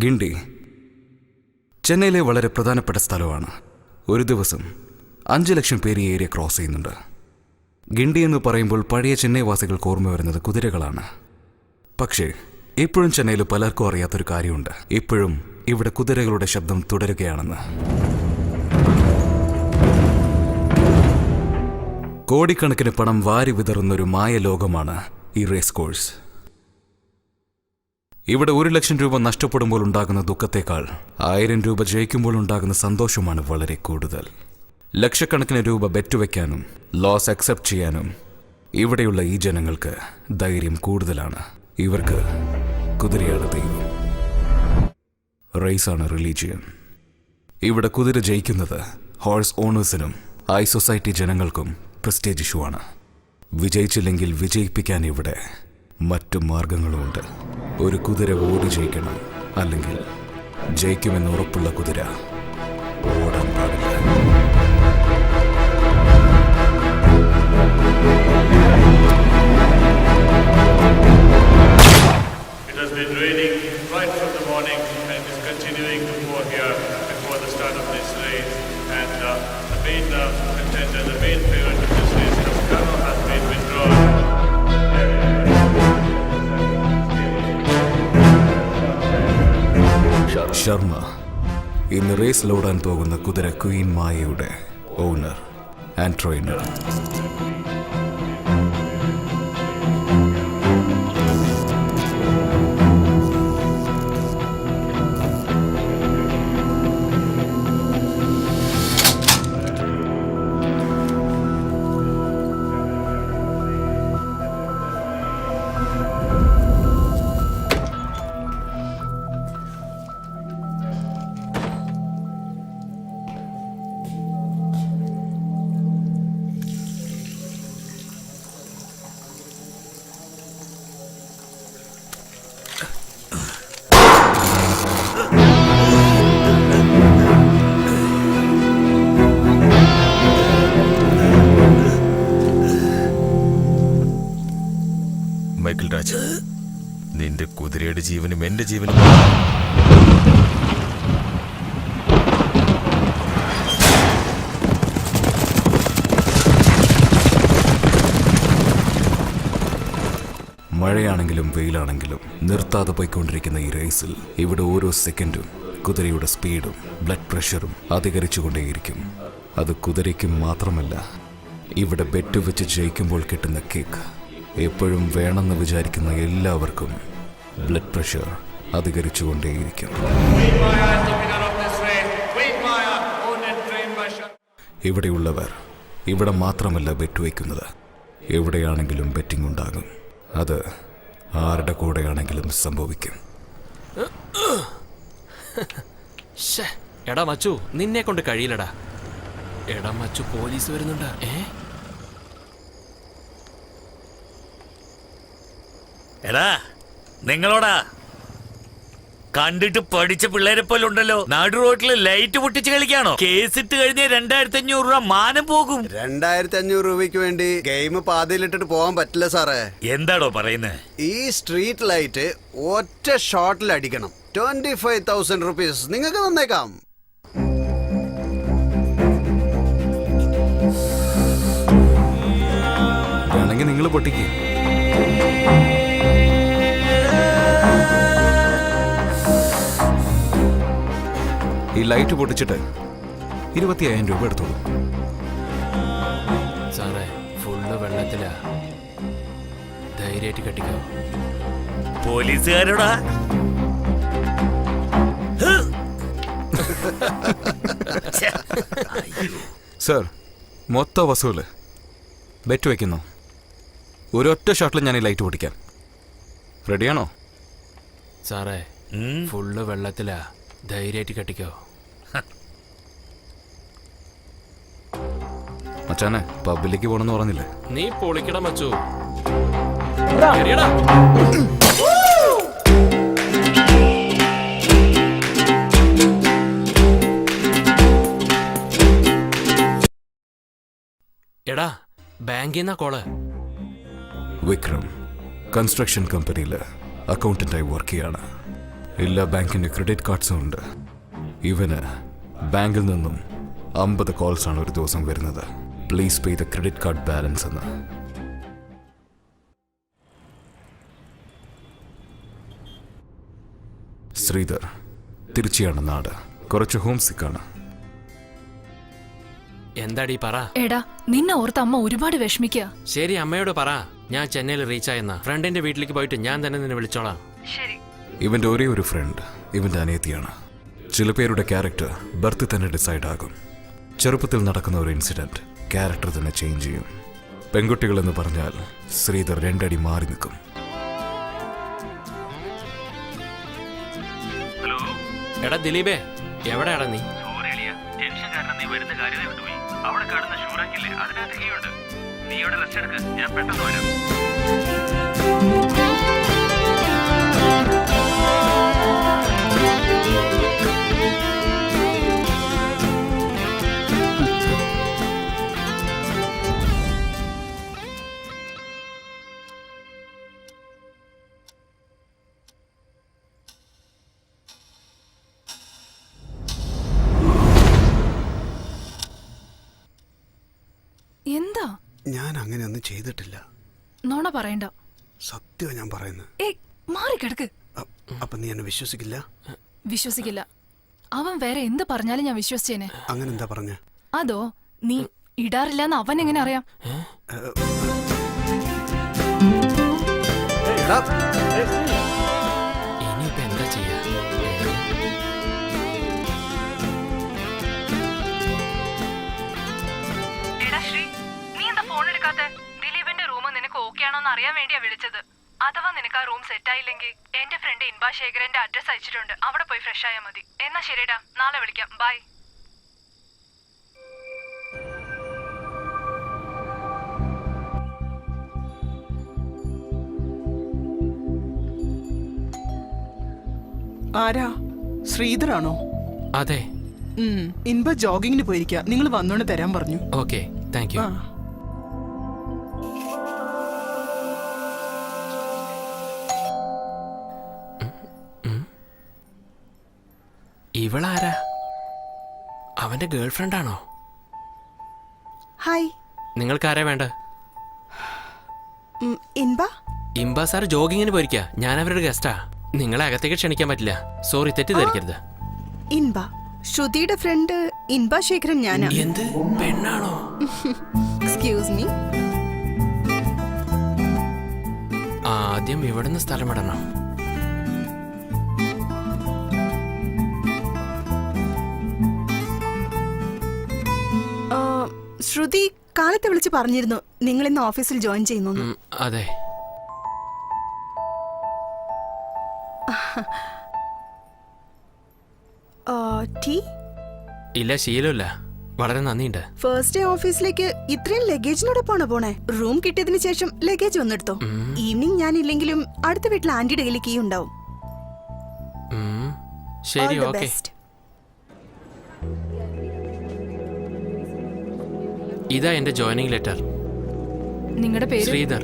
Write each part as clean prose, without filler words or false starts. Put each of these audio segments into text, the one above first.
ഗിണ്ടി ചെന്നൈയിലെ വളരെ പ്രധാനപ്പെട്ട സ്ഥലമാണ്. ഒരു ദിവസം 5 ലക്ഷം പേര് ഈ ഏരിയ ക്രോസ് ചെയ്യുന്നുണ്ട്. ഗിണ്ടി എന്ന് പറയുമ്പോൾ പഴയ ചെന്നൈ വാസികൾക്ക് ഓർമ്മ വരുന്നത് കുതിരകളാണ്. പക്ഷേ ഇപ്പോഴും ചെന്നൈയിൽ പലർക്കും അറിയാത്തൊരു കാര്യമുണ്ട്. ഇപ്പോഴും ഇവിടെ കുതിരകളുടെ ശബ്ദം തുടരുകയാണെന്ന്. കോടിക്കണക്കിന് പണം വാരി വിതറുന്നൊരു മായ ലോകമാണ് ഈ റേസ് കോഴ്സ്. ഇവിടെ 1 ലക്ഷം രൂപ നഷ്ടപ്പെടുമ്പോൾ ഉണ്ടാകുന്ന ദുഃഖത്തേക്കാൾ 1000 രൂപ ജയിക്കുമ്പോൾ ഉണ്ടാകുന്ന സന്തോഷമാണ് വളരെ കൂടുതൽ. ലക്ഷക്കണക്കിന് രൂപ ബെറ്റ് വയ്ക്കാനും ലോസ് അക്സെപ്റ്റ് ചെയ്യാനും ഇവിടെയുള്ള ഈ ജനങ്ങൾക്ക് ധൈര്യം കൂടുതലാണ്. ഇവർക്ക് കുതിരയാണ് ദൈവം, റേസാണ് റിലീജിയൻ. ഇവിടെ കുതിര ജയിക്കുന്നത് ഹോഴ്സ് ഓണേഴ്സിനും ഹൈ സൊസൈറ്റി ജനങ്ങൾക്കും പ്രസ്റ്റേജ് ഇഷ്യൂ ആണ്. വിജയിച്ചില്ലെങ്കിൽ വിജയിപ്പിക്കാൻ ഇവിടെ മറ്റു മാർഗങ്ങളുമുണ്ട്. ഒരു കുതിര ഓടി ജയിക്കണം, അല്ലെങ്കിൽ ജയിക്കുമെന്ന് ഉറപ്പുള്ള കുതിര ഓടാൻ പാടില്ല. It has been raining right from the morning and is continuing to pour here before the start of this race. And the main contender, the main favorite of this race, Toscano, has been withdrawn. Sharma ഇന്ന് റേസിലോടാൻ പോകുന്ന കുതിര queen മായയുടെ owner and trainer. Michael Raj, നിന്റെ കുതിരയുടെ ജീവനും എന്റെ ജീവനും മഴയാണെങ്കിലും വെയിലാണെങ്കിലും നിർത്താതെ പോയിക്കൊണ്ടിരിക്കുന്ന ഈ റേസിൽ ഇവിടെ ഓരോ സെക്കൻഡും കുതിരയുടെ സ്പീഡും ബ്ലഡ് പ്രഷറും അധികരിച്ചുകൊണ്ടേയിരിക്കും. അത് കുതിരയ്ക്കും മാത്രമല്ല, ഇവിടെ ബെറ്റ് വെച്ച് ജയിക്കുമ്പോൾ കിട്ടുന്ന കിക്ക് എപ്പോഴും വേണമെന്ന് വിചാരിക്കുന്ന എല്ലാവർക്കും ബ്ലഡ് പ്രഷർ അധികരിച്ചുകൊണ്ടേയിരിക്കും. ഇവിടെയുള്ളവർ ഇവിടെ മാത്രമല്ല ബെറ്റ് വയ്ക്കുന്നത്, എവിടെയാണെങ്കിലും ബെറ്റിംഗ് ഉണ്ടാകും. അത് ആരുടെ കൂടെയാണെങ്കിലും സംഭവിക്കും. എടാ മച്ചു, നിന്നെ കൊണ്ട് കഴിയില്ലടാ. എടാ മച്ചു, പോലീസ് വരുന്നുണ്ട്. എടാ നിങ്ങളോടാ, കണ്ടിട്ട് പഠിച്ച പിള്ളേരെ പോലെ ഉണ്ടല്ലോ. നാടു റോട്ടില് ലൈറ്റ് പൊട്ടിച്ച് കളിക്കാണോ? കേസിട്ട് കഴിഞ്ഞ 2500 രൂപ മാനം പോകും. 2500 രൂപയ്ക്ക് വേണ്ടി ഗെയിം പാതിയിലിട്ടിട്ട് പോകാൻ പറ്റില്ല സാറേ. എന്താടോ പറയുന്നത്? ഈ സ്ട്രീറ്റ് ലൈറ്റ് ഒറ്റ ഷോട്ടിൽ അടിക്കണം. 25,000 റുപ്പീസ് നിങ്ങൾക്ക് തന്നേക്കാം. വേണമെങ്കിൽ നിങ്ങൾ പൊട്ടിക്ക്. ഈ ലൈറ്റ് പൊട്ടിച്ചിട്ട് 25,000 രൂപ എടുത്തോളൂ. സാറേ, ഫുള്ള് വെള്ളത്തിലാ. ധൈര്യമായിട്ട് കെട്ടിക്കോ. പോലീസുകാരോടാ? സർ, മൊത്തം വസൂല് ബെറ്റ് വയ്ക്കുന്നു. ഒരൊറ്റ ഷോട്ടിൽ ഞാൻ ഈ ലൈറ്റ് പൊട്ടിക്കാം. റെഡിയാണോ? സാറേ, ഫുള്ള് വെള്ളത്തിലാ. ധൈര്യമായിട്ട് കെട്ടിക്കോ. മച്ചാനെ, പബ്ബിലേക്ക് പോണെന്ന് പറഞ്ഞില്ലേ? നീ പൊളിക്കട മച്ചു. എടാ, ബാങ്കിൽ നിന്നാ കോള്. വിക്രം കൺസ്ട്രക്ഷൻ കമ്പനിയിൽ അക്കൗണ്ടന്റായി വർക്ക് ചെയ്യാണ്. എല്ലാ ബാങ്കിന്റെ ക്രെഡിറ്റ് കാർഡ്സും ഉണ്ട്. ഇവന് ബാങ്കിൽ നിന്നും 50 കോൾസ് ആണ് ഒരു ദിവസം വരുന്നത്. Please pay the credit card balance എന്ന്. ശ്രീധർ തിരുച്ചിയാണ് നാട്. കുറച്ച് ഹോം സിക്കാണ്. എന്താടി പറ. എടാ, നിന്നെ ഓർത്ത് അമ്മ ഒരുപാട് വിഷമിക്കുക. ശരി, അമ്മയോട് പറ ഞാൻ ചെന്നൈയിൽ റീച്ച് ആയെന്ന. ഫ്രണ്ടിന്റെ വീട്ടിലേക്ക് പോയിട്ട് ഞാൻ തന്നെ നിന്നെ വിളിച്ചോളാം. ഇവന്റെ ഒരേ ഒരു ഫ്രണ്ട് ഇവന്റെ അനിയത്തിയാണ്. ചില പേരുടെ ക്യാരക്ടർ ബർത്ത് തന്നെ ഡിസൈഡ് ആകും. ചെറുപ്പത്തിൽ നടക്കുന്ന ഒരു ഇൻസിഡന്റ് ക്യാരക്ടർ തന്നെ ചേഞ്ച് ചെയ്യും. പെൺകുട്ടികളെന്ന് പറഞ്ഞാൽ ശ്രീധർ 2 അടി മാറി നിൽക്കും. എടാ ദിലീപേ, എവിടെയാടാ നീ? എന്താ? ഞാൻ അങ്ങനെയൊന്നും ചെയ്തിട്ടില്ല. നോണ പറയണ്ട. സത്യം ഞാൻ പറയുന്നത്. മാറി കിടക്ക്. അപ്പൊ നീ എന്നെ വിശ്വസിക്കില്ല? വിശ്വസിക്കില്ല. അവൻ വേറെ എന്ത് പറഞ്ഞാലും ഞാൻ വിശ്വസിച്ചേനെ. അങ്ങനെ എന്താ പറഞ്ഞ? അതോ, നീ ഇടാറില്ലെന്ന് അവൻ എങ്ങനെ അറിയാം? ഇനിയിപ്പോ എന്താ ചെയ്യാ? ദിലീപിന്റെ റൂം നിനക്ക് ഓക്കെ ആണോന്ന് അറിയാൻ വേണ്ടിയാ വിളിച്ചത്. അഥവാ നിനക്ക് ആ റൂം സെറ്റ് ആയില്ലെങ്കിൽ എന്റെ ഫ്രണ്ട് ഇൻബാശേഖരന്റെ അഡ്രസ് അയച്ചിട്ടുണ്ട്. അവിടെ പോയി ഫ്രഷ് ആയാൽ മതി. എന്നാ ശരിടാ, നാളെ വിളിക്കാം. ബൈ. ആരാ? ശ്രീധറാണോ? അതെ. ഇൻബ ജോഗിങ്ങിന് പോയിരിക്കുക. നിങ്ങൾ വന്നോണ്ട് തരാൻ പറഞ്ഞു. Okay, thank you. ഇവളാരാ? അവന്റെ ഗേൾഫ്രണ്ട് ആണോ? ഹായ്. നിങ്ങൾക്കാരാ വേണ്ട? ഇൻബ? ഇംബ സാർ ജോഗിങ്ങിന് പോയിരിക്കുക. ഞാൻ അവരുടെ ഗസ്റ്റാ. നിങ്ങളെ അകത്തേക്ക് ക്ഷണിക്കാൻ പറ്റില്ല. സോറി, തെറ്റിദ്ധരിക്കരുത്. ഇൻബ ശ്രുതിയുടെ ഫ്രണ്ട് ഇൻബ ശേഖരൻ ഞാനാ. എന്ത് പെണ്ണാണോ? Excuse me. ആദ്യം ഇവിടുന്ന് സ്ഥലം വിടണം. ശ്രുതി കാലത്തെ വിളിച്ച് പറഞ്ഞിരുന്നു നിങ്ങൾ ഇന്ന് ഓഫീസിൽ ജോയിൻ ചെയ്യുന്നു. അതെ. ടീ? ഇല്ല, ശീലമില്ല. വളരെ നന്ദിയുണ്ട്. ഫസ്റ്റ് ഡേ ഓഫീസിലേക്ക് ഇത്രയും ലഗേജിനോടൊപ്പമാണോ പോണേ? റൂം കിട്ടിയതിന് ശേഷം ലഗേജ് വന്നെടുത്തോ. ഈവനിങ് ഞാൻ ഇല്ലെങ്കിലും അടുത്ത വീട്ടിൽ ആന്റിയുടെ കയ്യിൽ കീ ഉണ്ടാവും. ശരി, ഓക്കെ. ഇതാ എന്റെ ജോയിനിങ് ലെറ്റർ. നിങ്ങളുടെ പേര്? ശ്രീധർ.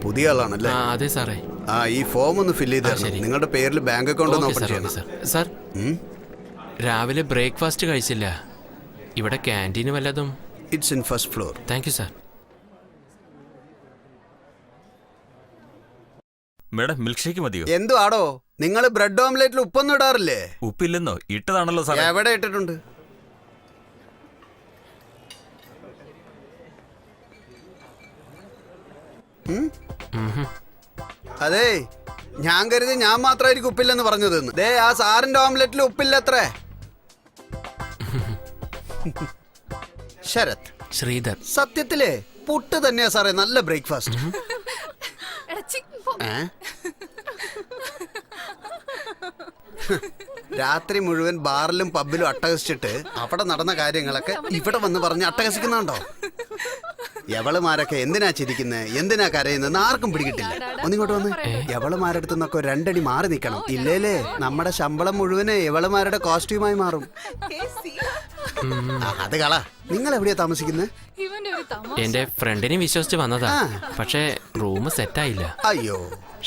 പുതിയ ആളാണല്ലേ? അതെ സാറേ. ഈ ഫോം ഒന്ന് ഫില്ല് ചെയ്ത് നിങ്ങളുടെ പേരിൽ ബാങ്ക് അക്കൗണ്ട് ഒന്ന് ഓപ്പൺ ചെയ്യണം. സാർ, രാവിലെ ബ്രേക്ക്ഫാസ്റ്റ് കഴിച്ചില്ല. ഇവിടെ ക്യാൻറ്റീന് വല്ലതും? It's in first floor. Thank you sir. Madam, milk shake മതിയോ? എന്തു ആടോ, നിങ്ങൾ ബ്രെഡ് ഓംലെറ്റിൽ ഉപ്പൊന്നും ഇടാറില്ലേ? ഉപ്പില്ലെന്നോ? ഇട്ടതാണല്ലോ സാർ. എവിടെ ഇട്ടിട്ടുണ്ട്? അതെ, ഞാൻ കരുതി ഞാൻ മാത്രമായിരിക്കും ഉപ്പില്ലെന്ന് പറഞ്ഞതെന്ന്. ദേ, ആ സാറിന്റെ ഓംലെറ്റിൽ ഉപ്പില്ലത്രേ. ശരത്. ശ്രീധർ. സത്യത്തിലേ പുട്ട് തന്നെയാ സാറേ നല്ല ബ്രേക്ക്ഫാസ്റ്റ്. രാത്രി മുഴുവൻ ബാറിലും പബ്ബിലും അട്ടഹസിച്ചിട്ട് അവിടെ നടന്ന കാര്യങ്ങളൊക്കെ ഇവിടെ വന്ന് പറഞ്ഞ് അട്ടഹസിക്കുന്നുണ്ടോ? യവളുമാരൊക്കെ എന്തിനാ ചിരിക്കുന്നത്, എന്തിനാ കരയുന്നത് ആർക്കും പിടികിട്ടില്ല. ഒന്നിങ്ങോട്ട് വന്ന് യവളുമാരടുത്ത് നിന്നൊക്കെ 2 അടി മാറി നിൽക്കണം. ഇല്ലേലേ നമ്മുടെ ശമ്പളം മുഴുവന് യവളുമാരുടെ കോസ്റ്റ്യൂമായി മാറും. അത് കള. നിങ്ങൾ എവിടെയാ താമസിക്കുന്നത്? എന്റെ ഫ്രണ്ടിനെ വിശ്വസിച്ച് വന്നതാ. പക്ഷേ റൂം സെറ്റായില്ല. അയ്യോ,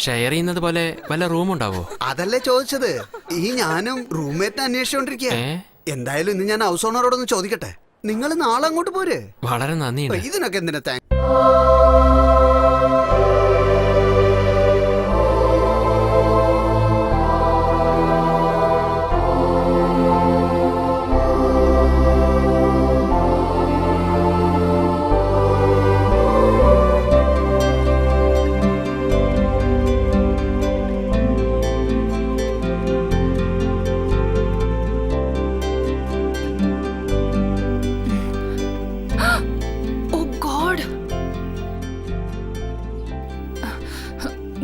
ഷെയർ ചെയ്യുന്നത് പോലെ വല്ല റൂം ഉണ്ടാവോ? അതല്ലേ ചോദിച്ചത്. ഈ ഞാനും റൂംമേറ്റിനെ അന്വേഷിച്ചോണ്ടിരിക്കുക. എന്തായാലും ഇന്ന് ഞാൻ ഹൗസ് ഓണറോടൊന്ന് ചോദിക്കട്ടെ. നിങ്ങൾ നാളെ അങ്ങോട്ട് പോരെ. വളരെ നന്ദിയുണ്ട്. ഇതിനൊക്കെ എന്തിനാ താങ്ക്.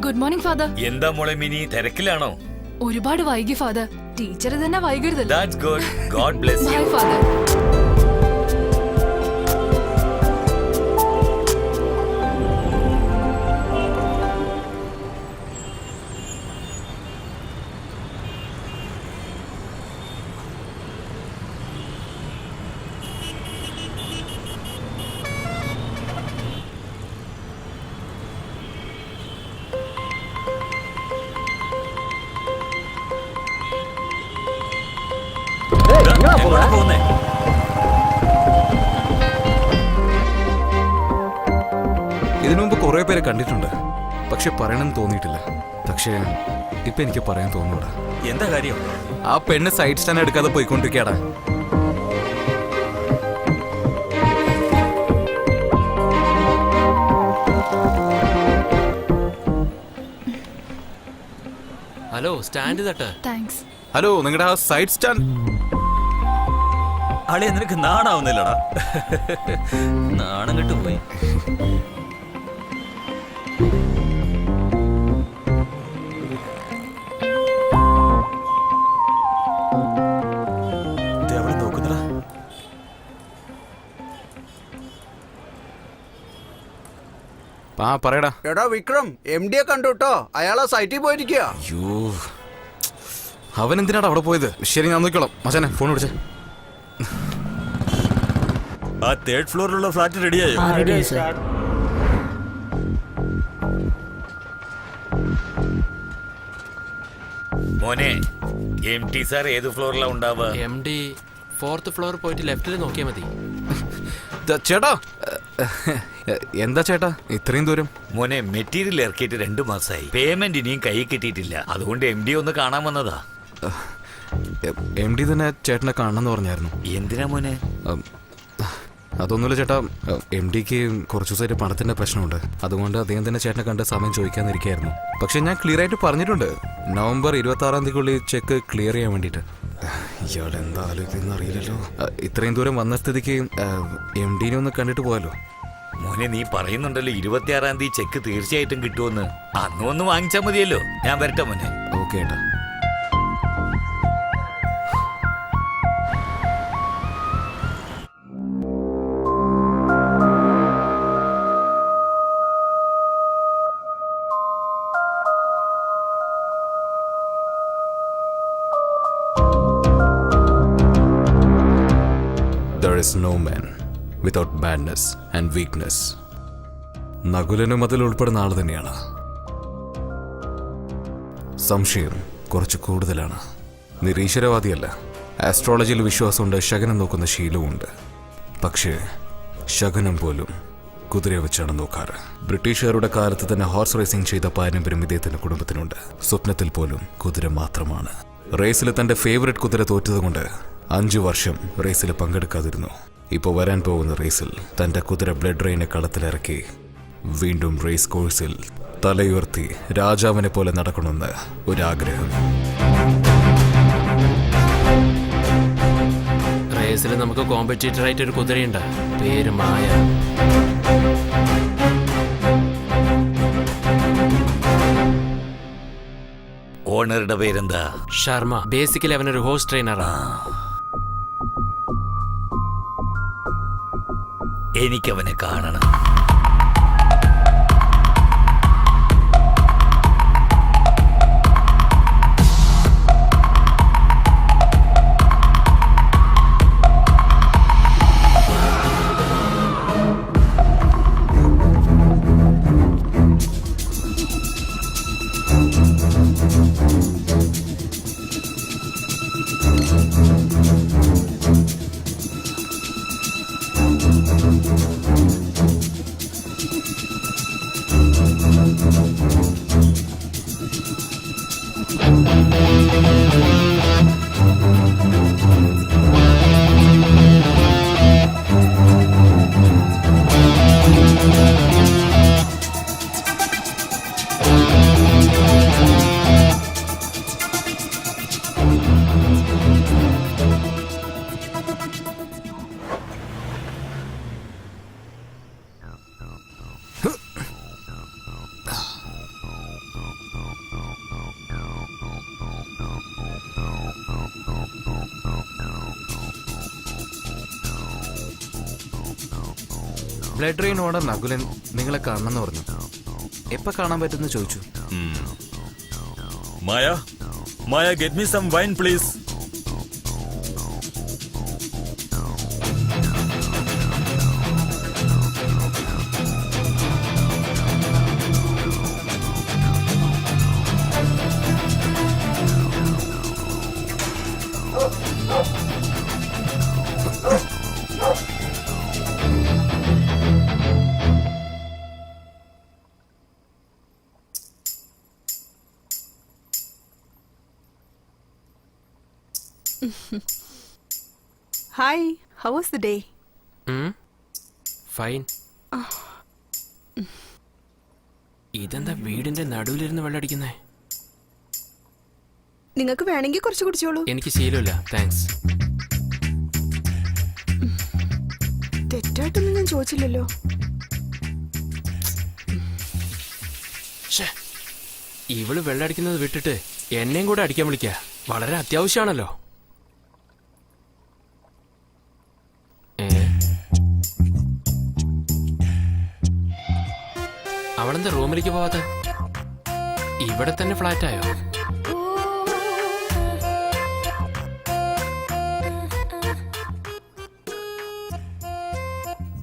Good morning father. എന്താ മോളെ മിനി, തിരക്കിലാണോ? ഒരുപാട് വൈകി ഫാദർ. ടീച്ചർ തന്നെ വൈകരുതല്ലോ. That's good. God bless you. Bye father. എങ്ങോട്ടാ പോകുന്നേ? ഇതിനു മുമ്പ് കുറെ പേരെ കണ്ടിട്ടുണ്ട്, പക്ഷെ പറയണമെന്ന് തോന്നിയിട്ടില്ല. പക്ഷേ ഇപ്പൊ എനിക്ക് പറയാൻ തോന്നൂടാ. എന്താ കാര്യം? ആ പെണ്ണ് സൈഡ് സ്റ്റാൻഡ് എടുക്കാതെ പോയിക്കൊണ്ടിരിക്കടാ. ഹലോ, സ്റ്റാൻഡ് തട്ട്. താങ്ക്സ്. ഹലോ, നിങ്ങളുടെ ആ സൈഡ് സ്റ്റാൻഡ്. അളിയ നിനക്ക് നാണാവുന്നില്ലടാ. നാണം കെട്ടു പോയി. നോക്കുന്നടാ. പറയടാ. എടാ വിക്രം, MD കണ്ടു കേട്ടോ. അയാളെ സൈറ്റിൽ പോയിരിക്കുക. അയ്യോ, അവൻ എന്തിനാണ് അവിടെ പോയത്? ശരി, ഞാൻ നോക്കിക്കോളാം. മച്ചാനെ ഫോൺ വിളിച്ചേ. ആ തേർഡ് ഫ്ലോറിലുള്ള ഫ്ലാറ്റ് റെഡിയായോ? മോനെ, MT സാർ ഏത് ഫ്ലോറിലാ ഉണ്ടാവുക? MD 4th ഫ്ലോർ പോയിട്ട് ലെഫ്റ്റിൽ നോക്കിയാൽ മതി. ചേട്ടാ, എന്താ ചേട്ടാ ഇത്രയും ദൂരം? മോനെ, മെറ്റീരിയൽ ഇറക്കിയിട്ട് 2 മാസമായി. പേയ്മെന്റ് ഇനിയും കൈ കിട്ടിയിട്ടില്ല. അതുകൊണ്ട് MD ഒന്ന് കാണാൻ വന്നതാ. MD തന്നെ ചേട്ടനെ കാണണമെന്ന് പറഞ്ഞായിരുന്നു. എന്തിനാ മോനെ? അതൊന്നുമില്ല ചേട്ടാ, MDക്ക് കുറച്ചു ദിവസമായിട്ട് പണത്തിന്റെ പ്രശ്നമുണ്ട്. അതുകൊണ്ട് അദ്ദേഹം തന്നെ ചേട്ടനെ കണ്ട് സമയം ചോദിക്കാന്നിരിക്കായിരുന്നു. പക്ഷെ ഞാൻ ക്ലിയർ ആയിട്ട് പറഞ്ഞിട്ടുണ്ട്, നവംബർ 26-ാം തീയതിക്കുള്ളിൽ ചെക്ക് ക്ലിയർ ചെയ്യാൻ വേണ്ടിയിട്ട്. ഇയാൾ എന്താ ആലോചിക്കുന്ന അറിയില്ലല്ലോ. ഇത്രയും ദൂരം വന്ന സ്ഥിതിക്ക് MDനെ ഒന്ന് കണ്ടിട്ട് പോകാലോ. മോനെ, നീ പറയുന്നുണ്ടല്ലോ 26-ാം തീയതി ചെക്ക് തീർച്ചയായിട്ടും കിട്ടുമെന്ന്. അന്ന് ഒന്ന് വാങ്ങിച്ചാൽ മതിയല്ലോ. ഞാൻ വരട്ടെ മോനെ. ഓക്കെ ഏട്ടാ. There is no man without badness and weakness. നകുലനും അതിൽ ഉൾപ്പെടുന്ന ആൾ തന്നെയാണ്. സംശയം കുറച്ച് കൂടുതലാണ്. നിരീശ്വരവാദിയല്ല. ആസ്ട്രോളജിയിൽ വിശ്വാസമുണ്ട്, ശകനം നോക്കുന്ന ശീലവുമുണ്ട്. പക്ഷേ ശകനം പോലും കുതിരയെ വെച്ചാണ് നോക്കാറ്. ബ്രിട്ടീഷുകാരുടെ കാലത്ത് തന്നെ ഹോർസ് റേസിംഗ് ചെയ്ത പാരമ്പര്യം ഇദ്ദേഹത്തിന്റെ കുടുംബത്തിനുണ്ട്. സ്വപ്നത്തിൽ പോലും കുതിര മാത്രമാണ്. റേസിൽ തന്റെ ഫേവറേറ്റ് കുതിര തോറ്റതുകൊണ്ട് 5 വർഷം റേസിൽ പങ്കെടുക്കാതിരുന്നു. ഇപ്പോൾ വരാൻ പോകുന്ന റേസിൽ തന്റെ കുതിര ബ്ലഡ് റെയിനെ കളത്തിലിറക്കി വീണ്ടും റേസ് കോഴ്സിൽ തലയുയർത്തി രാജാവിനെ പോലെ നടക്കണമെന്ന് ഒരാഗ്രഹം. റേസിൽ നമുക്ക് കോമ്പറ്റീറ്റർ ആയിട്ട് ഒരു കുതിരയുണ്ട്, പേര് മായ. ഓണറുടെ പേരെന്താ? ശർമ്മ. ബേസിക്കലി അവനൊരു ഹോഴ്സ് ട്രെയിനറാണ്. എനിക്കവനെ കാണണം. ബ്ലഡ് റെയിൻ ഓർഡർ നകുലൻ നിങ്ങളെ കാണണമെന്ന് പറഞ്ഞു. എപ്പോൾ കാണാൻ പറ്റുമെന്ന് ചോദിച്ചു. Maya, Maya, get me some wine please. Hi, how was the day? Fine. ഇതെന്താ വീടിന്റെ നടുവിലിരുന്ന് വെള്ളമടിക്കുന്നേ? നിങ്ങൾക്ക് വേണമെങ്കിൽ കുറച്ച് കുടിച്ചോളൂ. എനിക്ക് ശീലമില്ല, താങ്ക്സ്. തെറ്റായിട്ടൊന്നും ഞാൻ ചോദിച്ചില്ലല്ലോ. ഇവള് വെള്ളമടിക്കുന്നത് വിട്ടിട്ട് എന്നെയും കൂടെ അടിക്കാൻ വിളിക്ക. വളരെ അത്യാവശ്യമാണല്ലോ. അവളെന്താ റൂമിലേക്ക് പോവാത്ത? ഇവിടെ തന്നെ ഫ്ലാറ്റായോ?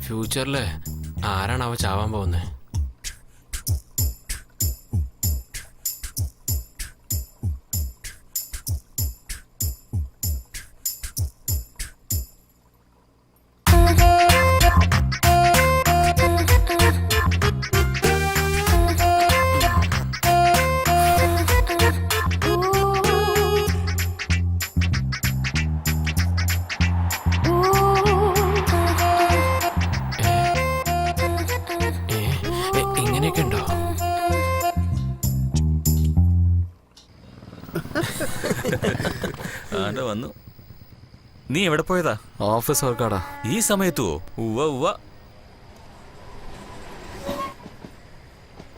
ഫ്യൂച്ചറില് ആരാണ് അവ ചാവാൻ പോകുന്നത്? ഇങ്ങനെയൊക്കെ ഉണ്ടോ? വന്നു. നീ എവിടെ പോയതാ? ഓഫീസ് വർക്കാടാ. ഈ സമയത്തോ? ഉവ്വ ഉവ്വ.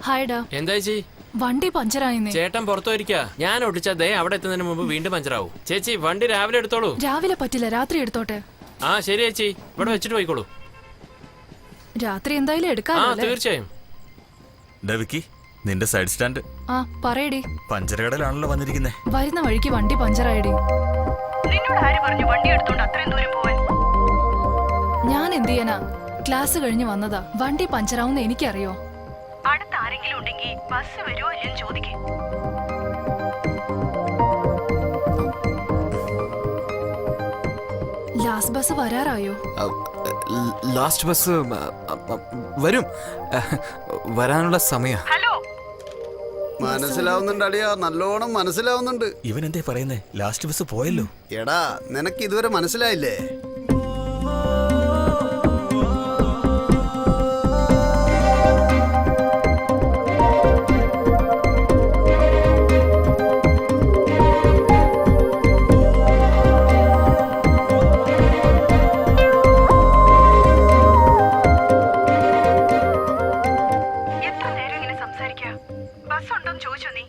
ഹായ്ഡാ. എന്താ ചേച്ചി? വണ്ടി പഞ്ചറായിന്നേ. ചേട്ടൻ പുറത്തു വരിക്കാ. ഞാൻ ഒട്ടിച്ചതേ അവിടെ എത്തുന്നതിന് മുമ്പ് വീണ്ടും പഞ്ചറാവും. ചേച്ചി വണ്ടി രാവിലെ എടുത്തോളൂ. രാവിലെ പറ്റില്ല, രാത്രി എടുത്തോട്ടെ. ആ ശരി ചേച്ചി, ഇവിടെ വെച്ചിട്ട് പോയിക്കോളൂ. രാത്രി എന്തായാലും ആ എടുക്കാം. തീർച്ചയായും. ഡവിക്കി, നിന്റെ സൈഡ് സ്റ്റാൻഡ്. ആ പറയടി. പഞ്ചരകടലാണല്ലോ വന്നിരിക്കുന്നേ. വരുന്ന വഴിക്ക് വണ്ടി പഞ്ചറായടി. നിന്നോട് ആര് പറഞ്ഞു വണ്ടി എടുത്തോണ്ട് അത്രയും ദൂരം പോവാൻ? ഞാൻ എന്ത് ചെയ്യാനാ? ക്ലാസ് കഴിഞ്ഞ് വന്നതാ. വണ്ടി പഞ്ചറാവുന്ന എനിക്കറിയോ. അടുത്ത ആരെങ്കിലും ഉണ്ടെങ്കിൽ ബസ് വരുമോ ഇല്ലെന്ന് ചോദിക്കേ. ലാസ്റ്റ് ബസ് വരാറായോ? ലാസ്റ്റ് ബസ് വരും. വരാനുള്ള സമയം. ഹലോ, മനസ്സിലാവുന്നുണ്ട് അടിയാ, നല്ലോണം മനസ്സിലാവുന്നുണ്ട്. ഇവൻ എന്തേ പറയുന്നേ? ലാസ്റ്റ് ബസ് പോയല്ലോ. എടാ, നിനക്ക് ഇതുവരെ മനസ്സിലായില്ലേ? എത്ര നേരം ഇങ്ങനെ സംസാരിക്കാ? ബസ് ഉണ്ടോന്ന് ചോദിച്ചോ നീ?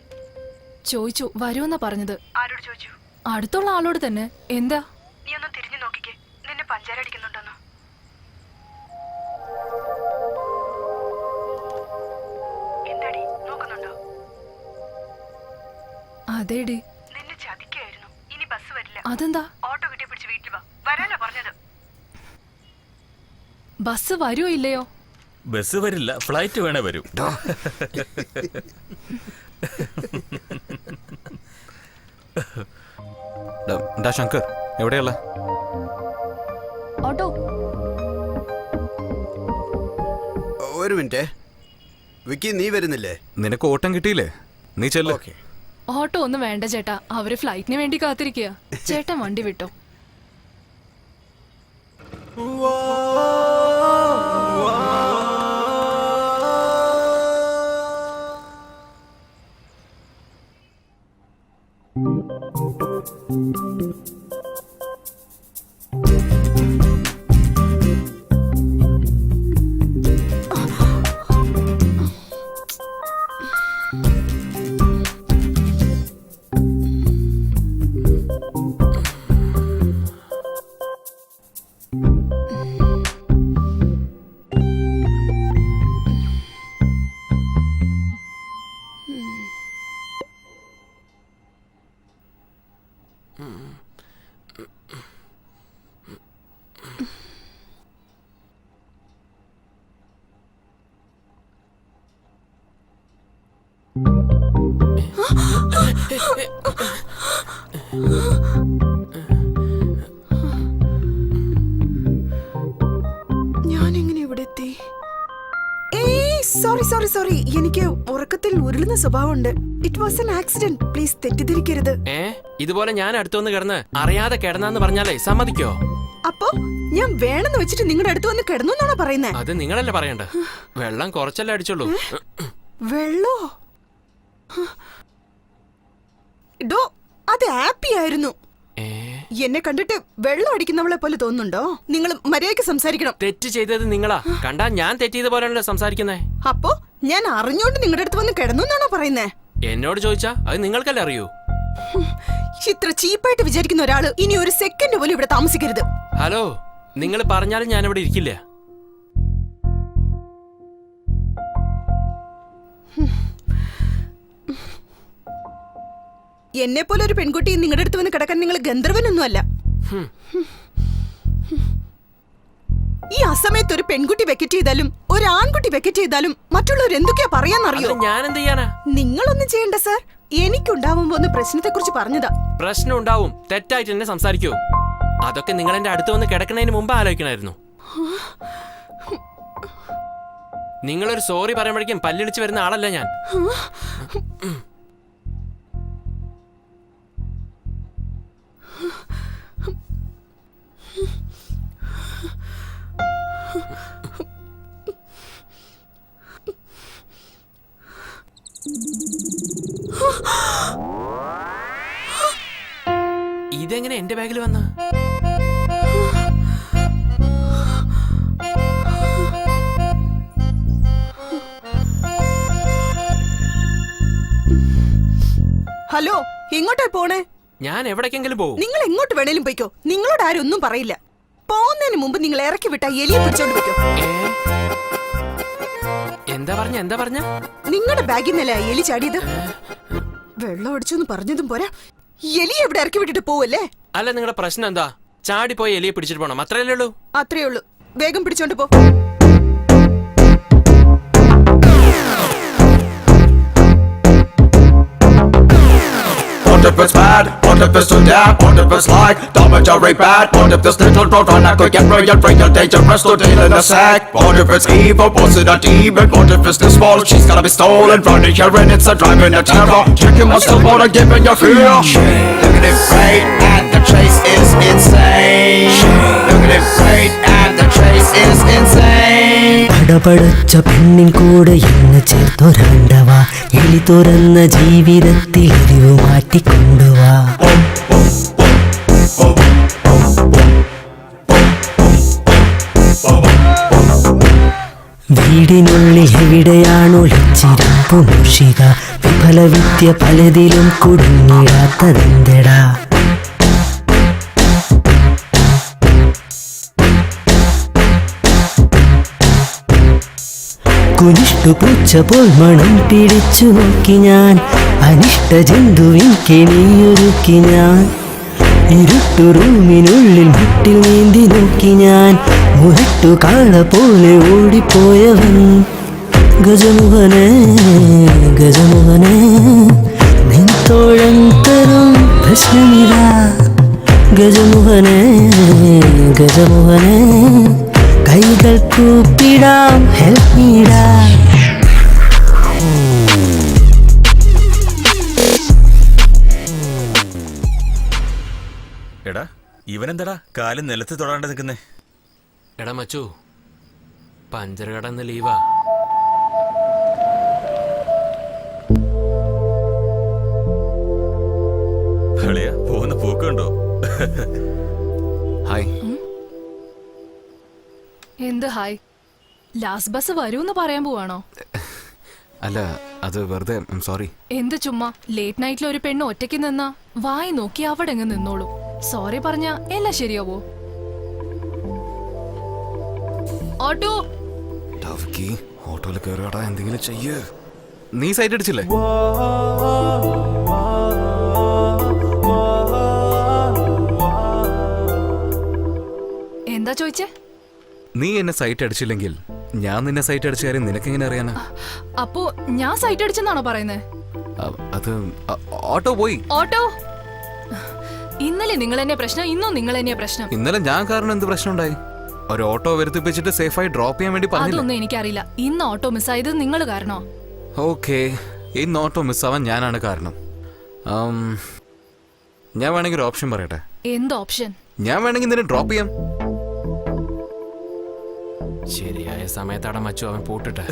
ചോദിച്ചു, വരുമെന്നാ പറഞ്ഞത്. ആരോട് ചോദിച്ചു? അടുത്തുള്ള ആളോട് തന്നെ. എന്താ? നീ ഒന്ന് തിരിഞ്ഞു നോക്കിക്കേ, നിന്നെ പഞ്ചാരടിക്കുന്നുണ്ടോന്നോ? എന്താടി നോക്കുന്നുണ്ടോ? അതേടി. നിന്നെ ചതിക്കായിരുന്നു. ഇനി ബസ് വരില്ല. അതെന്താ? ഓട്ടോ കിട്ടി പിടിച്ച് വീട്ടിൽ വാ. വരാനാ പറഞ്ഞത്. ബസ് വരുമോ ഇല്ലയോ? ബസ് വരില്ല, ഫ്ലൈറ്റ് വേണേ വരും. ശങ്കർ എവിടെയുള്ള? ഓട്ടോ. ഒരു മിനിറ്റ് വിക്കി നീ വരുന്നില്ലേ? നിനക്ക് ഓട്ടം കിട്ടിയില്ലേ? നീ ചെല്ല്. ഓട്ടോ ഒന്നും വേണ്ട ചേട്ടാ, അവര് ഫ്ലൈറ്റിന് വേണ്ടി കാത്തിരിക്കുക. ചേട്ടൻ വണ്ടി വിട്ടോ. ഞാനെങ്ങനെ ഇവിടെ എത്തി? സോറി, എനിക്ക് ഉറക്കത്തിൽ ഉരുളുന്ന സ്വഭാവമുണ്ട്. It was an accident. Please തെറ്റിദ്ധരിക്കരുത്. ഇതുപോലെ ഞാൻ അടുത്തുവന്ന് കിടന്ന് അറിയാതെ കിടന്നാന്ന് പറഞ്ഞാലേ സമ്മതിക്കോ? അപ്പോ ഞാൻ വേണമെന്ന് വെച്ചിട്ട് നിങ്ങളുടെ അടുത്ത് വന്ന് കിടന്നു എന്നാണോ പറയുന്നത്? അത് നിങ്ങളല്ലേ പറയണ്ട. വെള്ളം കുറച്ചല്ലേ അടിച്ചുള്ളൂ. വെള്ളോ? ഡോ, അത് ഹാപ്പി ആയിരുന്നു. എന്നെ കണ്ടിട്ട് വെള്ളം അടിക്കുന്നവളെ പോലെ തോന്നുന്നുണ്ടോ? നിങ്ങൾ മര്യാദയ്ക്ക് സംസാരിക്കണം. തെറ്റ് ചെയ്തത് നിങ്ങളാ. കണ്ടാ ഞാൻ തെറ്റിയത് പോലെയാണല്ലോ സംസാരിക്കുന്നേ. അപ്പോ ഞാൻ അറിഞ്ഞോണ്ട് നിങ്ങളുടെ അടുത്ത് വന്ന് കിടന്നു എന്നാണോ പറയുന്നേ? എന്നോട് ചോദിച്ചാ അത് നിങ്ങൾക്കല്ലേ അറിയൂ. ഇത്ര ചീപ്പായിട്ട് വിചാരിക്കുന്ന ഒരാള് ഇനി ഒരു സെക്കൻഡ് പോലും ഇവിടെ താമസിക്കരുത്. ഹലോ, നിങ്ങൾ പറഞ്ഞാലും ഞാൻ ഇവിടെ ഇരിക്കില്ല. എന്നെ പോലെ ഒരു പെൺകുട്ടി നിങ്ങളുടെ അടുത്ത് വന്ന് കിടക്കാൻ നിങ്ങൾ ഗന്ധർവനൊന്നും അല്ല. ഈ അസമയത്ത് ഒരു പെൺകുട്ടി വെക്കറ്റ് ചെയ്താലും ഒരു ആൺകുട്ടി വെക്കറ്റ് ചെയ്താലും മറ്റുള്ളവർ എന്തൊക്കെയാ പറയാന്നറിയോ? ഞാൻ എന്ത് ചെയ്യാനാ? നിങ്ങളൊന്നും ചെയ്യണ്ട സാർ. എനിക്കുണ്ടാവുമ്പോ ഒന്ന് പ്രശ്നത്തെ കുറിച്ച് പറഞ്ഞതാ. പ്രശ്നം ഉണ്ടാവും. തെറ്റായിട്ട് എന്നെ സംസാരിക്കൂ. അതൊക്കെ നിങ്ങൾ എന്റെ അടുത്ത് വന്ന് കിടക്കുന്നതിന് മുമ്പ് ആലോചിക്കണമായിരുന്നു. നിങ്ങളൊരു സോറി പറയുമ്പോഴേക്കും പല്ലിടിച്ച് വരുന്ന ആളല്ല ഞാൻ. ഇതെങ്ങനെ എന്റെ ബാഗിൽ വന്ന? ഹലോ, എങ്ങോട്ടാ പോണേ? ഞാൻ എവിടേക്കെങ്കിലും പോകും. നിങ്ങൾ എങ്ങോട്ട് വേണേലും പോയിക്കോ. നിങ്ങളോട് ആരും ഒന്നും പറയില്ല. പോകുന്നതിന് മുമ്പ് നിങ്ങൾ ഇറക്കി വിട്ട എലിയെ പിടിച്ചോണ്ട് പോയിക്കോ. എന്താ പറഞ്ഞ? നിങ്ങളുടെ ബാഗിൽ നിന്നല്ല എലി ചാടിയത്. വെള്ളം അടിച്ചെന്ന് പറഞ്ഞതും പോരാ, എലി എവിടെ ഇറക്കി വിട്ടിട്ട് പോവല്ലേ? അല്ല, നിങ്ങളുടെ പ്രശ്നം എന്താ? ചാടിപ്പോയി എലിയെ പിടിച്ചിട്ട് പോണം, അത്രയല്ലേ ഉള്ളൂ? അത്രേ ഉള്ളൂ. വേഗം പിടിച്ചോണ്ട് പോ. What if it's bad? What if it's too damn? What if it's like Domitory bad? What if this little drop on could get real dangerous to deal in a sack? What if it's evil? Was it a demon? What if it's this small? She's gonna be stolen, running here and it's a driving a terror. Checking what's still wanna give in your fear. Look at it right and the chase is insane. Look at it right and the chase is insane. പടപടച്ച പെണ്ണിൻ കൂടെ എന്ന് ചേർത്തൊരാണ്ടവ എലി തുറന്ന ജീവിതത്തിൽ എരിവ് മാറ്റിക്കൊണ്ടുവാ. വീടിനുള്ളിൽ എവിടെയാണൊളിച്ചിരുമ്പു മൂഷിക വിഫല വിദ്യ പലതിലും കുടുങ്ങിടാത്തതെന്തടാ. കുനിഷ്ടു പൂച്ച പോൽ മണം പിടിച്ചു നോക്കി ഞാൻ, അനിഷ്ട ജന്തുവിൻ കെണിയൊരുക്കി ഞാൻ. ഇരുട്ടു റൂമിനുള്ളിൽ മുട്ടിൽ നീന്തി നോക്കി ഞാൻ, മുരട്ടു കാള പോലെ ഓടിപ്പോയവൻ. ഗജമുഖനെ ഗജമുഖനെ നിൻ തോഴൻ തരും പ്രശ്നമില്ല. ഗജമുഖനെ ഗജമുഖനെ കൈകൾ കൂപ്പിടാം, ഹെൽപ്പ് മീടാ. ഇവനെന്താടാ കാല് നിലത്ത് തൊടാണ്ട് നിൽക്കുന്നേ? എടാ മച്ചു, പഞ്ചർ കടന്ന് ലീവാ. പോകുന്ന പോക്കുണ്ടോ? ഹായ്. എന്ത് ഹായ്? ലാസ്റ്റ് ബസ് വരൂന്ന് പറയാൻ പോവാണോ? അല്ല, അത് വെറുതെ. സോറി. എന്ത് ചുമ്മാ? ലേറ്റ് നൈറ്റിൽ ഒരു പെണ്ണ് ഒറ്റയ്ക്ക് നിന്നാ വായി നോക്കി അവിടെ അങ്ങ് നിന്നോളൂ. സോറി പറഞ്ഞ എല്ലാം ശരിയാവോ? ഓട്ടോ ഓട്ടോയിൽ കയറിയാടാ, എന്തെങ്കിലും ചെയ്യ്. നീ സൈറ്റ് അടിച്ചില്ലേ? എന്താ ചോദിച്ചേ? നീ എന്നെ സൈറ്റ് അടിച്ചില്ലെങ്കിൽ ഞാൻ നിന്നെ സൈറ്റ് അടിച്ച കാര്യം നിനക്കെങ്ങനെ അറിയാനാ? അപ്പോ ഞാൻ സൈറ്റ് അടിച്ചെന്നാണോ പറയുന്നേ? അത് ഓട്ടോ പോയി. ഓട്ടോ ഇന്നലെ നിങ്ങൾ എന്നെ പ്രശ്നം, ഇന്നും നിങ്ങൾ എന്നെ പ്രശ്നം. ഇന്നലെ ഞാൻ കാരണം എന്ത് പ്രശ്നം ഉണ്ടായി? ഒരു ഓട്ടോ വരുത്തിപ്പിച്ചിട്ട് സേഫായി ഡ്രോപ്പ് ചെയ്യാൻ വേണ്ടി പറഞ്ഞു. അതൊന്നും എനിക്കറിയില്ല. ഇന്ന് ഓട്ടോ മിസ്സായത് നിങ്ങൾ കാരണോ? ഓക്കെ, ഇന്ന് ഓട്ടോ മിസ്സാവാൻ ഞാനാണ് കാരണം. ഞാൻ വേണമെങ്കിൽ ഒരു ഓപ്ഷൻ പറയട്ടെ. എന്ത് ഓപ്ഷൻ? ഞാൻ വേണമെങ്കിൽ നിന്നെ ഡ്രോപ്പ് ചെയ്യാം. ശരിയായ സമയത്താടാ മച്ചു അവൻ പൂട്ടിട്ടെ.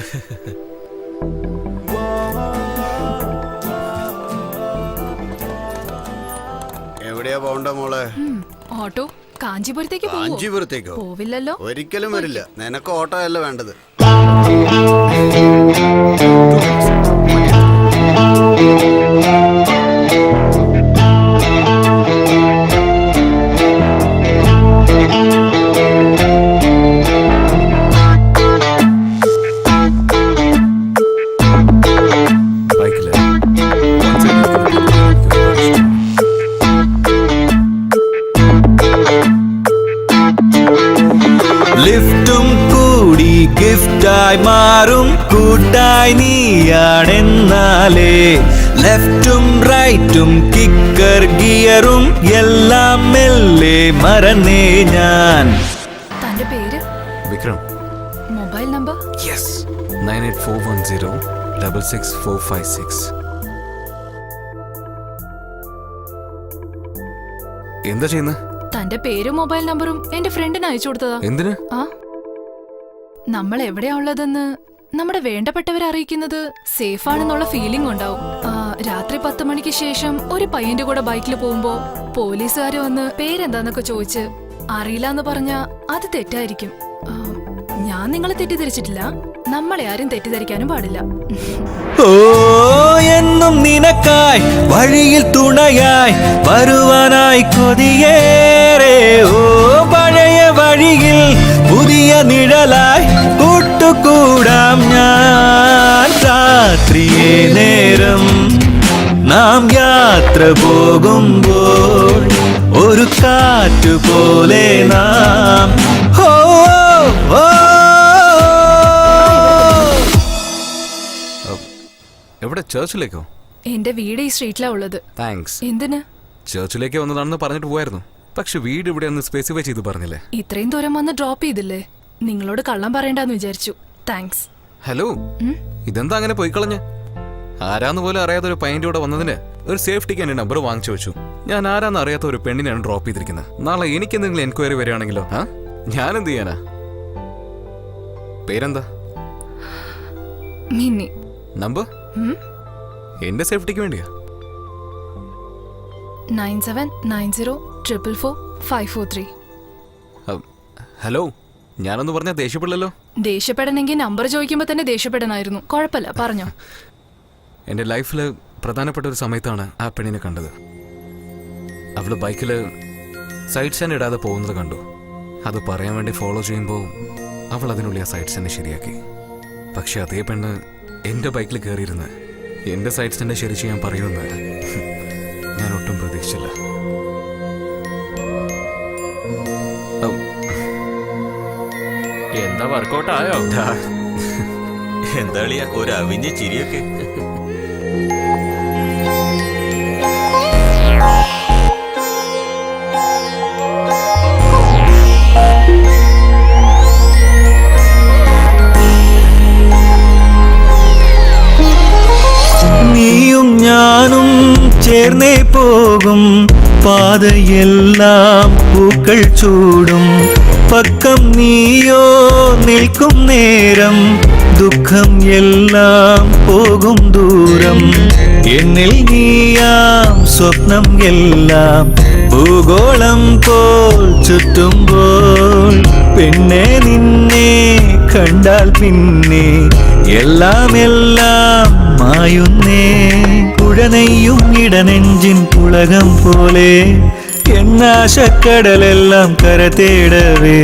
എവിടെയാ പോണ്ട മോളെ? ഓട്ടോ കാഞ്ചീപുരത്തേക്ക് കാഞ്ചീപുരത്തേക്കോ? പോവില്ലല്ലോ. ഒരിക്കലും വരില്ല. നിനക്ക് ഓട്ടോ അല്ല വേണ്ടത്. ലിഫ്റ്റും കൂടി ഗിഫ്റ്റായി മാറും കൂട്ടായി നീയാണെന്നാലേ. ലെഫ്റ്റും റൈറ്റും കിക്കർ ഗിയറും എല്ലാം മെല്ലെ മറന്നേ ഞാൻ. തന്റെ പേര്? വിക്രം. Mobile number? 9841066456. എന്താ ചെയ്യുന്നത്? തന്റെ പേരും മൊബൈൽ നമ്പറും എന്റെ ഫ്രണ്ടിന് അയച്ചു കൊടുത്തതാ. എന്തിന്? നമ്മൾ എവിടെയാ ഉള്ളതെന്ന് നമ്മുടെ വേണ്ടപ്പെട്ടവരെ അറിയിക്കുന്നത് സേഫ് ആണെന്നുള്ള ഫീലിംഗ് ഉണ്ടാവും. രാത്രി 10 മണിക്ക് ശേഷം ഒരു പയ്യന്റെ കൂടെ ബൈക്കിൽ പോകുമ്പോ പോലീസുകാര് വന്ന് പേരെന്താന്നൊക്കെ ചോദിച്ച് അറിയില്ല പറഞ്ഞ അത് തെറ്റായിരിക്കും. ഞാൻ നിങ്ങളെ തെറ്റിദ്ധരിച്ചിട്ടില്ല. നമ്മളെ ആരും തെറ്റിദ്ധരിക്കാനും പാടില്ല. ഓ എന്നും നിനക്കായി വഴിയിൽ തുണയായി വരുവാനായി കൊതിയേറെ. ഓ പഴയ വഴിയിൽ പുതിയ നിഴലായി കൂട്ടുകൂടാം ഞാൻ. രാത്രിയെ നേരം നാം യാത്ര പോകുമ്പോൾ ഒരു കാറ്റു പോലെ നാം. ഓ ഓ എവിടെ? ചേർച്ചിലേക്കോ? എന്റെ വീട് ഈ സ്ട്രീറ്റിലാ ഉള്ളത്. താങ്ക്സ്. എന്തിന്? ചേർച്ചിലേക്ക് വന്നതാണെന്ന് പറഞ്ഞിട്ട് പോയായിരുന്നു. പക്ഷെ വീട് ഇവിടെ ഒന്ന് സ്പെസിഫൈ ചെയ്ത് പറഞ്ഞില്ലേ? ഇത്രയും ദൂരം വന്ന് ഡ്രോപ്പ് ചെയ്തില്ലേ? നിങ്ങളോട് കള്ളം പറയണ്ടെന്ന് വിചാരിച്ചു. താങ്ക്സ്. ഹലോ, ഇതെന്താ അങ്ങനെ പോയിക്കളഞ്ഞ്? ആരാന്ന് പോലും അറിയാത്ത ഒരു പയ്യന്റെ കൂടെ വന്നതിന് ഒരു സേഫ്റ്റിക്ക് എന്റെ നമ്പർ വാങ്ങിച്ചു വെച്ചു. ഞാൻ ആരാന്ന് അറിയാത്ത ഒരു പെണ്ണിനെയാണ് ഡ്രോപ്പ് ചെയ്തിരിക്കുന്നത്. നാളെ എനിക്ക് എന്തെങ്കിലും എൻക്വയറി വരികയാണെങ്കിലോ ഞാൻ എന്ത് ചെയ്യാനാ? പേരെന്താ? മിന്നി. നമ്പർ? എന്റെ സേഫ്റ്റിക്ക് വേണ്ടിയാ. 9790444543. ഹലോ, ഞാനൊന്ന് പറഞ്ഞ ദേഷ്യപ്പെടില്ലല്ലോ? ദേഷ്യപ്പെടണമെങ്കിൽ നമ്പർ ചോദിക്കുമ്പോ തന്നെ ദേഷ്യപ്പെടണമായിരുന്നു. കുഴപ്പമില്ല, പറഞ്ഞോ. എന്റെ ലൈഫില് പ്രധാനപ്പെട്ട ഒരു സമയത്താണ് ആ പെണ്ണിനെ കണ്ടത്. അവള് ബൈക്കില് സൈഡ് സ്റ്റാൻഡ് ഇടാതെ പോകുന്നത് കണ്ടു. അത് പറയാൻ വേണ്ടി ഫോളോ ചെയ്യുമ്പോൾ അവൾ അതിനുള്ളിൽ ആ സൈഡ് സ്റ്റാൻഡ് ശരിയാക്കി. പക്ഷെ അതേ പെണ്ണ് എന്റെ ബൈക്കിൽ കയറിയിരുന്ന് എന്റെ സൈഡ് സ്റ്റാൻഡ് ശരി ചെയ്യാൻ പറയുമെന്ന് ഞാൻ ഒട്ടും പ്രതീക്ഷിച്ചില്ല. എന്താ വർക്കൗട്ട് ആയോ? എന്താ ഒരു അവിഞ്ഞ ചിരിയൊക്കെ. നീയും ഞാനും ചേർന്നേ പോകും പാതയെല്ലാം പൂക്കൾ ചൂടും പക്കം നീയോ നിൽക്കും നേരം ദുഃഖം എല്ലാം പോകും ദൂരം എന്നിൽ നീയാം സ്വപ്നം എല്ലാം ഭൂഗോളം പോൽ ചുറ്റുമ്പോൾ പിന്നെ നിന്നെ കണ്ടാൽ പിന്നെ എല്ലാം എല്ലാം മായുന്നേ കുഴനെയ്യും ഇടനെഞ്ചിൻ പുളകം പോലെ എന്നാശക്കടലെല്ലാം കര തേടവേ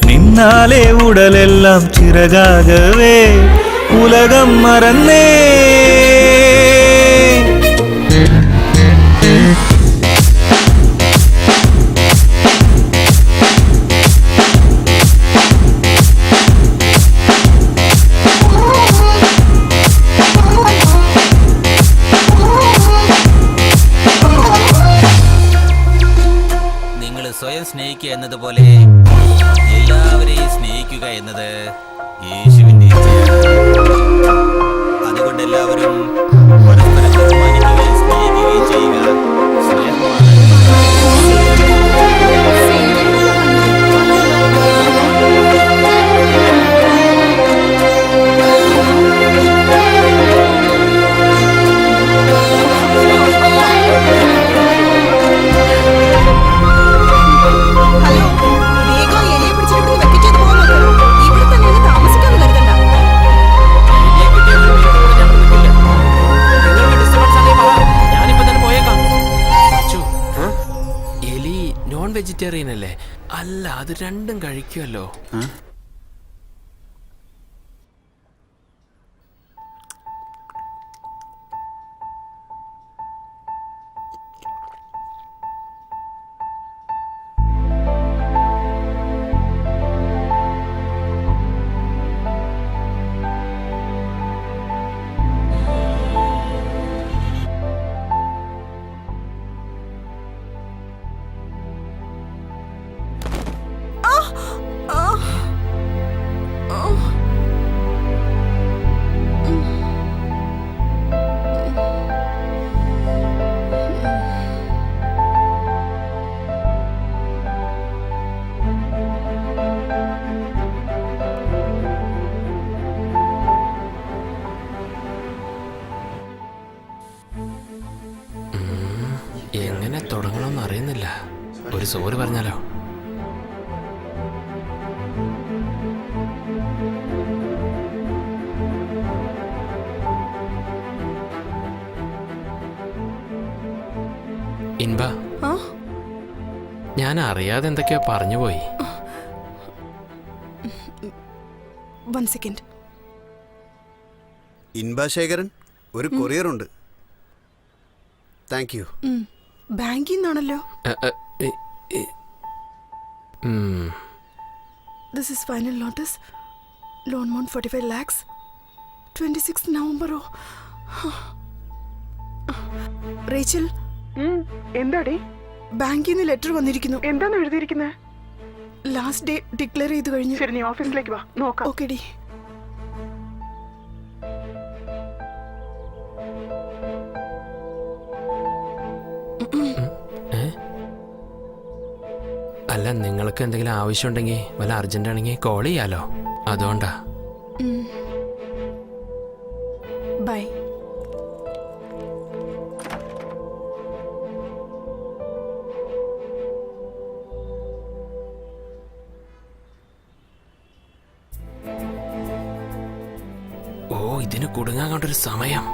നിന്നാലെ ഉടലെല്ലാം ചിറകാകവേ ഉലകം മറന്നേ സ്വയം സ്നേഹിക്കുക എന്നതുപോലെ എല്ലാവരെയും സ്നേഹിക്കുക എന്നത് യേശുവിന്റെ അതുകൊണ്ട് എല്ലാവരും പരസ്പരം ബഹുമാനിക്കുകയും സ്നേഹിക്കുകയും ചെയ്യുക. വെജിറ്റേറിയൻ അല്ലേ? അല്ല, അത് രണ്ടും കഴിക്കുമല്ലോ. എങ്ങനെ തുടങ്ങണമെന്ന് അറിയുന്നില്ല. ഒരു സോറി പറഞ്ഞാലോ? ഇൻബ, ഞാൻ അറിയാതെ എന്തൊക്കെയോ പറഞ്ഞു പോയി. ഇൻബാശേഖരൻ, ഒരു കൊറിയർ ഉണ്ട്. Thank you. ബാങ്കിൽ നിന്നാണല്ലോ. This is final notice. Loan amount 45 lakhs. 26 November. Rachel, എന്താടി? ബാങ്കിൽ നിന്ന് ലെറ്റർ വന്നിരിക്കുന്നു. എന്താണ് എഴുതിയിരിക്കുന്നത്? ലാസ്റ്റ് ഡേ ഡിക്ലെയർ ചെയ്ത് കഴിഞ്ഞു. ശരി, നീ ഓഫീസിലേക്ക് വാ, നോക്കാം. Okay D. അല്ല, നിങ്ങൾക്ക് എന്തെങ്കിലും ആവശ്യമുണ്ടെങ്കിൽ വല്ല അർജന്റ് ആണെങ്കിൽ കോൾ ചെയ്യാലോ, അതുകൊണ്ടാ. ബൈ. ഓ, ഇതിന് കുടുങ്ങാൻ കൊണ്ടൊരു സമയം.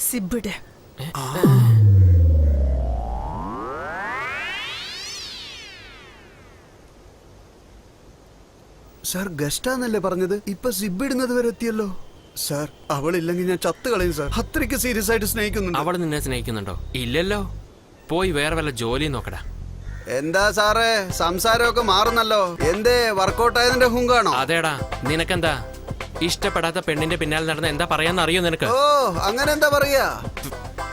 സിബിടെ സാർ ഗസ്റ്റാന്നല്ലേ പറഞ്ഞത്? ഇപ്പൊ സിബ് ഇടുന്നത് വരെ എത്തിയല്ലോ. സാർ അവളില്ലെങ്കിൽ ഞാൻ ചത്ത് കളയും സാർ. അത്രയ്ക്ക് സീരിയസ് ആയിട്ട് സ്നേഹിക്കുന്നുണ്ട്. അവൾ നിന്നെ സ്നേഹിക്കുന്നുണ്ടോ? ഇല്ലല്ലോ. പോയി വേറെ വല്ല ജോലി നോക്കടാ. എന്താ സാറേ സംസാരമൊക്കെ മാറുന്നല്ലോ. എന്തേ വർക്കൗട്ട് ആയതിന്റെ ഹുങ്കാണോ? അതേടാ, നിനക്കെന്താ? ഇഷ്ടപ്പെടാത്ത പെണ്ണിന്റെ പിന്നാലെ നടന്ന എന്താ പറയാന്ന് അറിയോ നിനക്ക്? ഓ അങ്ങനെ എന്താ പറയാ?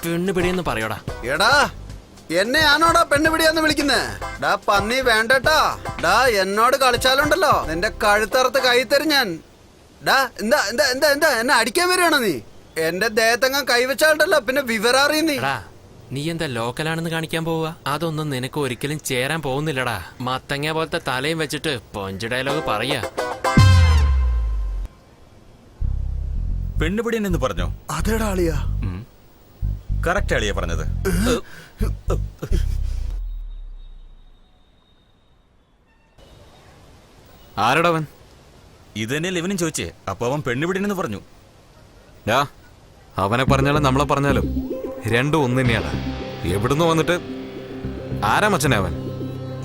പെണ്ണ് പിടിയെന്ന് പറയോടാ. എടാ എന്നെയാണോടാ പെണ്ണുപിടിയാന്ന് വിളിക്കുന്നേ? ഡാ പന്നി വേണ്ടട്ടാ. ഡാ എന്നോട് കളിച്ചാലുണ്ടല്ലോ നിന്റെ കഴുത്തറുത്ത് കൈ തരും ഞാൻ. ഡാ എന്താ എന്താ എന്താ എന്താ എന്നെ അടിക്കാൻ വരികയാണോ നീ? എന്റെ ദേഹത്തെങ്ങ കൈവച്ചാലുണ്ടല്ലോ പിന്നെ വിവരറിയ നീ. നീ എന്താ ലോക്കലാണെന്ന് കാണിക്കാൻ പോവുക? അതൊന്നും നിനക്ക് ഒരിക്കലും ചേരാൻ പോകുന്നില്ലടാ. മത്തങ്ങ പോലത്തെ തലയും വെച്ചിട്ട് പൊഞ്ച് ഡയലോഗ് പറയാ. പെണ്ണുപിടിയൻ എന്ന് പറഞ്ഞോ? അതേടാ അളിയാ. കറക്റ്റ് അളിയാ പറഞ്ഞത്. ആരടവൻ? ഇത് തന്നെയല്ലേ ഇവനും ചോദിച്ചേ. അപ്പൊ അവൻ പെണ്ണുപിടിയെന്ന് പറഞ്ഞു. അവനെ പറഞ്ഞാലും നമ്മളെ പറഞ്ഞാലും രണ്ടും ഒന്ന് തന്നെയാണ്. എവിടുന്ന് വന്നിട്ട് ആരാ മച്ചനെ അവൻ?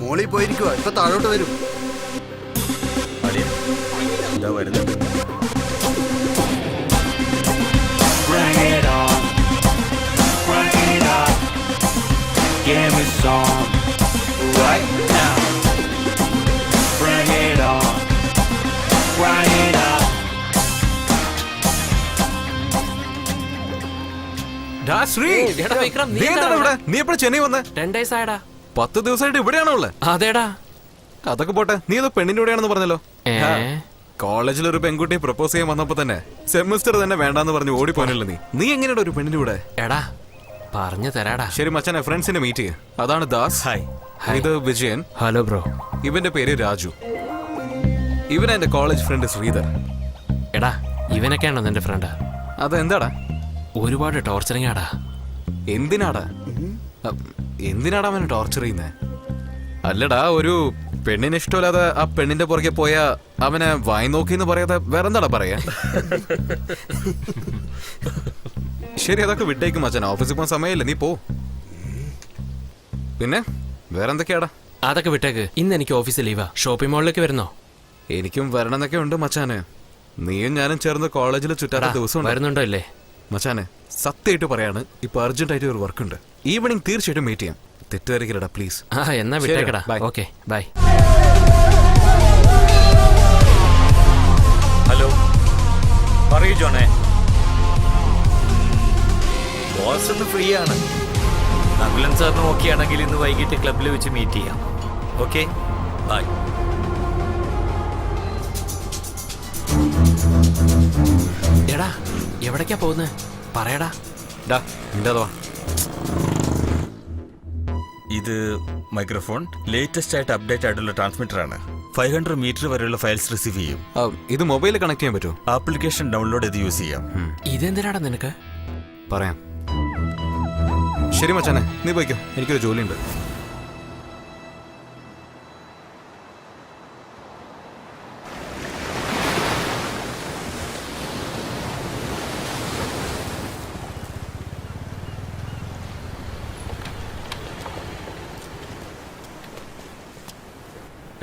മോളി പോയിരിക്കുവാ, ഇപ്പൊ താഴോട്ട് വരും. ഇതാ വരുന്നുണ്ട്. Give me some right now. Bring it on. Bring it up. നീ എപ്പോഴാ ചെന്നൈ വന്നേ? 10 days ആയടാ. 10 ദിവസമായിട്ട് ഇവിടെയാണോ ഉള്ളത്? അതേടാ. അതൊക്കെ പോട്ടെ, നീ ഇത് പെണ്ണിന്റെ കൂടെയാണെന്ന് പറഞ്ഞല്ലോ. കോളേജിൽ ഒരു പെൺകുട്ടിയെ പ്രപ്പോസ് ചെയ്യാൻ വന്നപ്പോ തന്നെ സെമിസ്റ്റർ തന്നെ വേണ്ടാന്ന് പറഞ്ഞു ഓടിപ്പോനല്ലോ നീ. നീ എങ്ങനെയാ ഒരു പെണ്ണിന്റെ കൂടെ? എടാ പറഞ്ഞു തരാടാ. ശരി മച്ചാനെ, ഫ്രണ്ട്സിനെ മീറ്റ് ചെയ്യ. അതാണ് ദാസ്. ഹായ്. ഇത് വിജയൻ. Hello bro. ഇവന്റെ പേര് രാജു. ഇവൻ എന്റെ കോളേജ് ഫ്രണ്ട് ശ്രീധർ. എടാ ഇവനൊക്കെയാണോ നിന്റെ ഫ്രണ്ട്? അതെന്താടാ? ഒരുപാട് ടോർച്ചറിങ് ആടാ. എന്തിനാടാ അവനെ ടോർച്ചർ ചെയ്യുന്നേ? അല്ലടാ, ഒരു പെണ്ണിന് ഇഷ്ടമില്ലാതെ ആ പെണ്ണിന്റെ പുറകെ പോയാ അവനെ വായി നോക്കിന്ന് പറയാതെ വേറെന്താടാ പറയാ? ശരി, അതൊക്കെ വിട്ടേക്കും മച്ചാൻ. ഓഫീസിൽ പോകാൻ സമയമില്ല, നീ പോ. പിന്നെ വേറെന്തൊക്കെയാടാ? അതൊക്കെ വിട്ടേക്ക്. ഇന്ന് എനിക്ക് ഓഫീസിൽ ലീവാ. ഷോപ്പിംഗ് മോളിലേക്ക് വരുന്നോ? എനിക്കും വരണമെന്നൊക്കെ ഉണ്ട് മച്ചാനെ. നീയും ഞാനും ചേർന്ന് കോളേജിൽ ചുറ്റാത്ത ദിവസം വരുന്നുണ്ടോ ഇല്ലേ? മച്ചാനെ സത്യമായിട്ട് പറയാണ്, ഇപ്പൊ അർജന്റായിട്ട് ഒരു വർക്ക് ഉണ്ട്. ഈവനിങ് തീർച്ചയായിട്ടും മീറ്റ് ചെയ്യാം. തെറ്റുവരക്കില്ലടാ പ്ലീസ്. എന്നാ വിട്ടേക്കടാ. Okay bye. ഹലോ പറയൂ ജോണേ. ബോസ് ഒന്ന് ഫ്രീ ആണ്. നകുലൻ സാറിന് ഓക്കെ ആണെങ്കിൽ ഇന്ന് വൈകിട്ട് ക്ലബിൽ വെച്ച് മീറ്റ് ചെയ്യാം. Okay bye. എടാ എവിടേക്കാ പോകുന്നത്? പറയടാ. ഇത് മൈക്രോഫോൺ ലേറ്റസ്റ്റ് ആയിട്ട് അപ്ഡേറ്റ് ആയിട്ടുള്ള ട്രാൻസ്മിറ്റർ ആണ്. 500 മീറ്റർ വരെയുള്ള ഫയൽസ് റിസീവ് ചെയ്യും. ഇത് മൊബൈലിൽ കണക്ട് ചെയ്യാൻ പറ്റുമോ? ആപ്ലിക്കേഷൻ ഡൗൺലോഡ് ചെയ്ത് യൂസ് ചെയ്യാം. ഇതെന്തിനാടാ നിനക്ക്? പറയാം. ശരി മച്ചാനെ, നീ പോയിക്കോ, എനിക്കൊരു ജോലിയുണ്ട്.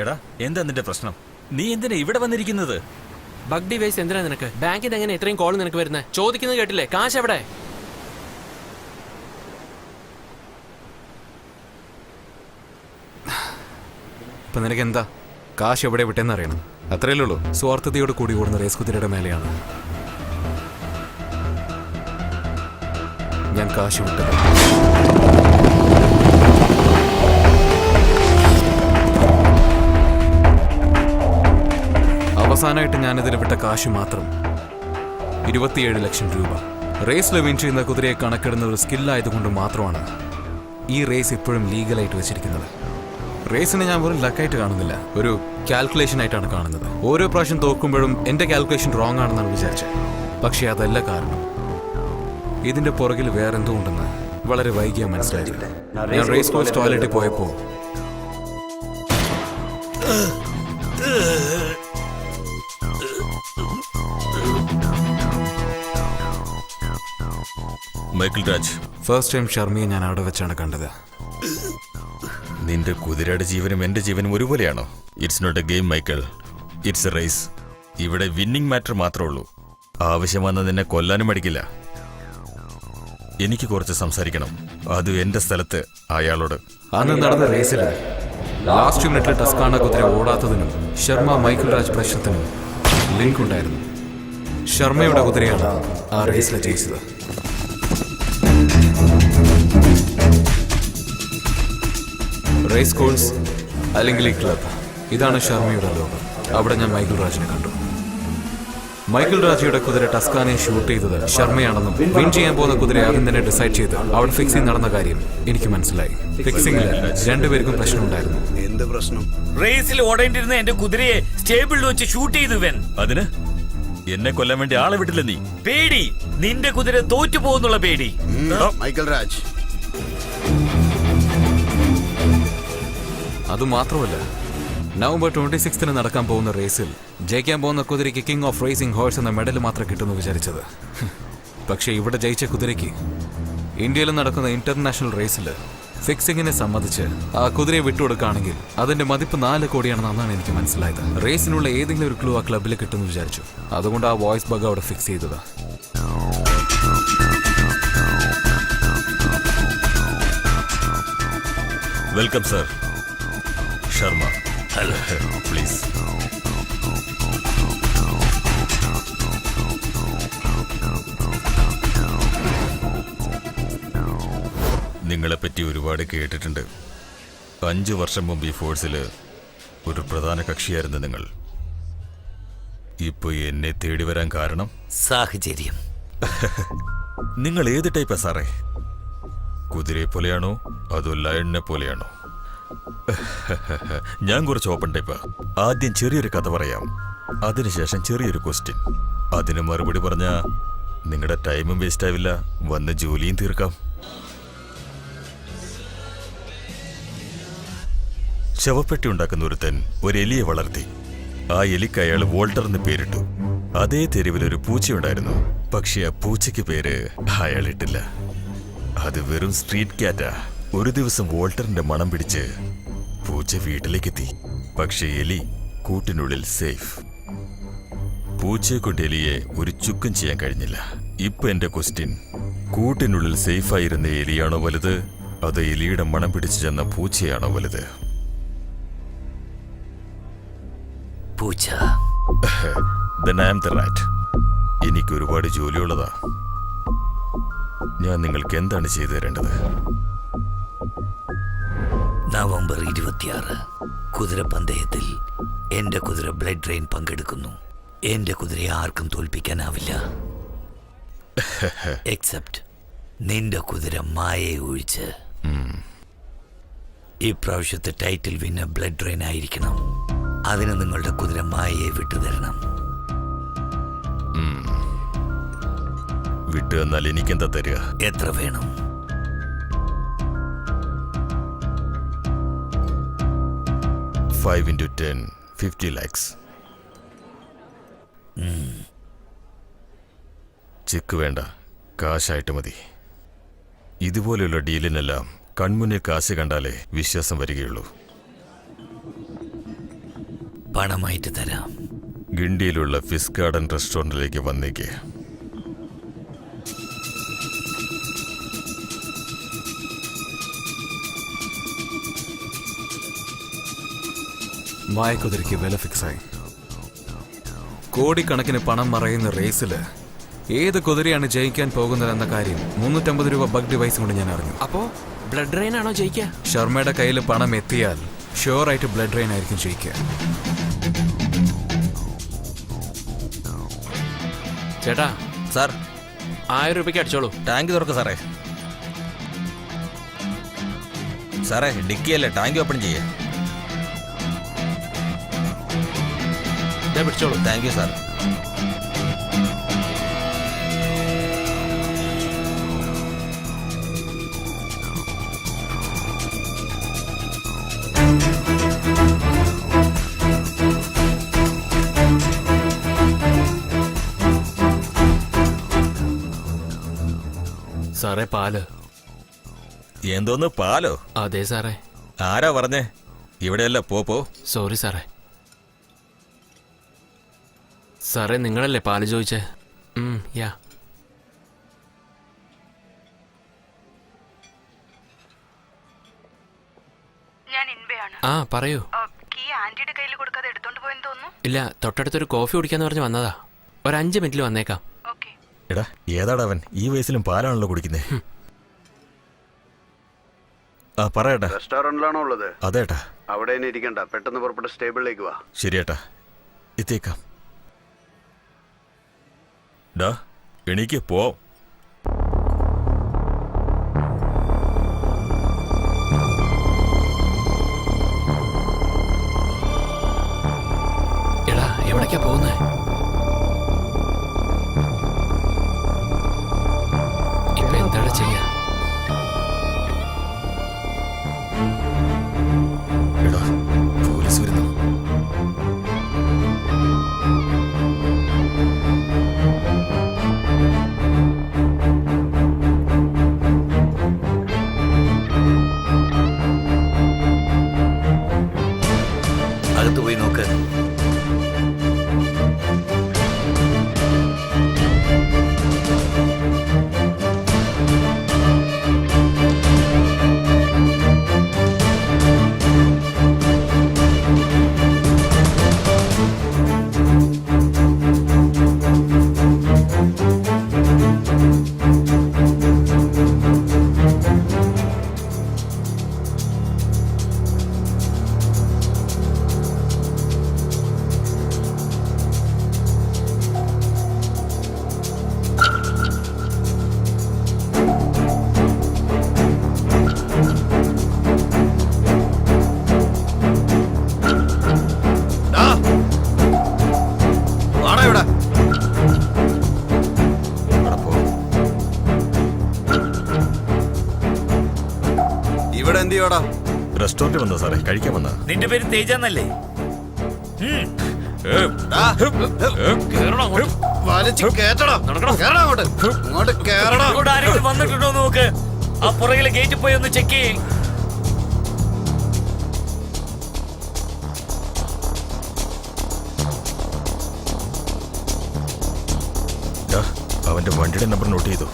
എടാ എന്താ നിന്റെ പ്രശ്നം? നീ എന്തിനാ ഇവിടെ വന്നിരിക്കുന്നത്? ബഗ് ഡിവൈസ് എന്തിനാ നിനക്ക്? ബാങ്കിൽ എങ്ങനെ ഇത്രയും കോൾ നിനക്ക് വരുന്നത്? ചോദിക്കുന്നത് കേട്ടില്ലേ? കാശ് എവിടെ? ഇപ്പൊ നിനക്ക് എന്താ? കാശ് എവിടെ വിട്ടെന്ന് അറിയണം, അത്രയല്ലേ ഉള്ളൂ. സ്വാർത്ഥതയോട് കൂടി ഓടുന്ന റേസ് കുതിരയുടെ മേലെയാണ് ഞാൻ കാശ് വിട്ടത്. അവസാനമായിട്ട് ഞാനിതിന് വിട്ട കാശ് മാത്രം 27 ലക്ഷം രൂപ. റേസിൽ വിൻ ചെയ്യുന്ന കുതിരയെ കണക്കിടുന്ന ഒരു സ്കില്ലായതുകൊണ്ട് മാത്രമാണ് ഈ റേസ് ഇപ്പോഴും ലീഗലായിട്ട് വെച്ചിരിക്കുന്നത്. റേസിനെ ഞാൻ വെറും ലക്കായിട്ട് കാണുന്നില്ല, ഒരു കാൽക്കുലേഷൻ ആയിട്ടാണ് കാണുന്നത്. ഓരോ പ്രാവശ്യം തോക്കുമ്പോഴും എൻ്റെ കാൽക്കുലേഷൻ റോങ് ആണെന്നാണ് വിചാരിച്ചത്. പക്ഷേ അതല്ല കാരണം. ഇതിന്റെ പുറകിൽ വേറെന്തോ ഉണ്ടെന്ന് വളരെ വൈകിയാ മനസ്സിലായത്. ഞാൻ റേസ് കോഴ്സ് ടോയ്ലറ്റിൽ പോയപ്പോൾ മൈക്കിൾ രാജ്, ഫസ്റ്റ് ടൈം ഷർമിയെ ഞാൻ അവിടെ വെച്ചാണ് കണ്ടത്. നിന്റെ കുതിരയുടെ ജീവനും എന്റെ ജീവനും ഒരുപോലെയാണോ? It's not a game Michael, it's a race. ഇവിടെ വിന്നിംഗ് മാറ്റർ മാത്രമേ ഉള്ളൂ. ആവശ്യം വന്ന നിന്നെ കൊല്ലാനും മടിക്കില്ല. എനിക്ക് കുറച്ച് സംസാരിക്കണം, അതും എന്റെ സ്ഥലത്ത് അയാളോട്. അന്ന് നടന്ന റേസിൽ ലാസ്റ്റ് മിനിറ്റിൽ ടസ്കാന കുതിര ഓടാത്തതിനും ശർമ്മ മൈക്കിൾ രാജ് പ്രശ്നത്തിനും ലിങ്ക് ഉണ്ടായിരുന്നു. ശർമ്മയുടെ കുതിരയാണ് ആ റേസിൽ ജയിച്ചത്. റേസ് കോഴ്സ് അല്ലെങ്കിൽ ഈ ക്ലബ്, ഇതാണ് ശർമ്മയുടെ ലോകം. അവിടെ ഞാൻ മൈക്കിൾ രാജിനെ കണ്ടു. മൈക്കിൾ രാജിയുടെ കുതിര ടസ്കാനെ ഷൂട്ട് ചെയ്തത് ശർമ്മയാണെന്നും വിൻ ചെയ്യാൻ പോകുന്ന കുതിര ആദ്യം തന്നെ ഡിസൈഡ് ചെയ്ത് അവിടെ ഫിക്സിംഗ് നടന്ന കാര്യം എനിക്ക് മനസ്സിലായി. ഫിക്സിംഗിൽ രണ്ടുപേർക്കും പ്രശ്നമുണ്ടായിരുന്നു. എന്ത് പ്രശ്നം? റേസിൽ ഓടേണ്ടിരുന്ന എന്റെ കുതിരയെ സ്റ്റേബിളിൽ വെച്ച് ഷൂട്ട് ചെയ്തു ഇവൻ. അതിന് എന്നെ കൊല്ലാൻ വേണ്ടി ആളെ വിട്ടില്ല നീ. പേടി, നിന്റെ കുതിര തോറ്റു പോകുന്നുള്ള പേടി. മൈക്കിൾ രാജ്, അതുമാത്രമല്ല, നവംബർ 26 നടക്കാൻ പോകുന്ന റേസിൽ ജയിക്കാൻ പോകുന്ന കുതിരയ്ക്ക് കിങ് ഓഫ് റേസിംഗ് ഹോഴ്സ് എന്ന മെഡൽ മാത്രം കിട്ടുമെന്ന് വിചാരിച്ചത്. പക്ഷേ ഇവിടെ ജയിച്ച കുതിരയ്ക്ക് ഇന്ത്യയിൽ നടക്കുന്ന ഇന്റർനാഷണൽ റേസിൽ ഫിക്സിങ്ങിനെ സംബന്ധിച്ച് ആ കുതിരയെ വിട്ടുകൊടുക്കുകയാണെങ്കിൽ അതിന്റെ മതിപ്പ് 4 കോടിയാണെന്നാണ് എനിക്ക് മനസ്സിലായത്. റേസിനുള്ള ഏതെങ്കിലും ഒരു ക്ലൂ ആ ക്ലബിൽ കിട്ടുമെന്ന് വിചാരിച്ചു. അതുകൊണ്ട് ആ വോയിസ് ബഗ് അവിടെ ഫിക്സ് ചെയ്തതാ. Welcome sir. Sharma, hello, please. നിങ്ങളെപ്പറ്റി ഒരുപാട് കേട്ടിട്ടുണ്ട്. 5 വർഷം മുമ്പ് ഈ ഫോഴ്സിൽ ഒരു പ്രധാന കക്ഷിയായിരുന്നു നിങ്ങൾ. ഇപ്പൊ എന്നെ തേടി വരാൻ കാരണം സാഹചര്യം. നിങ്ങൾ ഏത് ടൈപ്പാ സാറേ? കുതിരയെ പോലെയാണോ അതോ ലയണിനെ പോലെയാണോ? ഞാൻ കുറച്ച് ഓപ്പൺ ടൈപ്പാ. ആദ്യം ചെറിയൊരു കഥ പറയാം, അതിനുശേഷം ചെറിയൊരു ക്വസ്റ്റ്യൻ. അതിന് മറുപടി പറഞ്ഞാ നിങ്ങളുടെ ടൈമും വേസ്റ്റ് ആവില്ല, വന്ന് ജോലിയും തീർക്കാം. ശവപ്പെട്ടി ഉണ്ടാക്കുന്ന ഒരുത്തൻ ഒരു എലിയെ വളർത്തി. ആ എലിക്ക് അയാൾ വോൾട്ടർ എന്ന് പേരിട്ടു. അതേ തെരുവിലൊരു പൂച്ചയുണ്ടായിരുന്നു. പക്ഷെ ആ പൂച്ചയ്ക്ക് പേര് അയാൾ ഇട്ടില്ല. അത് വെറും സ്ട്രീറ്റ് ക്യാറ്റാ. ഒരു ദിവസം വോൾട്ടറിന്റെ മണം പിടിച്ച് പൂച്ച വീട്ടിലേക്കെത്തി. പക്ഷെ എലി കൂട്ടിനുള്ളിൽ സേഫ്. പൂച്ചയെ കൊണ്ട് എലിയെ ഒരു ചുക്കും ചെയ്യാൻ കഴിഞ്ഞില്ല. ഇപ്പൊ എന്റെ ക്വസ്റ്റ്യൻ, കൂട്ടിനുള്ളിൽ സേഫായിരുന്ന എലിയാണോ വലുത് അതോ എലിയുടെ മണം പിടിച്ചു ചെന്ന പൂച്ചയാണോ വലുത്? പൂച്ച. Then I am the rat. എനിക്ക് ഒരുപാട് ജോലിയുള്ളതാ. ഞാൻ നിങ്ങൾക്ക് എന്താണ് ചെയ്തു തരേണ്ടത്? നവംബർ 26 കുതിരപ്പന്തയത്തിൽ എന്റെ കുതിര ബ്ലഡ് ഡ്രെയിൻ പങ്കെടുക്കുന്നു. എന്റെ കുതിരയെ ആർക്കും തോൽപ്പിക്കാനാവില്ല, എക്സെപ്റ്റ് നിന്റെ കുതിര മായയെ ഒഴിച്ച്. ഇപ്രാവശ്യത്തെ ടൈറ്റിൽ വിന്നർ ബ്ലഡ് ഡ്രെയിൻ ആയിരിക്കണം. അതിന് നിങ്ങളുടെ കുതിര മായയെ വിട്ടുതരണം. വിട്ടു എന്നാൽ എനിക്കെന്താ തരിക? എത്ര വേണം? 5 into 10, 50 lakhs. ചെക്ക് വേണ്ട, കാശായിട്ട് മതി. ഇതുപോലെയുള്ള ഡീലിനെല്ലാം കൺമുന്നിൽ കാശ് കണ്ടാലേ വിശ്വാസം വരികയുള്ളൂ. പണമായിട്ട് തരാം. ഗിണ്ടിയിലുള്ള ഫിഷ് ഗാർഡൻ റെസ്റ്റോറൻറ്റിലേക്ക് വന്നേക്ക്. മായക്കുതിരയ്ക്ക് വില ഫിക്സായി. കോടിക്കണക്കിന് പണം മറയുന്ന റേസില് ഏത് കുതിരയാണ് ജയിക്കാൻ പോകുന്നതെന്ന കാര്യം 350 രൂപ ബഗ് ഡിവൈസ് കൊണ്ട് ഞാൻ അറിഞ്ഞു. അപ്പോ ബ്ലഡ് ഡ്രെയിൻ ആണോ ജയിക്കുക? ശർമ്മയുടെ കയ്യിൽ പണം എത്തിയാൽ ഷുവറായിട്ട് ബ്ലഡ് ഡ്രെയിൻ ആയിരിക്കും ജയിക്കുക. ചേട്ടാ. സാർ, 1000 രൂപയ്ക്ക് അടിച്ചോളൂ. ടാങ്ക് തുറക്ക് സാറേ. സാറേ, ഡിക്കിയല്ലേ, ടാങ്ക് ഓപ്പൺ ചെയ്യേ. പിടിച്ചോളൂ. Thank you sir. സാറേ പാല്. എന്തോന്ന് പാലോ? അതെ സാറേ. ആരാ പറഞ്ഞേ? ഇവിടെയല്ല, പോ. സോറി സാറേ. സാറേ നിങ്ങളല്ലേ പാല് ചോദിച്ചേ? യാ. ഞാൻ ഇൻബയാണ്. ആ പറയൂ. കീ ആന്റിയുടെ കയ്യിൽ കൊടുക്കാതെ എടുത്തോണ്ട് പോയെന്ന് തോന്നുന്നു. ഇല്ല, തൊട്ടടുത്തൊരു കോഫി കുടിക്കാന്ന് പറഞ്ഞ് വന്നതാ. ഒരു 5 മിനിറ്റിൽ വന്നേക്കാം. എടാ, ഏതാടാ അവൻ? ഈ വയസ്സിലും പാലാണല്ലോ കുടിക്കുന്നേ. ആ പറയട്ടാ. റെസ്റ്റോറന്റിലാണോ ഉള്ളത്? അതേട്ടാ. അവിടെ തന്നെ ഇരിക്കണ്ട, പെട്ടെന്ന് പുറപ്പെട്ട് സ്റ്റേബിളിലേക്ക് വാ. ശരിയേട്ടാ, എത്തിയേക്കാം. ഡാ എണീക്ക്, പോ. എടാ എവിടേക്കാ പോകുന്നേ? ഇപ്പൊ എന്താണ് ചെയ്യാ? എടാ, പോലീസ് വരുന്നു. അകത്ത് പോയി നോക്ക്. ഇവിടെ എന്ത് ചെയ്യോടാ? റെസ്റ്റോറന്റ് വന്നോ സാറേ? കഴിക്കാൻ വന്നാ? നിന്റെ പേര് തേജാന്നല്ലേ? ആരെങ്കിലും വന്നിട്ടുണ്ടോ നോക്ക്. ആ പുറകിലെ ഗേറ്റിൽ പോയി ഒന്ന് ചെക്ക് ചെയ്യേ. അവന്റെ വണ്ടിയുടെ നമ്പർ നോട്ട് ചെയ്തു.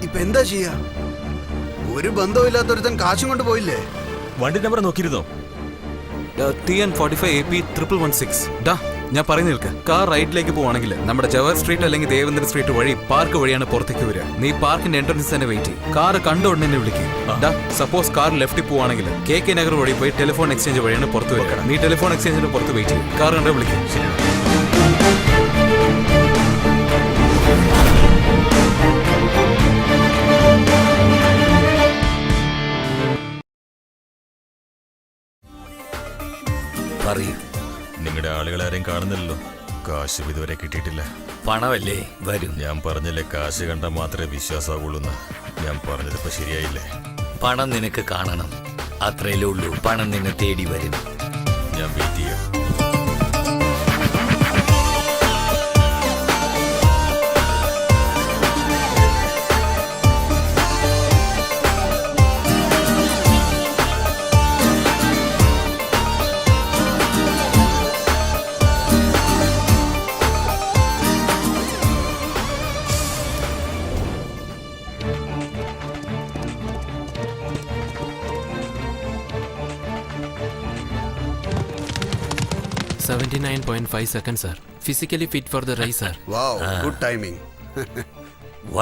ഇപ്പൊ എന്താ ചെയ്യാ? ഒരു ബന്ധമില്ലാത്തൊരുത്തൻ കാശും കൊണ്ട് പോയില്ലേ? വണ്ടി നമ്പർ നോക്കിയിരുന്നോ? TN45AP116. ഞാൻ പറഞ്ഞു നിൽക്ക. കാർ റൈറ്റിലേക്ക് പോവാണെങ്കിൽ നമ്മുടെ ജവഹർ സ്ട്രീറ്റ് അല്ലെങ്കിൽ ദേവേന്ദ്ര സ്ട്രീറ്റ് വഴി പാർക്ക് വഴിയാണ് പുറത്തേക്ക് വരിക. നീ പാർക്കിന്റെ എൻട്രൻസ് തന്നെ വെയിറ്റ് ചെയ്യും. കാർ കണ്ട ഉടനെ വിളിക്കും. സപ്പോസ് കാർ ലെഫ്റ്റിൽ പോവാണെങ്കിൽ KK നഗർ വഴി പോയി ടെലിഫോൺ എക്സ്ചേഞ്ച് വഴിയാണ് പുറത്ത് വരിക. നീ ടെലിഫോൺ എക്സ്ചേഞ്ചിന് പുറത്ത് വെയിറ്റ് ചെയ്യും. കാർ കണ്ട വിളിക്കും. ശരി. നിങ്ങളുടെ ആളുകളാരെയും കാണുന്നില്ലല്ലോ. കാശ് ഇതുവരെ കിട്ടിയിട്ടില്ല. പണമല്ലേ വരും. ഞാൻ പറഞ്ഞില്ലേ, കാശ് കണ്ടാൽ മാത്രമേ വിശ്വാസമാവുള്ളൂ. ഞാൻ പറഞ്ഞതിപ്പോ ശരിയായില്ലേ? പണം നിനക്ക് കാണണം, അത്രയല്ലേ ഉള്ളൂ. പണം നിന്നെ തേടി വരും. ഞാൻ വെയിറ്റ് ചെയ്യാം. 79.5 seconds, sir. Physically fit for the race, sir. Wow, good timing.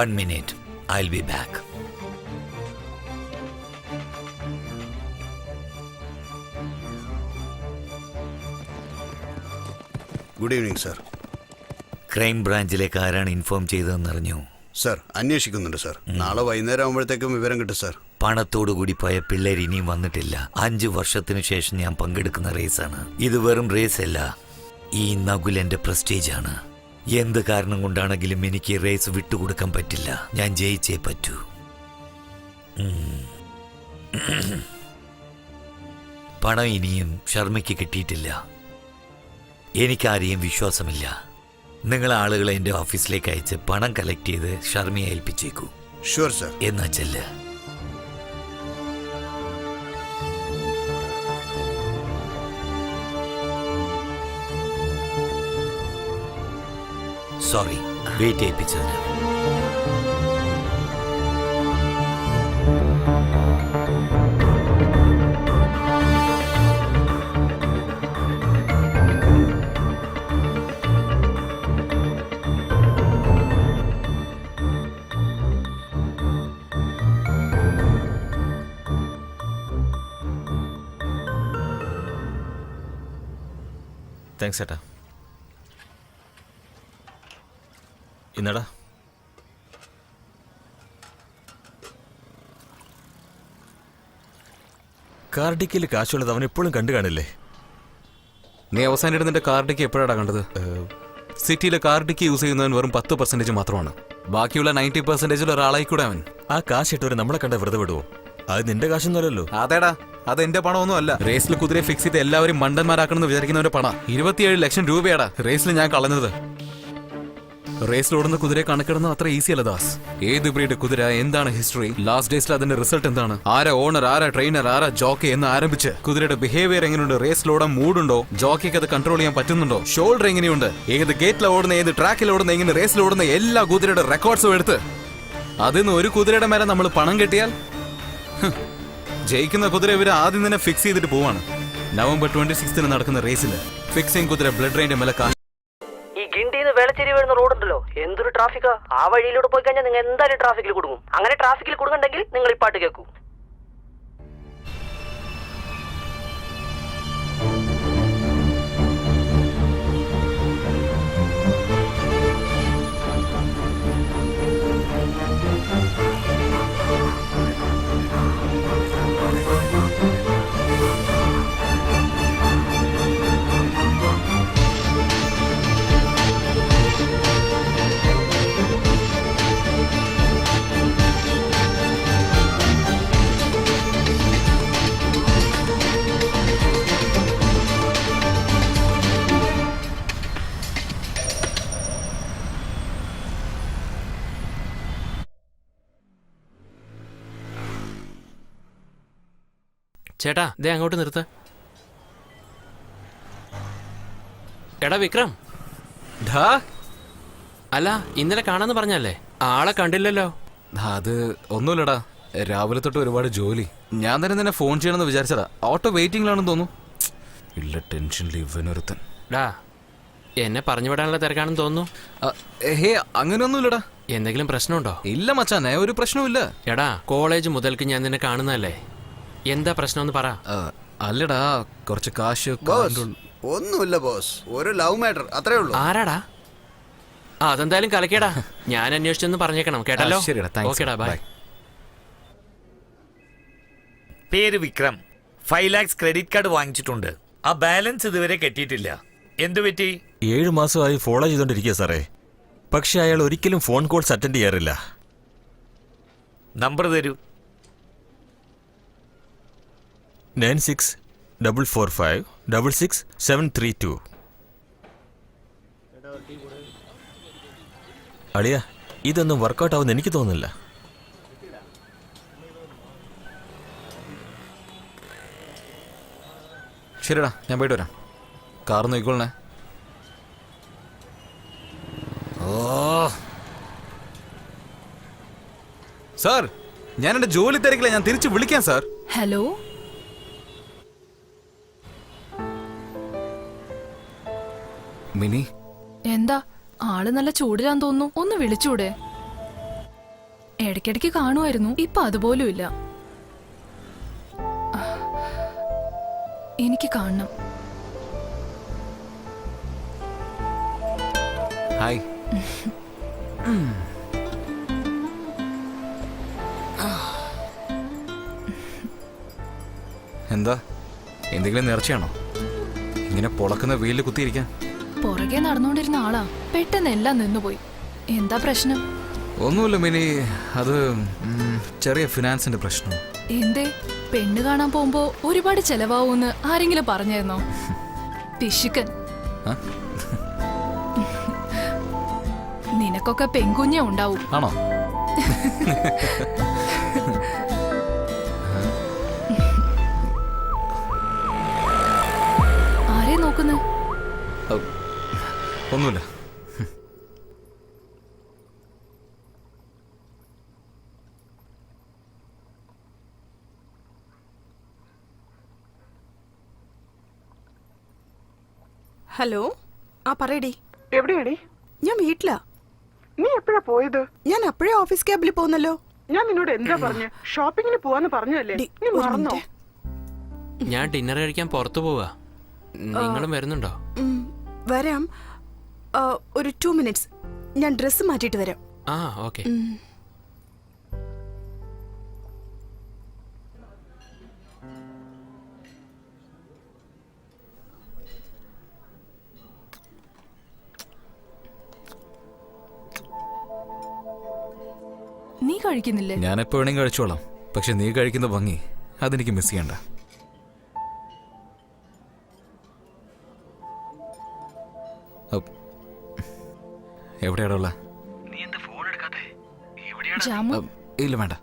1 minute. I'll be back. Good evening sir. Crime ബ്രാഞ്ചിലേക്ക് ആരാണ് ഇൻഫോം ചെയ്തതെന്നറിഞ്ഞു? സർ അന്വേഷിക്കുന്നുണ്ട് സർ. നാളെ വൈകുന്നേരം ആകുമ്പോഴത്തേക്കും വിവരം കിട്ടും സർ. പണത്തോടുകൂടി പോയ പിള്ളേർ ഇനിയും വന്നിട്ടില്ല. 5 വർഷത്തിനു ശേഷം ഞാൻ പങ്കെടുക്കുന്ന റേസാണ് ഇത്. വെറും റേസ് അല്ല, ഈ നകുൽ എന്റെ പ്രസ്റ്റീജാണ്. എന്ത് കാരണം കൊണ്ടാണെങ്കിലും എനിക്ക് റേസ് വിട്ടുകൊടുക്കാൻ പറ്റില്ല. ഞാൻ ജയിച്ചേ പറ്റൂ. പണം ഇനിയും ശർമ്മയ്ക്ക് കിട്ടിയിട്ടില്ല. എനിക്കാരെയും വിശ്വാസമില്ല. നിങ്ങൾ ആളുകളെ എൻ്റെ ഓഫീസിലേക്ക് അയച്ച് പണം കളക്ട് ചെയ്ത് ശർമ്മയെ ഏൽപ്പിച്ചേക്കൂ. Sure sir. എന്നാ ചെല്ല്. Sorry wait ചെയ്യിപ്പിച്ചതിന്. താങ്ക്സ് ചേട്ടാ. ഇന്നടാ കാർഡിക്കയിൽ കാശുള്ളത് അവൻ എപ്പോഴും കണ്ടു കാണില്ലേ? നീ അവസാനമായിട്ട് നിന്റെ കാർഡിക്ക് എപ്പോഴാണ് കണ്ടത്? സിറ്റിയിലെ കാർഡിക്ക് യൂസ് ചെയ്യുന്നവൻ വെറും 10% മാത്രമാണ്. ബാക്കിയുള്ള 90% ഒരാളായിക്കൂടെ അവൻ. ആ കാശ് ഇട്ടവരെ നമ്മളെ കണ്ട വെറുതെ വിടുവോ? അത് നിന്റെ കാശൊന്നുമല്ലല്ലോ. അതേടാ, അത് എന്റെ പണമൊന്നും അല്ല. റേസിൽ കുതിരയെ ഫിക്സ് ചെയ്ത് എല്ലാവരും മണ്ടന്മാരാക്കണമെന്ന് വിചാരിക്കുന്നവന്റെ പണം 27 ലക്ഷം രൂപയാടാ റേസിൽ ഞാൻ കളഞ്ഞത്. റേസിൽ ഓടുന്ന കുതിരയെ കണക്കിടുന്നത് അത്ര ഈസി അല്ല ദാസ്. ഏത് ബ്രീഡ് കുതിര, എന്താണ് ഹിസ്റ്ററി, ലാസ്റ്റ് ഡേയ്സിൽ അതിന്റെ റിസൾട്ട് എന്താണ്, ആരാ ഓണർ, ആരാ ട്രെയിനർ, ആരാ ജോക്കി എന്ന് ആരംഭിച്ച് കുതിരയുടെ ബിഹേവിയർ എങ്ങനെയുണ്ട്, റേസിലോടാൻ മൂഡുണ്ടോ, ജോക്കിക്ക് അത് കൺട്രോൾ ചെയ്യാൻ പറ്റുന്നുണ്ടോ, ഷോൾഡർ എങ്ങനെയുണ്ട്, ഏത് ഗേറ്റിൽ ഓടുന്ന, ഏത് ട്രാക്കിൽ ഓടുന്ന, എങ്ങനെ റേസിൽ ഓടുന്ന എല്ലാ കുതിരയുടെ റെക്കോർഡ്സും എടുത്ത് അതിന്ന് ഒരു കുതിരയുടെ മേലെ നമ്മൾ പണം കെട്ടിയാൽ ജയിക്കുന്ന കുതിര ഇവര് ആദ്യം തന്നെ ഫിക്സ് ചെയ്തിട്ട് പോവാണ്. നവംബർ 26 നടക്കുന്ന റേസിൽ ഫിക്സിംഗ് കുതിര ബ്ലഡ് റെയിന്റെ മേലെ ഈ ഗിണ്ടിന്ന് വേളച്ചേരി വരുന്ന റോഡുണ്ടല്ലോ, എന്തൊരു ട്രാഫിക്കാ. ആ വഴിയിലൂടെ പോയി കഴിഞ്ഞാൽ നിങ്ങൾ എന്തായാലും ട്രാഫിക്കിൽ കുടുങ്ങും. അങ്ങനെ ട്രാഫിക്കിൽ കുടുങ്ങണ്ടെങ്കിൽ നിങ്ങൾ ഈ പാട്ട് കേൾക്കൂ. ചേട്ടാ ദേ അങ്ങോട്ട് നിർത്ത്. എടാ വിക്രം, അല്ല ഇന്നലെ കാണാന്ന് പറഞ്ഞല്ലേ, ആളെ കണ്ടില്ലല്ലോ. അത് ഒന്നുമില്ലടാ, രാവിലെ തൊട്ട് ഒരുപാട് ജോലി. ഞാൻ തന്നെ നിന്നെ ഫോൺ ചെയ്യണമെന്ന് വിചാരിച്ചതാ. ഓട്ടോ വെയിറ്റിംഗിലാണെന്ന് തോന്നുന്നു. ഇല്ല, ടെൻഷനിൽ ഇവനൊരുത്തൻ. ഡാ എന്നെ പറഞ്ഞു വിടാനുള്ള തിരക്കാണെന്ന് തോന്നുന്നു. ഹേ അങ്ങനെയൊന്നുമില്ലടാ. എന്തെങ്കിലും പ്രശ്നമുണ്ടോ? ഇല്ല മച്ചാനെ, ഒരു പ്രശ്നവുമില്ല. എടാ കോളേജ് മുതൽക്ക് ഞാൻ നിന്നെ കാണുന്നതല്ലേ, എന്താ പ്രശ്നം പറ. അല്ലടാ, കുറച്ച് കാശ്. ഒന്നുമില്ല ബോസ്, ഒരു ലവ് മാറ്റർ, അത്രേ ഉള്ളൂ. ആരാടാ? അതെന്തായാലും കലക്കേടാ, ഞാൻ അന്വേഷിച്ചെന്ന് പറഞ്ഞേക്കണം കേട്ടല്ലോ. ഓക്കേടാ, ബൈ. പേര് വിക്രം. 5 lakhs ക്രെഡിറ്റ് കാർഡ് വാങ്ങിച്ചിട്ടുണ്ട്. ആ ബാലൻസ് ഇതുവരെ കെട്ടിയിട്ടില്ല. എന്തു പറ്റി? 7 മാസമായി ഫോളോ ചെയ്തോണ്ടിരിക്കുക സാറേ. പക്ഷെ അയാൾ ഒരിക്കലും ഫോൺ കോൾസ് അറ്റൻഡ് ചെയ്യാറില്ല. നമ്പർ തരൂ. 9644566732. അളിയ, ഇതൊന്നും വർക്കൗട്ട് ആവുമെന്ന് എനിക്ക് തോന്നുന്നില്ല. ശരിടാ, ഞാൻ പോയിട്ട് വരാം. കാർ നോക്കിക്കോളണേ. സാർ, ഞാൻ എന്റെ ജോലി തിരക്കില്ല, ഞാൻ തിരിച്ചു വിളിക്കാം സാർ. ഹലോ, മിനി, എന്താ ആള് നല്ല ചൂടിലാന്ന് തോന്നുന്നു. ഒന്ന് വിളിച്ചൂടെ? ഇടയ്ക്കിടയ്ക്ക് കാണുമായിരുന്നു, ഇപ്പൊ അതുപോലും ഇല്ല. എനിക്ക് കാണണം. ഹായ്. എന്താ, എന്തെങ്കിലും നേർച്ചയാണോ ഇങ്ങനെ പൊളക്കുന്ന വെയിലിൽ കുത്തിയിരിക്കാൻ? പുറകെ നടന്നുകൊണ്ടിരുന്ന ആളാ, പെട്ടെന്ന് എല്ലാം നിന്നുപോയി. എന്താ പ്രശ്നം? ഒന്നുമില്ല മിനി, അത് ചെറിയ ഫിനാൻസിന്റെ പ്രശ്നം. എന്തേ? പെണ്ണ് കാണാൻ പോകുമ്പോ ഒരുപാട് ചെലവാവൂന്ന് ആരെങ്കിലും പറഞ്ഞായിരുന്നോ? പിശുക്കൻ. ആ? നിനക്കൊക്കെ പെൺകുഞ്ഞേ ഉണ്ടാവും. ആണോ? ആരെ നോക്കുന്നു? ഒന്നുമില്ല. ഹലോ, ആ പറയടി. എവിടെയാടി? ഞാൻ വീട്ടിലാ. നീ എപ്പോഴാ പോയത്? ഞാൻ അപ്പോഴേ ഓഫീസ് ക്യാബിൽ പോകുന്നല്ലോ. ഞാൻ നിന്നോട് എന്താ പറഞ്ഞ? ഷോപ്പിങ്ങിന് പോവാന്ന് പറഞ്ഞല്ലേ? നീ മറന്നോ? ഞാൻ ഡിന്നർ കഴിക്കാൻ പുറത്തു പോവാ. നിങ്ങളും വരുന്നുണ്ടോ? വരാം. ഒരു 2 minutes. ഞാൻ ഡ്രസ്സ് മാറ്റിയിട്ട് വരാം. ആ, ഓക്കെ. നീ കഴിക്കുന്നില്ലേ? ഞാൻ എപ്പോ വേണമെങ്കിൽ കഴിച്ചോളാം, പക്ഷെ നീ കഴിക്കുന്ന ഭംഗി അതെനിക്ക് മിസ് ചെയ്യണ്ട. എവിടെയാടാ ഉള്ള? ജാമു? ഇല്ല, വേണ്ട.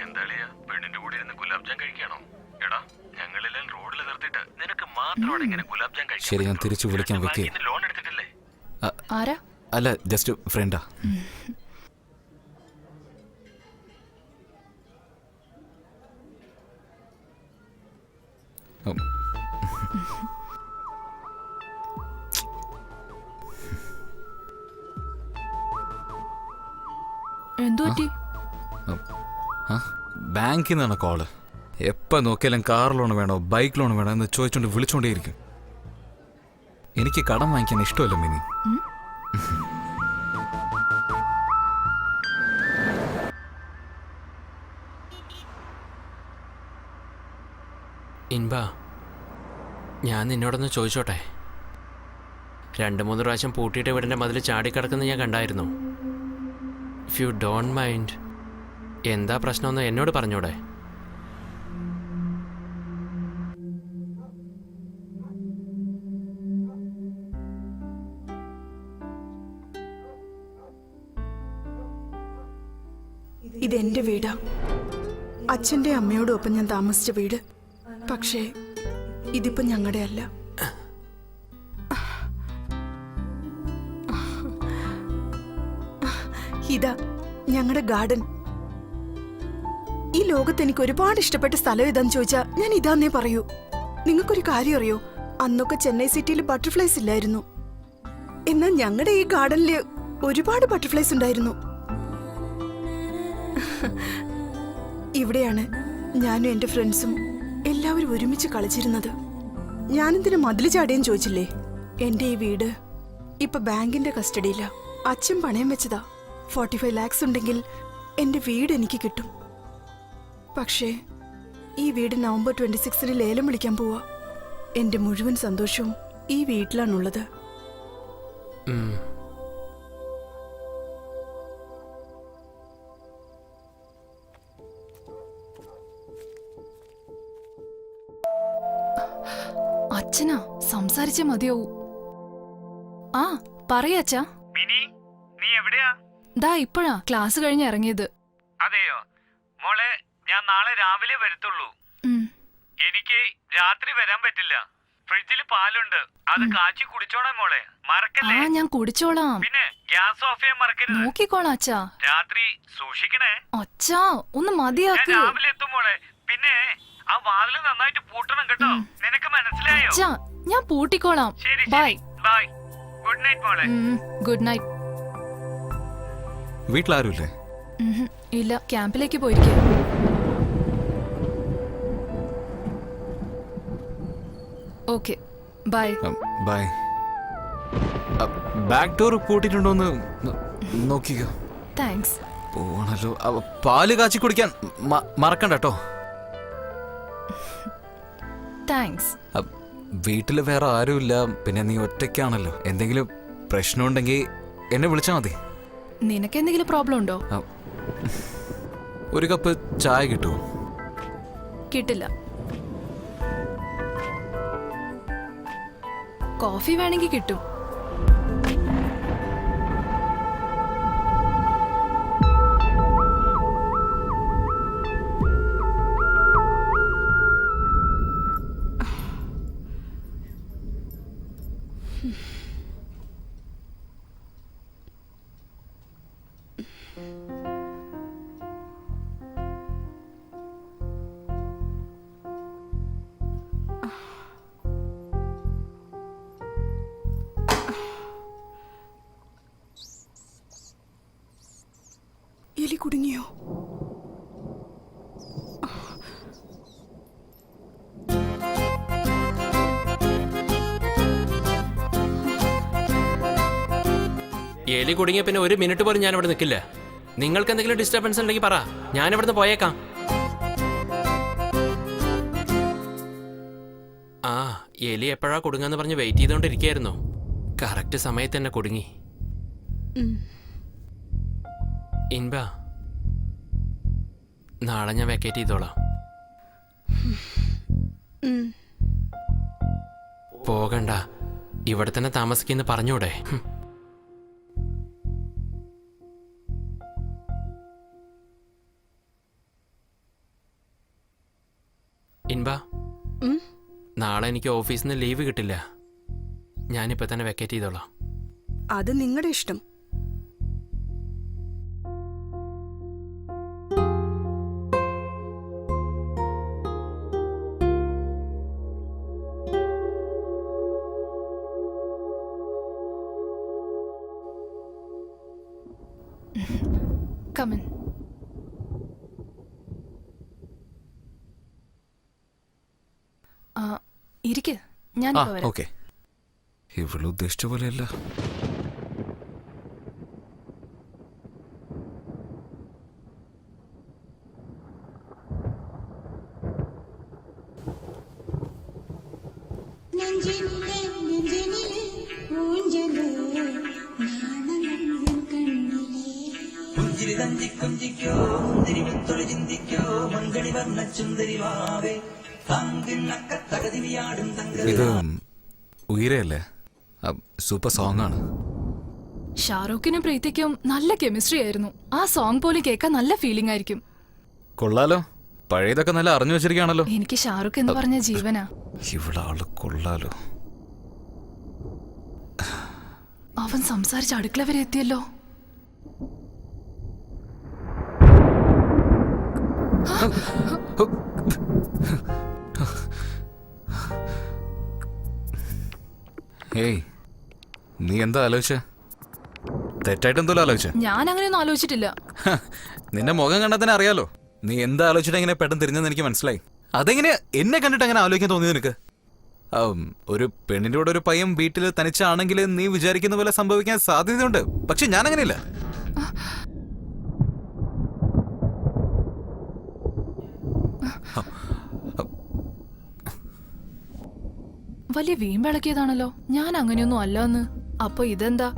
എന്താളിയാ, പെണ്ണിന്റെ കൂടെ ഇരുന്ന് ഗുലാബ് ജാം കഴിക്കാണോ? എടാ, ഞങ്ങളെല്ലാം റോഡിൽ നിർത്തിയിട്ട് നിനക്ക് മാത്രമാണ് ഇങ്ങനെ ഗുലാബ് ജാം കഴിക്കാൻ? ശരി, ഞാൻ തിരിച്ചു വിളിക്കാൻ വെക്കേ. ലോൺ എടുത്തിട്ടില്ലേ? ആരാ? അല്ല, ജസ്റ്റ് ഫ്രണ്ടാ. എന്തു പറ്റി? ബാങ്കിൽ നിന്നാണ് കോള്. എപ്പോൾ നോക്കിയാലും കാർ ലോൺ വേണോ ബൈക്ക് ലോൺ വേണോ എന്ന് ചോദിച്ചോണ്ട് വിളിച്ചോണ്ടേയിരിക്കും. എനിക്ക് കടം വാങ്ങിക്കാൻ ഇഷ്ടമല്ല മിനി. ഇൻബ, ഞാൻ നിന്നോടൊന്ന് ചോദിച്ചോട്ടെ? 2-3 പ്രാവശ്യം പൂട്ടിയിട്ട് വീടിൻ്റെ മതിൽ ചാടിക്കിടക്കുന്നത് ഞാൻ കണ്ടായിരുന്നു. ഇഫ് യു ഡോണ്ട് മൈൻഡ്, എന്താ പ്രശ്നമെന്ന് എന്നോട് പറഞ്ഞൂടെ? ഇതെന്റെ വീടാ. അച്ഛന്റെ അമ്മയോടും ഒപ്പം ഞാൻ താമസിച്ച വീട്. പക്ഷേ ഇതിപ്പോ ഞങ്ങളുടെ അല്ല. ഇതാ ഞങ്ങളുടെ ഗാർഡൻ. ഈ ലോകത്ത് എനിക്ക് ഒരുപാട് ഇഷ്ടപ്പെട്ട സ്ഥലം ഏതാന്ന് ചോദിച്ചാ ഞാൻ ഇതാന്നേ പറയൂ. നിങ്ങൾക്കൊരു കാര്യം അറിയോ? അന്നൊക്കെ ചെന്നൈ സിറ്റിയിൽ ബട്ടർഫ്ലൈസ് ഇല്ലായിരുന്നു. എന്നാൽ ഞങ്ങളുടെ ഈ ഗാർഡനില് ഒരുപാട് ബട്ടർഫ്ലൈസ് ഉണ്ടായിരുന്നു. ഇവിടെയാണ് ഞാനും എന്റെ ഫ്രണ്ട്സും എല്ലാവരും ഒരുമിച്ച് കളിച്ചിരുന്നത്. ഞാനെന്തിനു മതില് ചാടിയെന്ന് ചോദിച്ചില്ലേ? എന്റെ ഈ വീട് ഇപ്പൊ ബാങ്കിന്റെ കസ്റ്റഡിയില. അച്ഛൻ പണയം വെച്ചതാ. 45 lakhs ഉണ്ടെങ്കിൽ എന്റെ വീട് എനിക്ക് കിട്ടും. പക്ഷേ ഈ വീട് November 26 ലേലം വിളിക്കാൻ പോവാ. എന്റെ മുഴുവൻ സന്തോഷവും ഈ വീട്ടിലാണുള്ളത്. അച്ഛനാ, സംസാരിച്ചേ മതിയാവൂ. ആ പറയാച്ചാ. നീ എവിടെയാ? ദാ ഇപ്പോഴാ ക്ലാസ് കഴിഞ്ഞ് ഇറങ്ങിയത്. അതെയോ മോളെ, ഞാൻ നാളെ രാവിലെ വരത്തുള്ളൂ. എനിക്ക് രാത്രി വരാൻ പറ്റില്ല. ഫ്രിഡ്ജിൽ പാലുണ്ട്, അത് കാച്ചി കുടിച്ചോളാം മോളെ, മറക്കല്ലേ? ആ, ഞാൻ കുടിച്ചോളാം. പിന്നെ ഗ്യാസ് ഓഫ് ചെയ്യാൻ മറക്കരുത്. നോക്കിക്കോളാം അച്ഛാ. രാത്രി സൂക്ഷിക്കണേ. അച്ഛാ, ഒന്ന് ഞാൻ മതിയാക്ക്. രാവിലെ എത്തും മോളെ. പിന്നെ ആ വാതില് നന്നായിട്ട് പൂട്ടണം കേട്ടോ. നിനക്ക് മനസ്സിലായോ? അച്ഛാ, ഞാൻ പൂട്ടിക്കോളാം. ശരി, ബൈ. ബൈ. ഗുഡ് നൈറ്റ് മോളെ. Good night. വീട്ടിലാരുമില്ലേ? ഇല്ല, ക്യാമ്പിലേക്ക് പോയിരിക്കുക. Okay, bye. Bye. Back door പൂട്ടിട്ടുണ്ടോന്ന് നോക്കിക്കോ. താങ്ക്സ്. പോണല്ലോ. പാല് കാച്ചി കുടിക്കാൻ മറക്കണ്ട കേട്ടോ. താങ്ക്സ്. വീട്ടിൽ വേറെ ആരുമില്ല, പിന്നെ നീ ഒറ്റയ്ക്കാണല്ലോ. എന്തെങ്കിലും പ്രശ്നമുണ്ടെങ്കിൽ എന്നെ വിളിച്ചാൽ മതി. നിനക്ക് എന്തെങ്കിലും പ്രോബ്ലം ഉണ്ടോ? ഒരു കപ്പ് ചായ കിട്ടുമോ? കിട്ടില്ല. കോഫി വേണമെങ്കിൽ കിട്ടും. എലി കുടുങ്ങിയോ? എലി കുടുങ്ങിയ പിന്നെ ഒരു മിനിറ്റ് പോലും ഞാൻ ഇവിടെ നിൽക്കില്ല. നിങ്ങൾക്ക് എന്തെങ്കിലും ഡിസ്റ്റർബൻസ് ഉണ്ടെങ്കിൽ പറ, ഞാൻ ഇവിടുന്ന് പോയേക്കാം. ആ, എലി എപ്പോഴാ കുടുങ്ങാന്ന് പറഞ്ഞ് വെയിറ്റ് ചെയ്തുകൊണ്ടിരിക്കുകയായിരുന്നു. കറക്റ്റ് സമയത്ത് തന്നെ കുടുങ്ങി. ഇൻബ, നാളെ ഞാൻ വെക്കേറ്റ് ചെയ്തോളാം. പോകണ്ട, ഇവിടെ തന്നെ താമസിക്കുന്ന പറഞ്ഞൂടെ? ഇൻബ, നാളെ എനിക്ക് ഓഫീസിൽ നിന്ന് ലീവ് കിട്ടില്ല. ഞാനിപ്പോ തന്നെ വെക്കേറ്റ് ചെയ്തോളാം. അത് നിങ്ങളുടെ ഇഷ്ടം. Come in. ഇരിക്ക്, ഞാൻ വരാം. ഓക്കെ. ഇവള് ഉദ്ദേശിച്ച പോലെയല്ല. ഇത് ഉയരല്ലേ? സൂപ്പർ സോങ് ആണ്. ഷാറൂഖിനും പ്രീതിക്കും നല്ല കെമിസ്ട്രി ആയിരുന്നു. ആ സോങ് പോലും കേൾക്കാൻ നല്ല ഫീലിംഗ് ആയിരിക്കും. കൊള്ളാലോ, പഴയതൊക്കെ നല്ല അറിഞ്ഞു വെച്ചിരിക്കുകയാണല്ലോ. എനിക്ക് ഷാറൂഖ് എന്ന് പറഞ്ഞ ജീവനാ. ഇവിടെ ആള് കൊള്ളാലോ. അവൻ സംസാരിച്ച് അടുക്കള വരെ എത്തിയല്ലോ. ഏയ്, നീ എന്താ ആലോചിച്ച? തെറ്റായിട്ട് എന്തോലും ആലോചിച്ച? ഞാൻ അങ്ങനെയൊന്നും ആലോചിച്ചിട്ടില്ല. നിന്റെ മുഖം കണ്ടാൽ തന്നെ അറിയാലോ നീ എന്താ ആലോചിച്ചിട്ട് എങ്ങനെ പെട്ടെന്ന് തിരിഞ്ഞെന്ന് എനിക്ക് മനസ്സിലായി. അതെങ്ങനെ എന്നെ കണ്ടിട്ട് അങ്ങനെ ആലോചിക്കാൻ തോന്നിയത് നിനക്ക്? ഒരു പെണ്ണിന്റെ കൂടെ ഒരു പയ്യൻ വീട്ടിൽ തനിച്ചാണെങ്കിൽ നീ വിചാരിക്കുന്ന പോലെ സംഭവിക്കാൻ സാധ്യതയുണ്ട്. പക്ഷെ ഞാൻ അങ്ങനെയില്ല. വലിയ വീമ്പിളക്കിയതാണല്ലോ. ഞാൻ അങ്ങനെയൊന്നും അല്ലെന്ന്. അപ്പൊ ഇതെന്താ?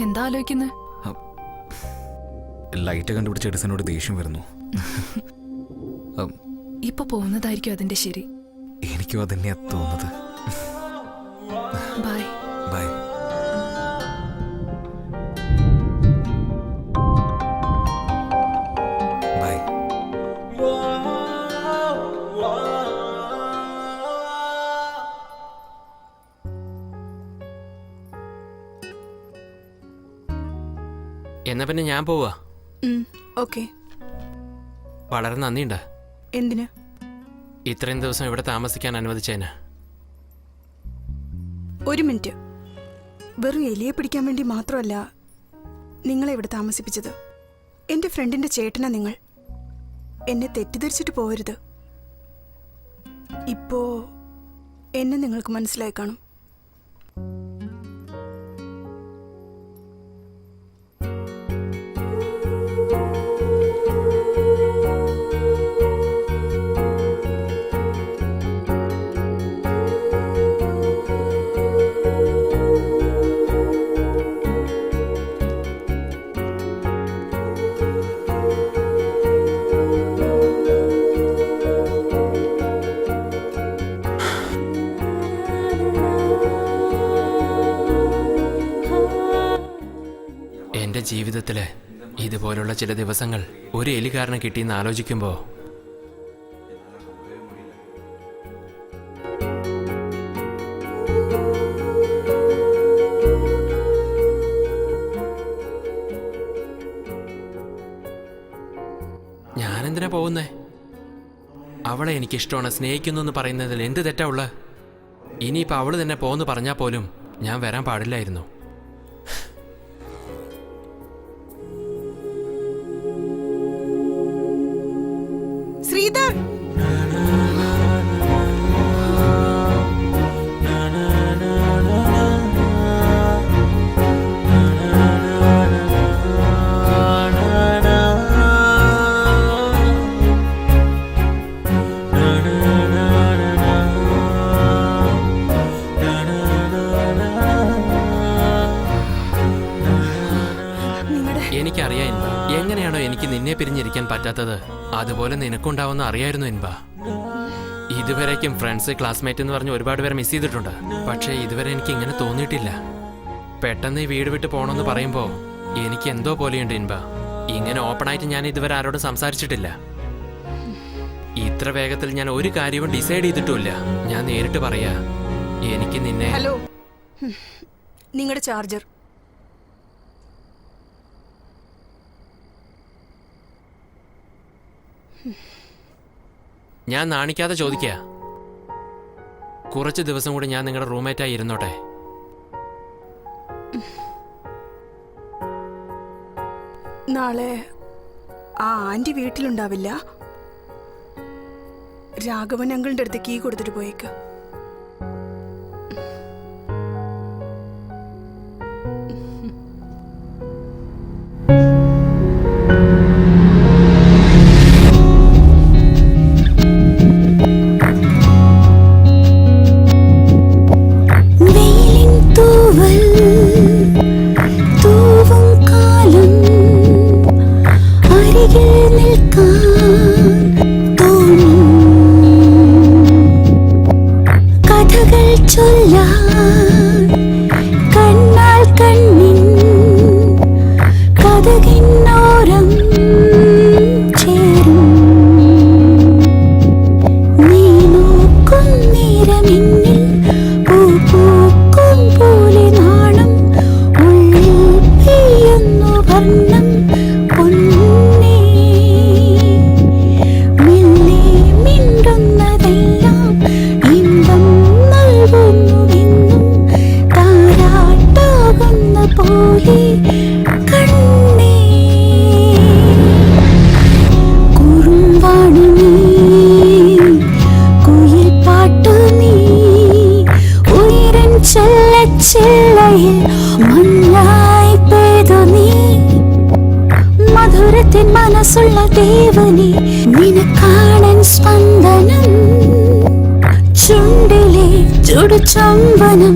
എന്താ ആലോചിക്കുന്നത്? ലൈറ്റ് കണ്ടുപിടിച്ച എഡിസനോട് ദേഷ്യം വരുന്നു. ഇപ്പൊ പോകുന്നതായിരിക്കും അതിന്റെ ശരി. എനിക്കും അതന്നെയാ തോന്നുന്നത്. ബൈ. എന്നാ പിന്നെ ഞാൻ പോവാ. ഓക്കെ. വളരെ നന്ദിയുണ്ട്. എന്തിന്? ഇത്രയും ദിവസം ഇവിടെ താമസിക്കാൻ അനുവദിച്ചേന്. ഒരു മിനിറ്റ്. വെറും എലിയെ പിടിക്കാൻ വേണ്ടി മാത്രമല്ല നിങ്ങളെ ഇവിടെ താമസിപ്പിച്ചത്. എൻ്റെ ഫ്രണ്ടിന്റെ ചേട്ടനാ നിങ്ങൾ. എന്നെ തെറ്റിദ്ധരിച്ചിട്ട് പോകരുത്. ഇപ്പോ എന്നെ നിങ്ങൾക്ക് മനസ്സിലായി കാണും. എൻ്റെ ജീവിതത്തില് ഇതുപോലുള്ള ചില ദിവസങ്ങൾ ഒരു എലി കാരണം കിട്ടിയെന്ന് ആലോചിക്കുമ്പോൾ ഞാനെന്തിനാ പോകുന്നേ? അവളെ എനിക്കിഷ്ടമാണ്, സ്നേഹിക്കുന്നു എന്ന് പറയുന്നതിൽ എന്ത് തെറ്റാ ഉള്ളത്? ഇനിയിപ്പോൾ അവള് തന്നെ പോന്ന് പറഞ്ഞാൽ പോലും ഞാൻ വരാൻ പാടില്ലായിരുന്നു. ശ്രീധർ, എനിക്കറിയാം ഇൻബ, എങ്ങനെയാണോ എനിക്ക് നിന്നെ പിരിഞ്ഞിരിക്കാൻ പറ്റാത്തത് അതുപോലെ നിനക്കുണ്ടാവുന്ന അറിയായിരുന്നു ഇൻബ. ഇതുവരേക്കും ഫ്രണ്ട്സ്, ക്ലാസ്മേറ്റ് എന്ന് പറഞ്ഞ് ഒരുപാട് പേരെ മിസ് ചെയ്തിട്ടുണ്ട്. പക്ഷേ ഇതുവരെ എനിക്ക് ഇങ്ങനെ തോന്നിയിട്ടില്ല. പെട്ടെന്ന് ഈ വീട് വിട്ട് പോകണമെന്ന് പറയുമ്പോൾ എനിക്ക് എന്തോ പോലെയുണ്ട് ഇൻബ. ഇങ്ങനെ ഓപ്പണായിട്ട് ഞാൻ ഇതുവരെ ആരോടും സംസാരിച്ചിട്ടില്ല. ഇത്ര വേഗത്തിൽ ഞാൻ ഒരു കാര്യവും ഡിസൈഡ് ചെയ്തിട്ടുമില്ല. ഞാൻ നേരിട്ട് പറയാ, എനിക്ക് നിന്നെ. ഹലോ, നിങ്ങളുടെ ചാർജർ. ഞാൻ നാണിക്കാതെ ചോദിക്കുക, കുറച്ച് ദിവസം കൂടി ഞാൻ നിങ്ങളുടെ റൂംമേറ്റായി ഇരുന്നോട്ടെ? നാളെ ആ ആന്റി വീട്ടിലുണ്ടാവില്ല. രാഘവൻ അങ്കിളിന്റെ അടുത്ത് കീ കൊടുത്തിട്ട് പോയേക്ക്. മനസ്സുള്ള ദേവനെ നിനക്കാണൻ സ്പന്ദനം, ചുണ്ടിലെ ചുടുചമ്പനം,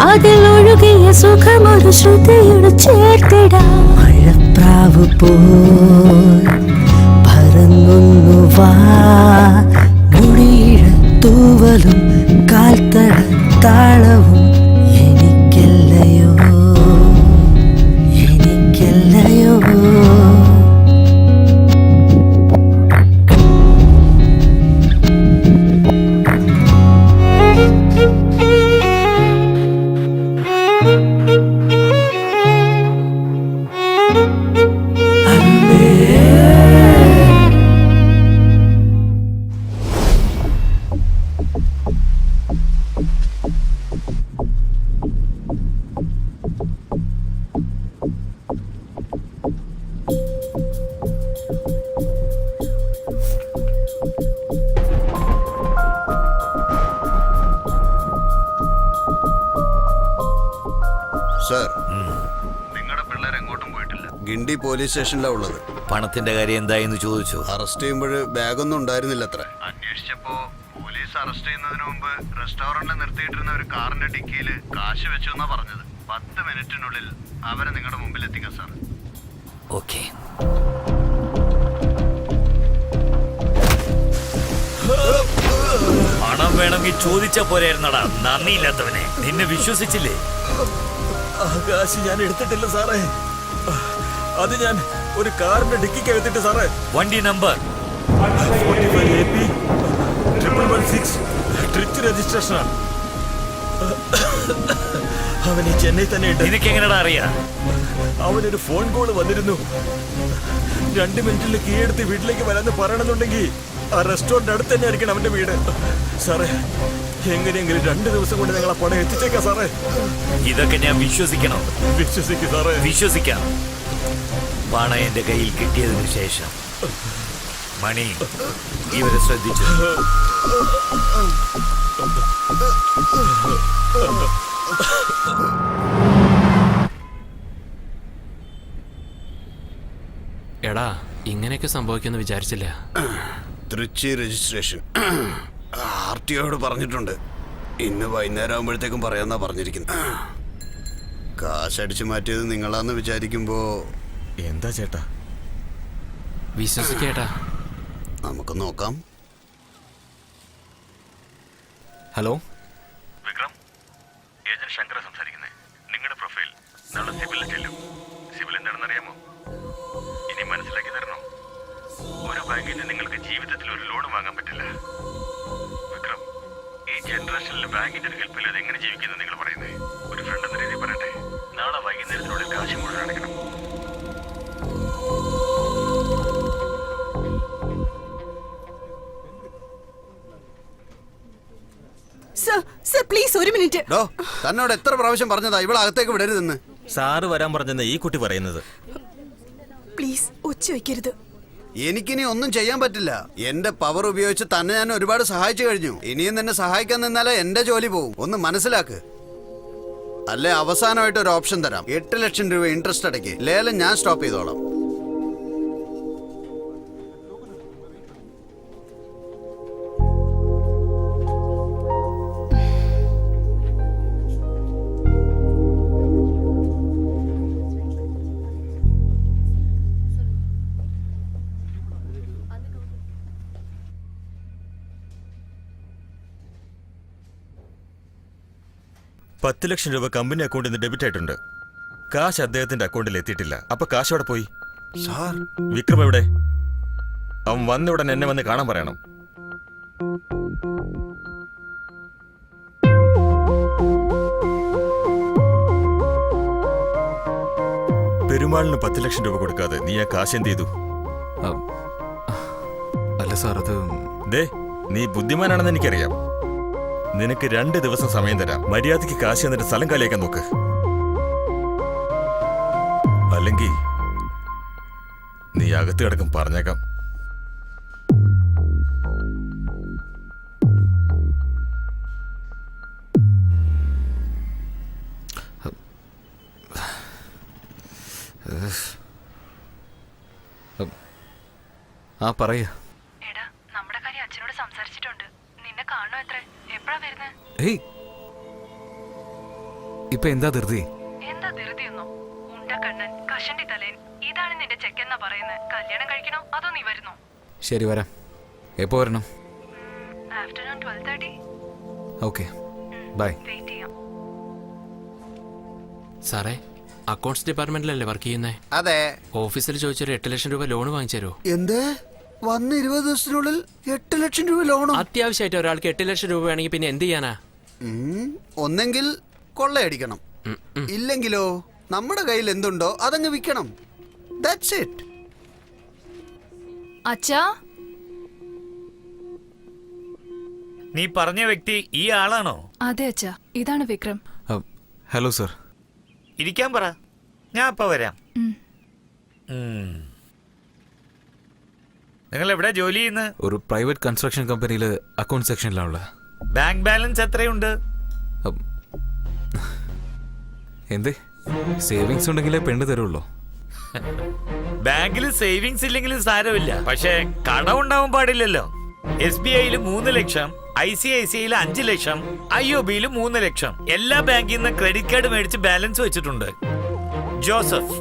അതിലൊഴുകിയ സുഖമൊരു ശ്രുതിയോട് ചേർത്തിടാം. മഴപ്രാവ് പോൽ പറന്നൊന്നു വാ, മുടിയിഴ തൂവലും കാൽത്തട താളവും എനിക്കല്ലയോ, എനിക്കല്ലയോ. Thank you. സർ, നിങ്ങളുടെ പിള്ളേർ എങ്ങോട്ടും പോയിട്ടില്ല. ഗിണ്ടി പോലീസ് സ്റ്റേഷനിലാണ് ഉള്ളത്. പണത്തിന്റെ കാര്യം എന്തായെന്ന് ചോദിച്ചു. അറസ്റ്റ് ചെയ്യുമ്പോൾ ബാഗൊന്നും ഉണ്ടായിരുന്നില്ല അത്ര. അന്വേഷിച്ചപ്പോ പോലീസ് അറസ്റ്റ് ചെയ്യുന്നതിന് മുമ്പ് റെസ്റ്റോറന്റിൽ നിർത്തിയിട്ടിരുന്ന ഒരു കാറിന്റെ ഡിക്കിയിൽ കാശ് വെച്ചു എന്നാ പറഞ്ഞത്. 10 മിനിറ്റിനുള്ളിൽ അവരെ നിങ്ങളുടെ മുമ്പിൽ എത്തിക്കാം സാർ. ഓക്കെ. പണം വേണമെങ്കിൽ ചോദിച്ചാ പോരായിരുന്നടാ, നന്ദിയില്ലാത്തവനെ. നിന്നെ വിശ്വസിച്ചില്ലേ? കാശ് ഞാൻ എടുത്തിട്ടില്ല സാറേ. അത് ഞാൻ ഒരു കാറിന്റെ ഡിക്കിക്ക് എടുത്തിട്ട് സാറേ. വണ്ടി നമ്പർ 45AP116 ട്രിച്ച് രജിസ്ട്രേഷനാണ്. അവൻ ഈ ചെന്നൈ തന്നെ ഉണ്ട്. നിനക്ക് എങ്ങനെയാ അറിയാ? അവനൊരു ഫോൺ കോൾ വന്നിരുന്നു. 2 മിനിറ്റിൽ കീഴെടുത്ത് വീട്ടിലേക്ക് വരാന്ന് പറയണമെന്നുണ്ടെങ്കിൽ ആ റെസ്റ്റോറന്റ് അടുത്ത് തന്നെ ആയിരിക്കണം അവന്റെ വീട്. സാറേ, എങ്ങനെയെങ്കിലും 2 ദിവസം കൊണ്ട് ഞങ്ങൾ ആ പണം എത്തിച്ചേക്കാം സാറേ. ഇതൊക്കെ ഞാൻ വിശ്വസിക്കണം? വിശ്വസിക്കും സാറേ. വിശ്വസിക്കാം. പണം എന്റെ കയ്യിൽ കിട്ടിയതിനു ശേഷം മണി ഇവരെ ശ്രദ്ധിച്ചു. എടാ, ഇങ്ങനെയൊക്കെ സംഭവിക്കുമെന്ന് വിചാരിച്ചില്ല. തൃച്ചി രജിസ്ട്രേഷൻ RTOയോട് പറഞ്ഞിട്ടുണ്ട്. ഇന്ന് വൈകുന്നേരം ആകുമ്പോഴത്തേക്കും പറയാന്നാ പറഞ്ഞിരിക്കുന്നത്. കാശടിച്ചു മാറ്റിയത് നിങ്ങളാന്ന് വിചാരിക്കുമ്പോ എന്താ ചേട്ടാ? വിശ്വസിക്കേട്ടാ. നമുക്ക് നോക്കാം. ഹലോ വിക്രം, ഏജന്റ് ശങ്കര സംസാരിക്കുന്നത്. നിങ്ങളുടെ പ്രൊഫൈൽ നാളെ സിവിലിൽ ചെല്ലും. സിവിൽ എന്താണെന്നറിയാമോ? ഇനി മനസ്സിലാക്കി തരണോ? ഒരു ബാങ്കിൽ നിങ്ങൾക്ക് ജീവിതത്തിൽ ഒരു ലോൺ വാങ്ങാൻ പറ്റില്ല. വിക്രം, ഈ ജനറേഷനിൽ ബാങ്കിന്റെ ഒരു ഹെൽപ്പില്ലാതെ എങ്ങനെ ജീവിക്കുന്നത് നിങ്ങൾ പറയുന്നത്? ഒരു ഫ്രണ്ട് എന്ന രീതിയിൽ പറയട്ടെ, നാളെ വൈകുന്നേരത്തിനുള്ളിൽ കാശ് മുഴുവൻ അടയ്ക്കണം. പ്ലീസ്, ഒരു മിനിറ്റ്. തന്നോട് എത്ര പ്രാവശ്യം പറഞ്ഞതാ ഇവിടെ അകത്തേക്ക് വിടരുതെന്ന്? സാറ് വരാൻ പറഞ്ഞെന്ന് ഈ കുട്ടി പറയുന്നത്. പ്ലീസ്, ഒച്ച വയ്ക്കരുത്. എനിക്കിനി ഒന്നും ചെയ്യാൻ പറ്റില്ല. എന്റെ പവർ ഉപയോഗിച്ച് തന്നെ ഞാൻ ഒരുപാട് സഹായിച്ചു കഴിഞ്ഞു. ഇനിയും നിന്നെ സഹായിക്കാൻ നിന്നാലേ എന്റെ ജോലി പോവും. ഒന്ന് മനസ്സിലാക്ക്. അല്ലെ അവസാനമായിട്ട് ഒരു ഓപ്ഷൻ തരാം. 8 ലക്ഷം രൂപ ഇൻട്രസ്റ്റ് അടയ്ക്ക്. ലേലം ഞാൻ സ്റ്റോപ്പ് ചെയ്തോളാം. $10 ലക്ഷം കമ്പനി അക്കൗണ്ടിൽ നിന്ന് ഡെബിറ്റ് ആയിട്ടുണ്ട്. കാശ് അദ്ദേഹത്തിന്റെ അക്കൗണ്ടിൽ എത്തിയിട്ടില്ല. അപ്പൊ കാശ് അവിടെ പോയി. വിക്രം എവിടെ? അവൻ വന്ന ഉടനെ എന്നെ വന്ന് കാണാൻ പറയണം. പെരുമാളിന് 10 ലക്ഷം കൊടുക്കാതെ നീ ആ കാശ് എന്ത് ചെയ്തു? അല്ല സാർ, അത് ദേ, നീ ബുദ്ധിമാനാണെന്ന് എനിക്കറിയാം. നിനക്ക് 2 ദിവസം സമയം തരാം. മര്യാദയ്ക്ക് കാശ് എന്നിട്ട് സ്ഥലം കാലിയാക്കാൻ നോക്ക്. അല്ലെങ്കിൽ നീ അകത്ത് കിടക്കും. പറഞ്ഞേക്കാം. ആ പറയാ. എടാ, നമ്മുടെ കാര്യം അച്ഛനോട് സംസാരിച്ചിട്ടുണ്ട്. നിന്നെ കാണണോ? എത്ര എപ്പോഴാ വരുന്നത്? ഏയ്, ഇപ്പൊ എന്താ ധൃതി? എന്താ ധൃതിയൊന്നോ? ഉണ്ടക്കണ്ണൻ, കഷണ്ടി തലേൻ, ഇതാണ് നിന്റെ ചെക്കെന്നാ പറയുന്നത്. കല്യാണം കഴിക്കണോ അതോ നീ വരുന്നോ? ശരി, വരാം. എപ്പോ വരണം? ആഫ്റ്റർനൂൺ 12:30. Okay, by. വെയിറ്റ് ചെയ്യാം. സാറേ, അക്കൗണ്ട്സ് ഡിപ്പാർട്ട്മെന്റിലല്ലേ വർക്ക് ചെയ്യുന്നേ? അതെ. ഓഫീസിൽ ചോദിച്ചൊരു 8 ലക്ഷം രൂപ ലോൺ വാങ്ങിച്ചു തരുമോ? എന്ത്? വന്ന് 20 ദിവസത്തിനുള്ളിൽ 8 ലക്ഷം രൂപ ലോണോ? അത്യാവശ്യമായിട്ട് ഒരാൾക്ക് 8 ലക്ഷം രൂപ വേണമെങ്കിൽ പിന്നെ എന്ത് ചെയ്യാനാ? ഒന്നെങ്കിൽ കൊള്ളയടിക്കണം, ഇല്ലെങ്കിലോ നമ്മുടെ കയ്യിൽ എന്തുണ്ടോ അതങ്ങ് വിൽക്കണം. That's it. അച്ഛാ, നീ പറഞ്ഞ വ്യക്തി ഈ ആളാണോ? അതെ അച്ഛാ, ഇതാണ് വിക്രം. Hello sir. ഇരിക്കാൻ പറ, ഞാൻ അപ്പ വരാം. നിങ്ങൾ എവിടെ ജോലി ചെയ്യുന്നത്? ഒരു പ്രൈവറ്റ് കൺസ്ട്രക്ഷൻ കമ്പനിയിൽ അക്കൗണ്ട് സെക്ഷനിലാണുള്ള. ബാങ്ക് ബാലൻസ് എത്രയുണ്ട്? എന്തേ? സേവിങ്സ് ഉണ്ടെങ്കിലേ പെണ്ണ് തരുള്ളൂ. ബാങ്കിൽ സേവിങ്സ് ഇല്ലെങ്കിലും സാരമില്ല, പക്ഷേ കടം ഉണ്ടാവാൻ പാടില്ലല്ലോ. SBIയിൽ 3 ലക്ഷം, ICICIയിൽ 5 ലക്ഷം, IOBയിൽ 3 ലക്ഷം. എല്ലാ ബാങ്കിൽ നിന്ന് ക്രെഡിറ്റ് കാർഡ് മേടിച്ച് ബാലൻസ് വെച്ചിട്ടുണ്ട്. Joseph,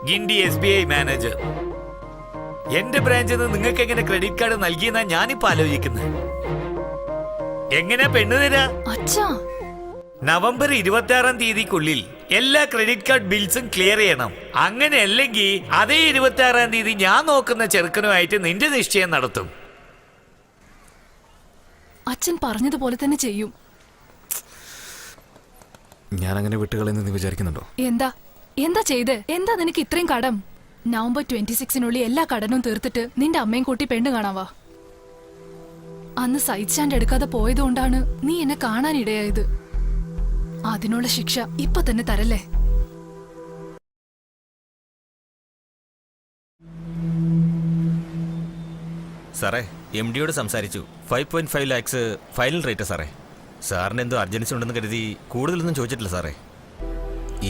Guindy SBI manager. എന്റെ ബ്രാഞ്ചിൽ നിന്ന് നിങ്ങൾക്ക് എങ്ങനെ ക്രെഡിറ്റ് കാർഡ് നൽകിയെന്നാ ഞാനിപ്പോ ആലോചിക്കുന്നത്. എങ്ങനെയാ പെണ്ണ് തരാ? നവംബർ 26-ാം തീയതിക്കുള്ളിൽ എല്ലാ ക്രെഡിറ്റ് കാർഡ് ബിൽസും ക്ലിയർ ചെയ്യണം. അങ്ങനെ അല്ലെങ്കിൽ അതേ 26-ാം തീയതി ഞാൻ നോക്കുന്ന ചെറുക്കനുമായിട്ട് നിന്റെ നിശ്ചയം നടത്തും. അച്ഛൻ പറഞ്ഞതുപോലെ തന്നെ ചെയ്യും. ഞാൻ അങ്ങനെ വിട്ടുകളെന്ന് നീ വിചാരിക്കുന്നുണ്ടോ? എന്താ ചെയ്ത്? എന്താ നിനക്ക് ഇത്രയും കടം? നവംബർ 26-നുള്ളിൽ എല്ലാ കടനും തീർത്തിട്ട് നിന്റെ അമ്മയും കൂട്ടി പെണ്ണ് കാണാവാ. അന്ന് സൈഡ് സ്റ്റാൻഡ് എടുക്കാതെ പോയതുകൊണ്ടാണ് നീ എന്നെ കാണാനിടയായത്. അതിനുള്ള ശിക്ഷ ഇപ്പൊ തന്നെ തരല്ലേ? സാറേ, MD-യോട് സംസാരിച്ചു. 5.5 lakhs ഫൈനൽ റേറ്റ് സാറേ. സാറിന് എന്തോ അർജൻസി ഉണ്ടെന്ന് കരുതി കൂടുതലൊന്നും ചോദിച്ചിട്ടില്ല സാറേ.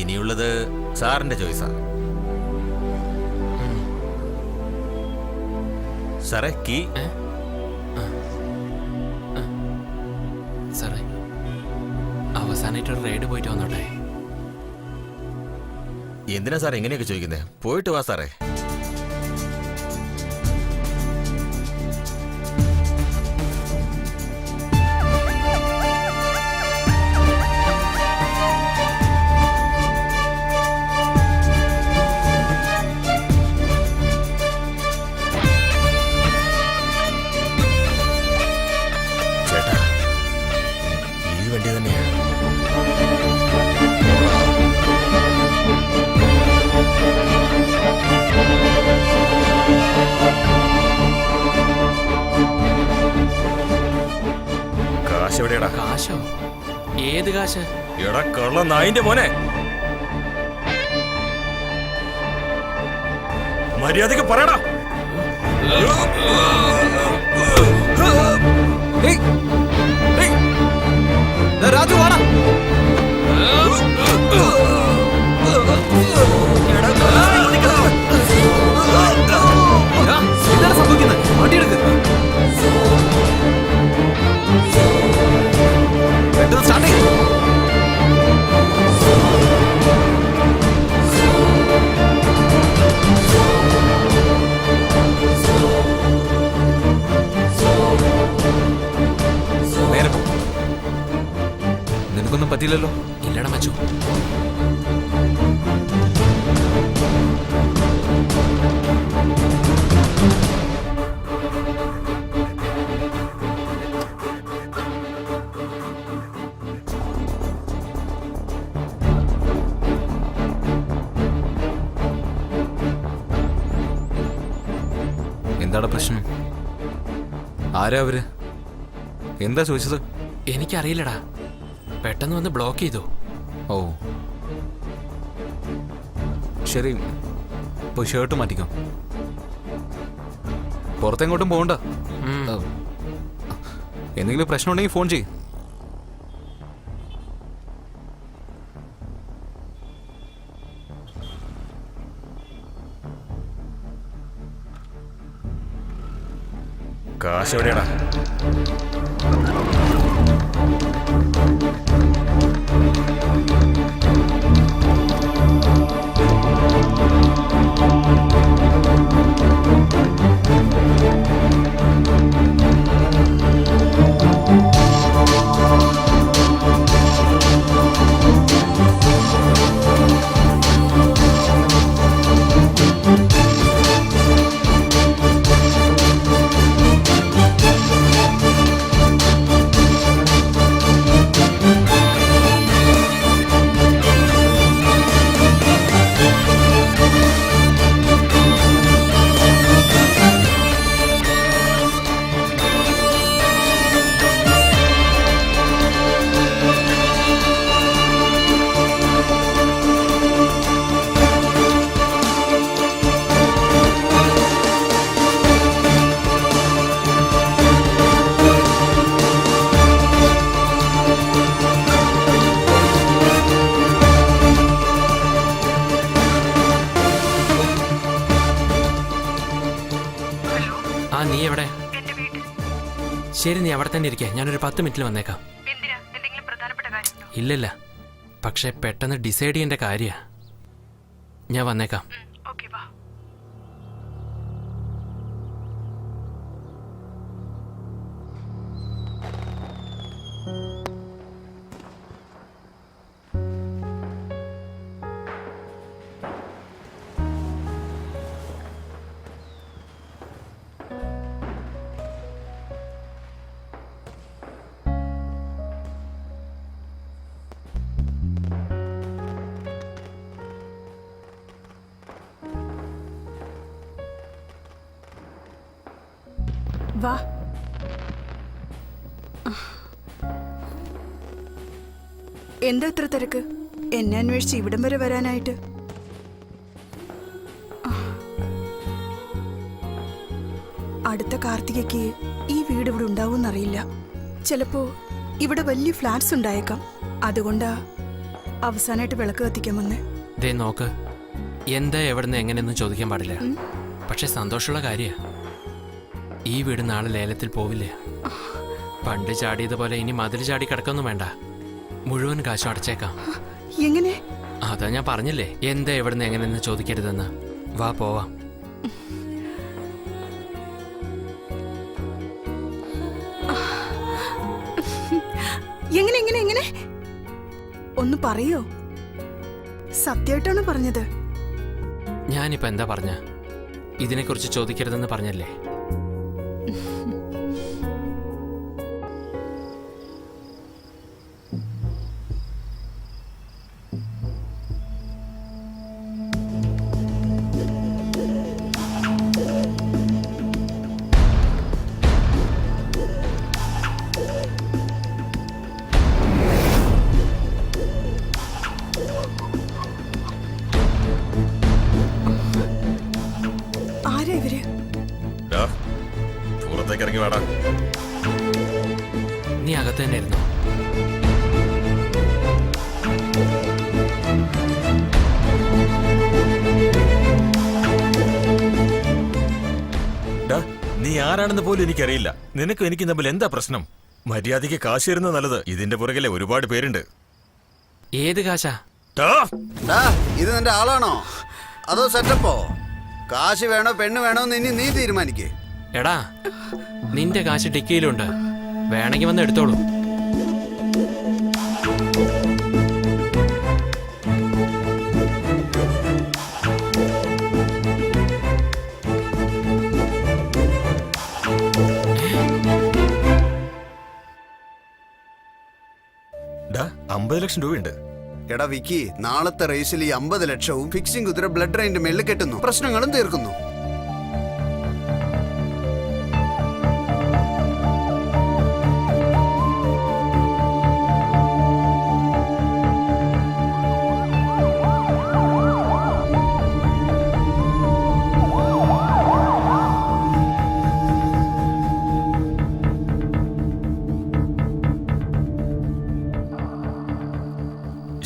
ഇനിയുള്ളത് സാറിന്റെ ചോയ്സാണ്. സാറേ, കീ. സാറേ, അവസാനമായിട്ടൊരു റൈഡ് പോയിട്ട് വന്നോട്ടെ. എന്തിനാ സാർ എങ്ങനെയൊക്കെ ചോദിക്കുന്നത്? പോയിട്ട് വാ സാറേ. ചേട്ടാ, ഈ വണ്ടി തന്നെയാ. കാശ് എവിടെയാടാ? കാശോ? ഏത് കാശ്? എടാ കള്ള നായിന്റെ മോനെ, മര്യാദക്ക് പറയടാ. രാജു വാടാ. എന്താണ് സംഭവിക്കുന്നത്? വണ്ടി എടുക്ക്. പെട്ടെന്ന് സ്റ്റാർട്ട് ചെയ്യ്. നേരെ പോ. നിനക്കൊന്നും പറ്റില്ലല്ലോ? ഇല്ലട മച്ചു. എന്താണ് പ്രശ്നം? ആരാ അവര്? എന്താ ചോദിച്ചത്? എനിക്കറിയില്ലടാ, പെട്ടെന്ന് വന്ന് ബ്ലോക്ക് ചെയ്തു. ഓ ശരി, പോയി ഷർട്ട് മാറ്റിക്കോ. പുറത്തെങ്ങോട്ടും പോകണ്ട. എന്തെങ്കിലും പ്രശ്നം ഉണ്ടെങ്കിൽ ഫോൺ ചെയ്യും. കാശ് എവിടെയാടാ? ശരി, നീ അവിടെ തന്നെ ഇരിക്കേ, ഞാനൊരു 10 മിനിറ്റിൽ വന്നേക്കാം. എന്തിനാ? എന്തെങ്കിലും പ്രധാനപ്പെട്ട കാര്യമുണ്ടോ? ഇല്ലല്ല, പക്ഷെ പെട്ടെന്ന് ഡിസൈഡ് ചെയ്യേണ്ട കാര്യാ. ഞാൻ വന്നേക്കാം. ഓക്കെ, വാ. വാ. എന്താ ഇത്ര തിരക്ക്? എന്നെ അന്വേഷിച്ച് ഇവിടം വരെ വരാനായിട്ട്? അടുത്ത കാർത്തികയ്ക്ക് ഈ വീട് ഇവിടെ ഉണ്ടാവുമെന്നറിയില്ല. ചിലപ്പോ ഇവിടെ വലിയ ഫ്ലാറ്റ്സ് ഉണ്ടായേക്കാം. അതുകൊണ്ടാ അവസാനമായിട്ട് വിളക്ക് കത്തിക്കാൻ വന്നേ. ദേ നോക്ക്, എന്താ എവിടുന്ന് എങ്ങനെയൊന്നും ചോദിക്കാൻ പാടില്ല. പക്ഷെ സന്തോഷമുള്ള കാര്യ, ഈ വീട് നാളെ ലേലത്തിൽ പോവില്ല. പണ്ട് ചാടിയതുപോലെ ഇനി മതിൽ ചാടി കിടക്കൊന്നും വേണ്ട. മുഴുവൻ കാശും അടച്ചേക്കാം. എങ്ങനെ? അതാ ഞാൻ പറഞ്ഞില്ലേ, എന്താ എവിടുന്ന് എങ്ങനെയെന്ന് ചോദിക്കരുതെന്ന്. വാ, പോവാം. എങ്ങനെ എങ്ങനെ എങ്ങനെ ഒന്ന് പറയോ? സത്യമായിട്ടാണ് പറഞ്ഞത്? ഞാനിപ്പോ എന്താ പറഞ്ഞ? ഇതിനെക്കുറിച്ച് ചോദിക്കരുതെന്ന് പറഞ്ഞല്ലേ? ആരാ ഇവര്? പുറത്തേക്ക് ഇറങ്ങി വേടാ. നീ അകത്ത് തന്നെ ഇരുന്നോ? നീ ആരാണെന്ന് പോലും എനിക്കറിയില്ല. നിനക്കും എനിക്ക് തമ്മിൽ എന്താ പ്രശ്നം? മര്യാദയ്ക്ക് കാശ് തരുന്നത് നല്ലത്. ഇതിന്റെ പുറകിലെ ഒരുപാട് പേരുണ്ട്. ഏത് കാശാ? ഇത് നിന്റെ ആളാണോ അതോ സെറ്റപ്പോ? കാശ് വേണോ പെണ്ണ് വേണോ എന്ന് ഇനി നീ തീരുമാനിക്കേ. എടാ, നിന്റെ കാശ് ടിക്കിയിലുണ്ട്, വേണമെങ്കിൽ വന്ന് എടുത്തോളൂ. ഡാ, 50 ലക്ഷം രൂപയുണ്ട്. എടാ വിക്കി, നാളത്തെ റേസിൽ ഈ 50 ലക്ഷവും ഫിക്സിംഗ് കുതിര ബ്ലഡ് റൈൻ്റെ മേളിൽ കെട്ടുന്നു, പ്രശ്നങ്ങളും തീർക്കുന്നു.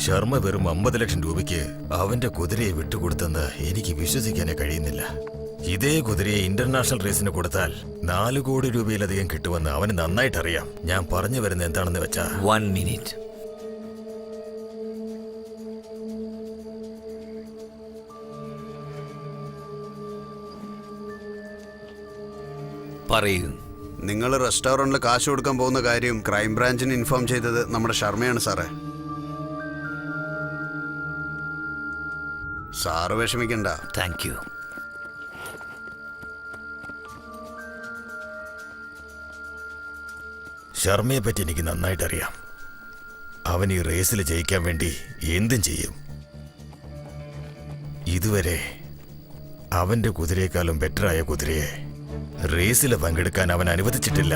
ശർമ്മ വെറും 50 ലക്ഷം രൂപയ്ക്ക് അവന്റെ കുതിരയെ വിട്ടുകൊടുത്തെന്ന് എനിക്ക് വിശ്വസിക്കാനേ കഴിയുന്നില്ല. ഇതേ കുതിരയെ ഇന്റർനാഷണൽ റേസിന് കൊടുത്താൽ 4 കോടി രൂപയിലധികം കിട്ടുമെന്ന് അവന് നന്നായിട്ടറിയാം. ഞാൻ പറഞ്ഞു വരുന്നത് എന്താണെന്ന് വെച്ചാ, 1 മിനിറ്റ്. പറയൂ. നിങ്ങൾ റെസ്റ്റോറന്റിൽ കാശ് കൊടുക്കാൻ പോകുന്ന കാര്യം ക്രൈംബ്രാഞ്ചിന് ഇൻഫോം ചെയ്തത് നമ്മുടെ ശർമ്മയാണ് സാറേ. സാറ് വിഷമിക്കണ്ട. Thank you. ശർമ്മയെ പറ്റി എനിക്ക് നന്നായിട്ടറിയാം. അവൻ ഈ റേസിൽ ജയിക്കാൻ വേണ്ടി എന്തും ചെയ്യും. ഇതുവരെ അവന്റെ കുതിരയെക്കാളും ബെറ്ററായ കുതിരയെ റേസിൽ പങ്കെടുക്കാൻ അവൻ അനുവദിച്ചിട്ടില്ല.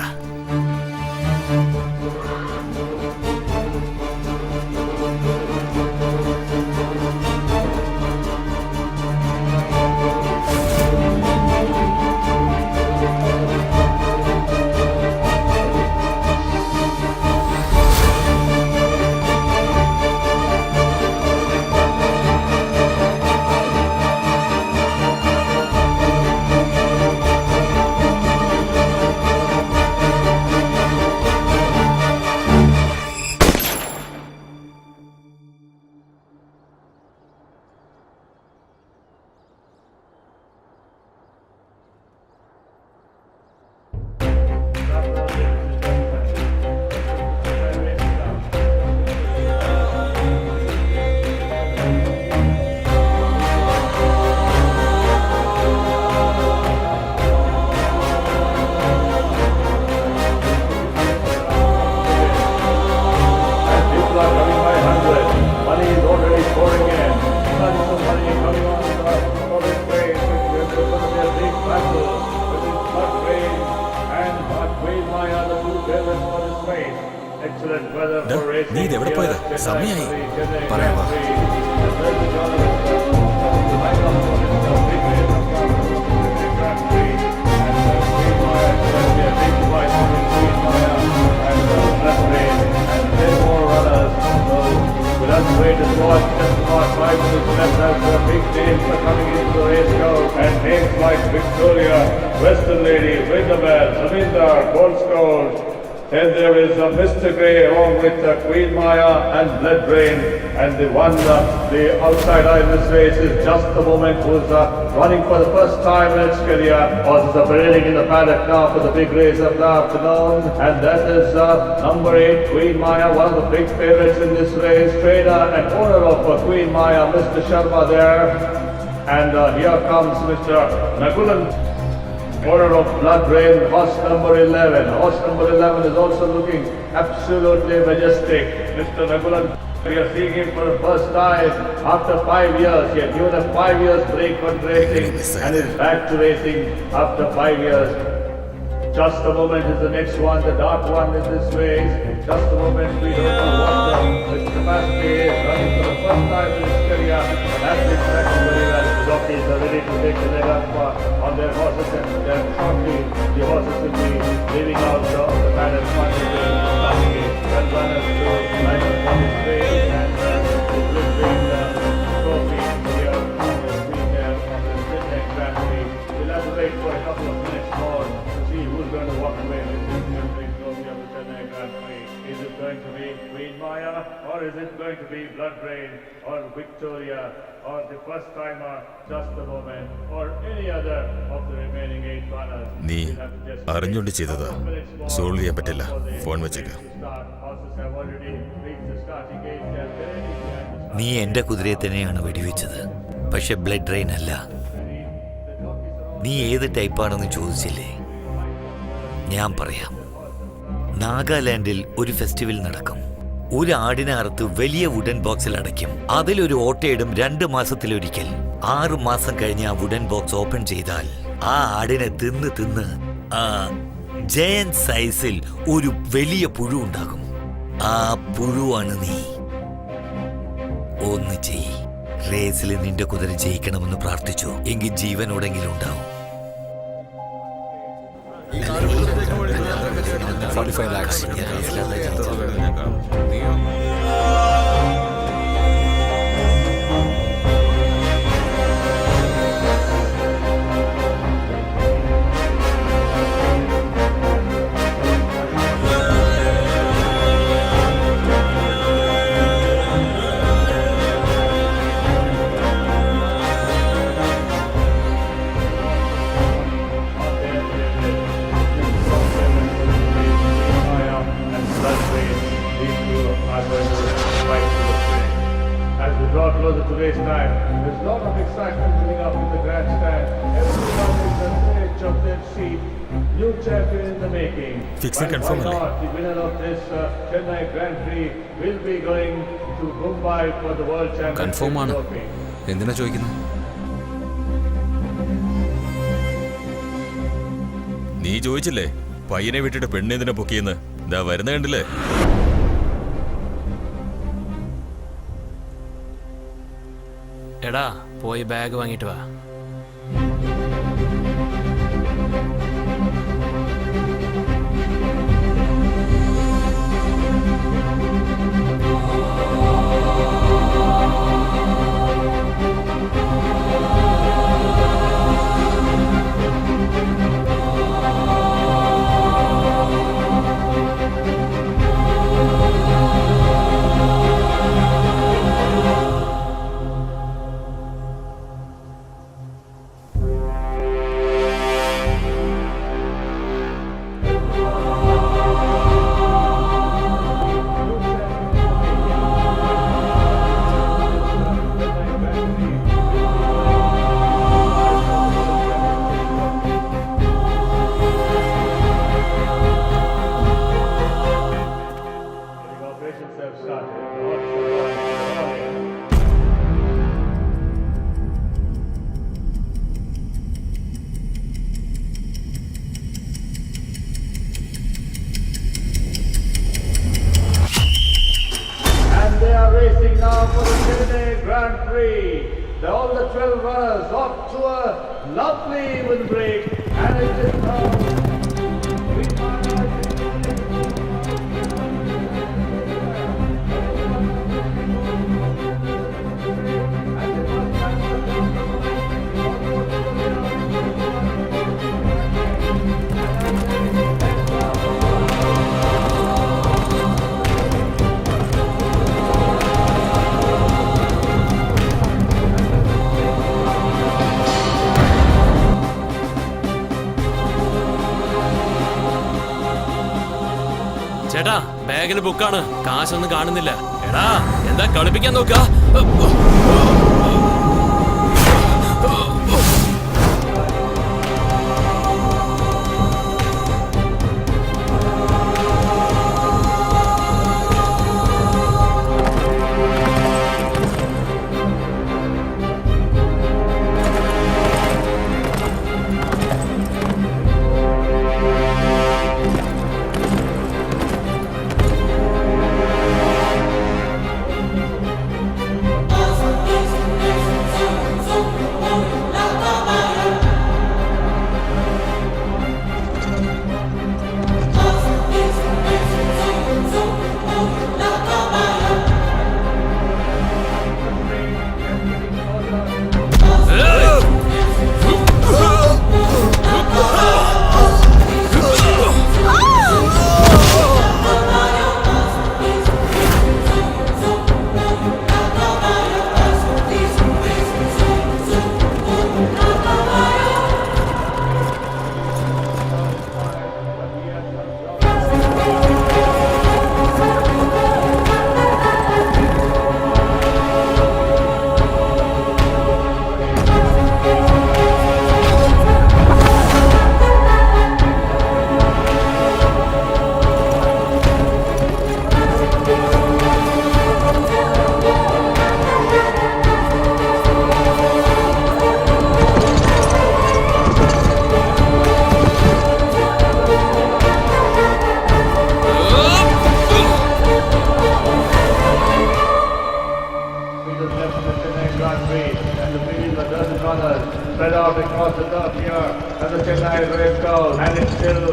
നീ ഇതെവിടെ പോയതാ? സമയായി. പറയാവാ. Let's wait and watch. Just about 5 minutes left as the big names are coming into the race now. And names like Victoria, Western Lady, Winterman, Samindar, Gold Scout. Then there is Mr. Grey along with Queen Maya and Blood Rain. And the one, the outside eye in this race is Just the Moment, who's running for the first time in its career. Horses are parading in the paddock now for the big race of the afternoon. And that is number 8, Queen Maya, one of the big favorites in this race. Trainer and owner of Queen Maya, Mr. Sharma there. And here comes Mr. Nagulan, owner of Blood Rain, horse number 11. Horse number 11 is also looking absolutely majestic. Mr. Nagulan, we are seeing him for the first time after 5 years. He had given a 5 years break on racing and is back to racing after 5 years. Just a Moment is the next one, the dark one in this race. Just a Moment, we don't know what the capacity is. Running for the first time in his career. That's exactly very well. The jockeys are ready to take the leg up on their horses, and then shortly the horses will be leaving out the paddock. Starting it. Well runners to line up on this race, and it will bring the trophy here on the screen there on the Sydney Grand Prix. We'll have to wait for a couple of minutes more to see who's going to walk away with this big trophy of the Chennai Grand Prix. Is it going to be Queen Maya, or is it going to be Blood Rain, or Victoria, or the first timer, Just a Moment, or any other of the remaining 8 runners? നീ അറിഞ്ഞുകൊണ്ട് ചെയ്തതാ. Solve ചെയ്യാൻ പറ്റില്ല. Phone വെച്ചേക്ക്. നീ എന്റെ കുതിരയെ തന്നെയാണ് വെടിവെച്ചത്, പക്ഷെ ബ്ലഡ് റെയിൻ അല്ല. നീ ഏത് ടൈപ്പാണെന്ന് ചോദിച്ചില്ലേ? ഞാൻ പറയാം. നാഗാലാൻഡിൽ ഒരു ഫെസ്റ്റിവൽ നടക്കും. ഒരു ആടിനെ അറുത്ത് വലിയ വുഡൻ ബോക്സിൽ അടയ്ക്കും. അതിലൊരു ഓട്ടയിടും 2 മാസത്തിലൊരിക്കൽ. 6 മാസം കഴിഞ്ഞ് ആ വുഡൻ ബോക്സ് ഓപ്പൺ ചെയ്താൽ ആ ആടിനെ തിന്ന് ആ ജയൻ സൈസിൽ ഒരു വലിയ പുഴു ഉണ്ടാകും. ആ പുഴുവാണ് നീ. ഒന്ന് ചെയ്. റേസിൽ നിന്റെ കുതിര ജയിക്കണമെന്ന് പ്രാർത്ഥിച്ചു, എങ്കിൽ ജീവനോടെങ്കിലും ഉണ്ടാവും. 45 lakhs. Closer to race time. There's a lot of excitement coming up in the grandstand. Everyone is on the edge of their seat. New champion in the making. Fixing confirm. Why not? The winner of this Chennai Grand Prix will be going to Mumbai for the World Championship. Confirm ആണ്. എന്തിനാ ചോദിക്കുന്നത്? നീ ചോദിച്ചില്ലേ പയ്യനെ വിട്ടിട്ട് പെണ്ണെന്തിനെ പൊക്കിയെന്ന്? ഇതാ വരുന്ന കണ്ടില്ലേ? എടാ പോയി ബാഗ് വാങ്ങിട്ട് വാ. are racing now for the Chennai Grand Prix. All the 12 runners off to a lovely even break, and it is now. ചേട്ടാ ബാഗിൽ ബുക്കാണ്, കാശൊന്നും കാണുന്നില്ല. എടാ എന്താ കളിപ്പിക്കാൻ നോക്ക. Spread out across the turf here, and the Chennai race goes, and it's still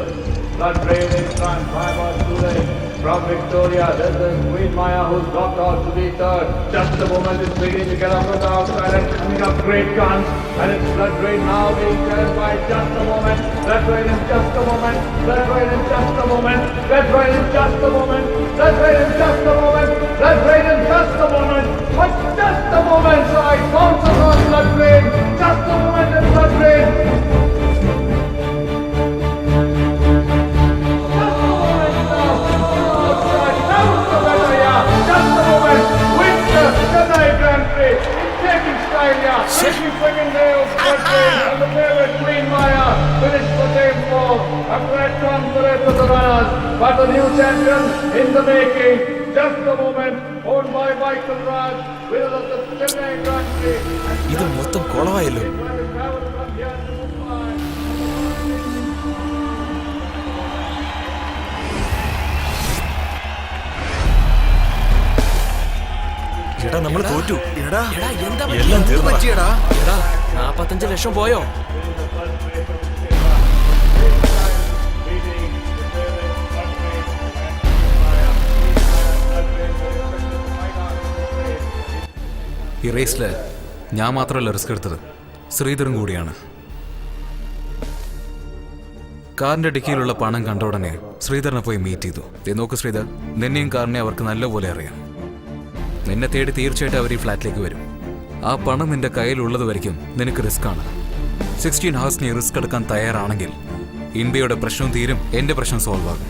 blood rain in front. 5 hours too late from Victoria. There's the Queen Maya who's dropped out to be third. Just a moment, it's beginning to get up on the outside and coming up great guns, and it's blood rain now being carried by just a moment. Blood rain in just a moment. Blood rain in just a moment. Blood rain in just a moment. Blood rain in just a moment. Blood rain in just a moment. But just a moment, so I bounce across blood rain. Just a moment in blood rain. Taking second nails, and the favorite Queen Maya finished the same floor. A great run for it to the runners, but the new champion in the making. Just a moment, owned by Michael Raj, winner of the Chennai Grand Prix. ഇത് മൊത്തം കുളമായല്ലോ. എടാ നമ്മൾ തോറ്റു. എല്ലാം തീർന്നു. 45 ലക്ഷം പോയോ? ഈ റേസിൽ ഞാൻ മാത്രമല്ല റിസ്ക് എടുത്തത്, ശ്രീധരൻ കൂടിയാണ്. കാറിന്റെ ഡിക്കിയിലുള്ള പണം കണ്ട ഉടനെ ശ്രീധരനെ പോയി മീറ്റ് ചെയ്തു. നോക്ക് ശ്രീധർ, നിന്നെയും കാറിനെ അവർക്ക് നല്ലപോലെ അറിയാം. നിന്നെ തേടി തീർച്ചയായിട്ടും അവർ ഈ ഫ്ലാറ്റിലേക്ക് വരും. ആ പണം നിന്റെ കയ്യിലുള്ളത് വരയ്ക്കും നിനക്ക് റിസ്ക് ആണ്. 16 hours നീ റിസ്ക് എടുക്കാൻ തയ്യാറാണെങ്കിൽ ഇന്ത്യയുടെ പ്രശ്നം തീരും, എന്റെ പ്രശ്നം സോൾവ് ആകും.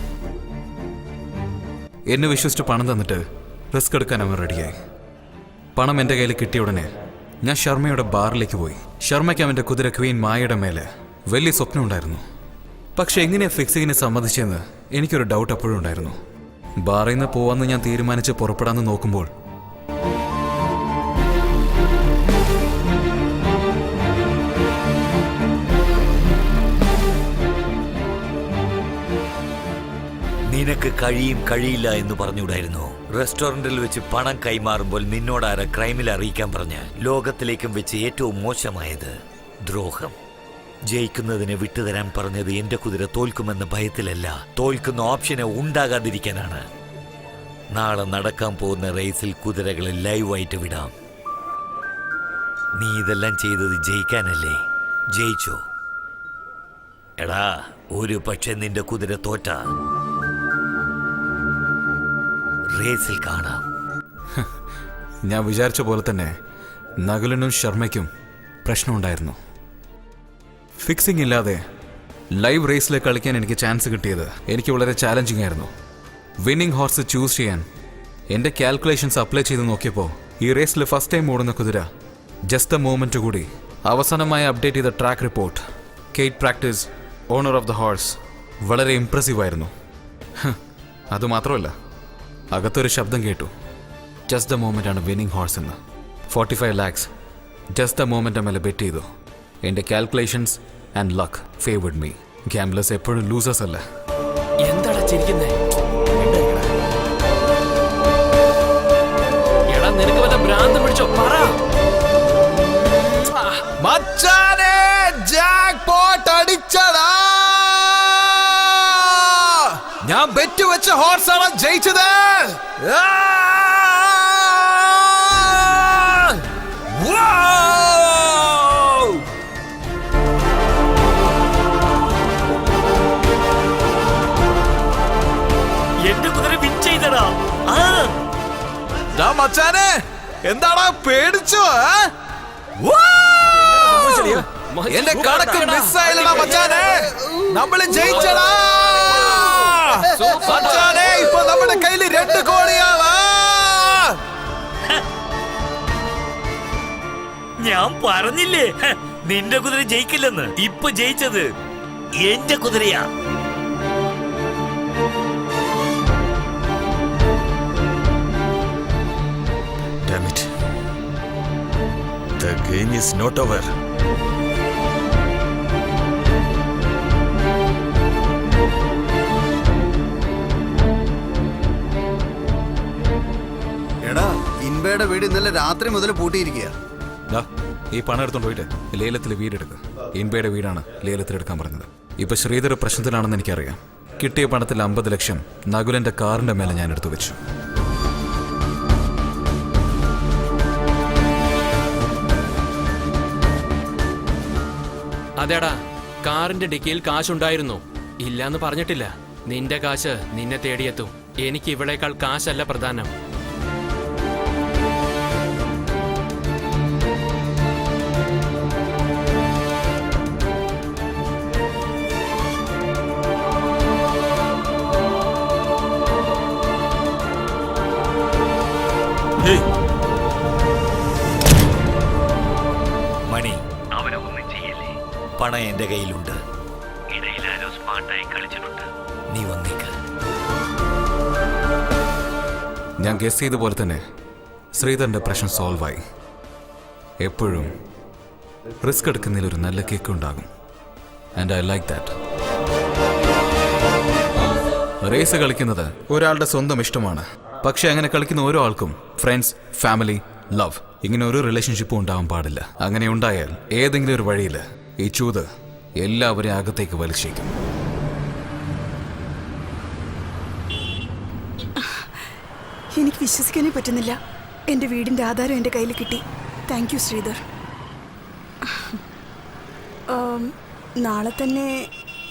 എന്നെ വിശ്വസിച്ച് പണം തന്നിട്ട് റിസ്ക് എടുക്കാൻ അവൻ റെഡിയായി. പണം എൻ്റെ കയ്യിൽ കിട്ടിയ ഉടനെ ഞാൻ ശർമ്മയുടെ ബാറിലേക്ക് പോയി. ശർമ്മയ്ക്ക് അവൻ്റെ കുതിര ക്വീൻ മായയുടെ മേലെ വലിയ സ്വപ്നം ഉണ്ടായിരുന്നു. പക്ഷെ എങ്ങനെ ഫിക്സിങ്ങിനെ സമ്മതിച്ചെന്ന് എനിക്കൊരു ഡൗട്ട് അപ്പോഴും ഉണ്ടായിരുന്നു. ബാറിൽ നിന്ന് പോവാന്ന് ഞാൻ തീരുമാനിച്ച് പുറപ്പെടാമെന്ന് നോക്കുമ്പോൾ നീ നിനക്ക് കഴിയും കഴിയില്ല എന്ന് പറഞ്ഞുകൂടായിരുന്നു? റെസ്റ്റോറന്റിൽ വെച്ച് പണം കൈമാറുമ്പോൾ നിന്നോടാര ക്രൈമിൽ അറിയിക്കാൻ പറഞ്ഞ് ലോകത്തിലേക്കും വെച്ച് ഏറ്റവും മോശമായത് ദ്രോഹം. ജയിക്കുന്നതിനെ വിട്ടുതരാൻ പറഞ്ഞത് എന്റെ കുതിര തോൽക്കുമെന്ന ഭയത്തിലല്ല, തോൽക്കുന്ന ഓപ്ഷനെ ഉണ്ടാകാതിരിക്കാനാണ്. നാളെ നടക്കാൻ പോകുന്ന റേസിൽ കുതിരകളെ ലൈവായിട്ട് വിടാം. നീ ഇതെല്ലാം ചെയ്തത് ജയിക്കാനല്ലേ? ജയിച്ചോ? എടാ, ഒരു പക്ഷെ നിന്റെ കുതിര തോറ്റ റേസിൽ കാണാം. ഞാൻ വിചാരിച്ച പോലെ തന്നെ നകുലനും ശർമ്മയ്ക്കും പ്രശ്നമുണ്ടായിരുന്നു. ഫിക്സിംഗ് ഇല്ലാതെ ലൈവ് റേസിൽ കളിക്കാൻ എനിക്ക് ചാൻസ് കിട്ടിയത് എനിക്ക് വളരെ ചാലഞ്ചിങ് ആയിരുന്നു. വിന്നിംഗ് ഹോർസ് ചൂസ് ചെയ്യാൻ എൻ്റെ കാൽക്കുലേഷൻസ് അപ്ലൈ ചെയ്ത് നോക്കിയപ്പോൾ ഈ റേസിൽ ഫസ്റ്റ് ടൈം ഓടുന്ന കുതിര ജസ്റ്റ് എ മൂമെൻറ്റ് കൂടി അവസാനമായി അപ്ഡേറ്റ് ചെയ്ത track report, gate practice, owner of the horse വളരെ ഇംപ്രസീവ് ആയിരുന്നു. അതുമാത്രമല്ല, അകത്തൊരു ശബ്ദം കേട്ടു, ജസ്റ്റ് ദ മൂമെൻ്റ് ആണ് വിന്നിംഗ് ഹോഴ്സ് എന്ന്. 45 lakhs ജസ്റ്റ് ദ മൂമെൻ്റ് മേലെ ബെറ്റ് ചെയ്തു. എൻ്റെ calculations and luck favoured me. Gamblers എപ്പോഴും ലൂസേഴ്സ് അല്ല. എന്താടാ ചിരിക്കുന്നേ? എടാ, നിനക്ക് വല്ല ഭ്രാന്തം പിടിച്ചോ? പറ. മച്ചാനെ, ജാക്ക്പോട്ട് അടിച്ചടാ! ഞാൻ ബെറ്റ് വെച്ച ഹോർസാണ് ജയിച്ചത്. എന്റെ കുതിര വിൻ ചെയ്തടാ. മച്ചാനെ, എന്താടാ പേടിച്ചോ? എന്റെ കണക്ക് മിസ്സായില്ലടാ മച്ചാനെ. നമ്മള് ജയിച്ചടാ മച്ചാനെ. ഇപ്പൊ നമ്മുടെ കയ്യില് 2 കോടിയാണ്. ഞാൻ പറഞ്ഞില്ലേ നിന്റെ കുതിര ജയിക്കില്ലെന്ന്. ഇപ്പൊ ജയിച്ചത് എന്റെ കുതിരയാ. Damn it. The game is not over. എടാ, ഇൻബയുടെ വീട് ഇന്നലെ രാത്രി മുതൽ പൂട്ടിയിരിക്കുക. ഈ പണം എടുത്തോണ്ട് പോയിട്ട് ലേലത്തിൽ വീടെടുക്കുക. ഇൻബയുടെ വീടാണ് ലേലത്തിൽ എടുക്കാൻ പറഞ്ഞത്. ഇപ്പൊ ശ്രീധർ പ്രശ്നത്തിലാണെന്ന് എനിക്കറിയാം. കിട്ടിയ പണത്തിൽ 50 ലക്ഷം നകുലന്റെ കാറിന്റെ മേലെ ഞാൻ എടുത്തു വെച്ചു. അതേടാ, കാറിന്റെ ഡിക്കിയിൽ കാശുണ്ടായിരുന്നു. ഇല്ലാന്ന് പറഞ്ഞിട്ടില്ല. നിന്റെ കാശ് നിന്നെ തേടിയെത്തും. എനിക്ക് ഇവളേക്കാൾ കാശല്ല പ്രധാനം. മണി, അവനൊന്നും ചെയ്യല്ലേ. പണം എന്റെ കയ്യിലുണ്ട്. ഇടയിലാരോ സ്മാർട്ടായി കളിച്ചിട്ടുണ്ട്. നീ വന്നേക്ക്. ഞാൻ ഗസ് ചെയ്ത പോലെ തന്നെ ശ്രീധറിന്റെ പ്രശ്നം സോൾവ് ആയി. എപ്പോഴും റിസ്ക് എടുക്കുന്നതിൽ ഒരു നല്ല കേക്ക് ഉണ്ടാകും. And I like that. Race കളിക്കുന്നത് ഒരാളുടെ സ്വന്തം ഇഷ്ടമാണ്. പക്ഷെ അങ്ങനെ കളിക്കുന്ന ഓരോ ആൾക്കും ഫ്രണ്ട്സ്, ഫാമിലി, ലവ്, ഇങ്ങനെ ഒരു റിലേഷൻഷിപ്പും ഉണ്ടാവാൻ പാടില്ല. അങ്ങനെ ഉണ്ടായാൽ ഏതെങ്കിലും ഒരു വഴിയിൽ ഈ ചൂത് എല്ലാവരെയും അകത്തേക്ക് വലിച്ചേക്കും. എനിക്ക് വിശ്വസിക്കാനേ പറ്റുന്നില്ല. എൻ്റെ വീടിൻ്റെ ആധാരം എൻ്റെ കയ്യിൽ കിട്ടി. Thank you Sridhar. നാളെ തന്നെ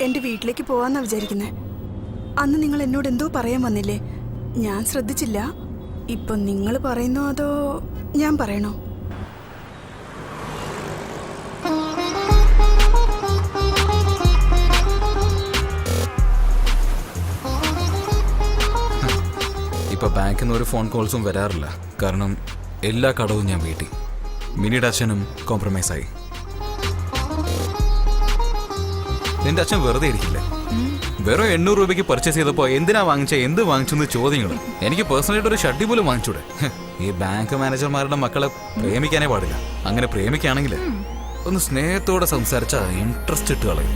എൻ്റെ വീട്ടിലേക്ക് പോകാമെന്നാണ് വിചാരിക്കുന്നത്. അന്ന് നിങ്ങൾ എന്നോട് എന്തോ പറയാൻ വന്നില്ലേ? ഞാൻ ശ്രദ്ധിച്ചില്ല. ഇപ്പം നിങ്ങൾ പറയുന്നോ അതോ ഞാൻ പറയണോ? ഇപ്പൊ ബാങ്കിൽ നിന്ന് ഒരു ഫോൺ കോൾസും വരാറില്ല. കാരണം എല്ലാ കടവും ഞാൻ വീട്ടി. മിനിയുടെ അച്ഛനും കോംപ്രമൈസായി. നിന്റെ അച്ഛൻ വെറുതെ ഇരിക്കില്ലേ? വെറും 800 രൂപയ്ക്ക് പർച്ചേസ് ചെയ്തപ്പോൾ എന്തിനാ വാങ്ങിച്ച, എന്ത് വാങ്ങിച്ചെന്ന് ചോദ്യങ്ങൾ. എനിക്ക് പേഴ്സണലായിട്ട് ഒരു ഷഡ്ഡി പോലും വാങ്ങിച്ചൂടെ? ഈ ബാങ്ക് മാനേജർമാരുടെ മക്കളെ പ്രേമിക്കാനേ പാടില്ല. അങ്ങനെ പ്രേമിക്കുകയാണെങ്കിൽ ഒന്ന് സ്നേഹത്തോടെ സംസാരിച്ച ഇൻട്രസ്റ്റ് ഇട്ട് കളയും.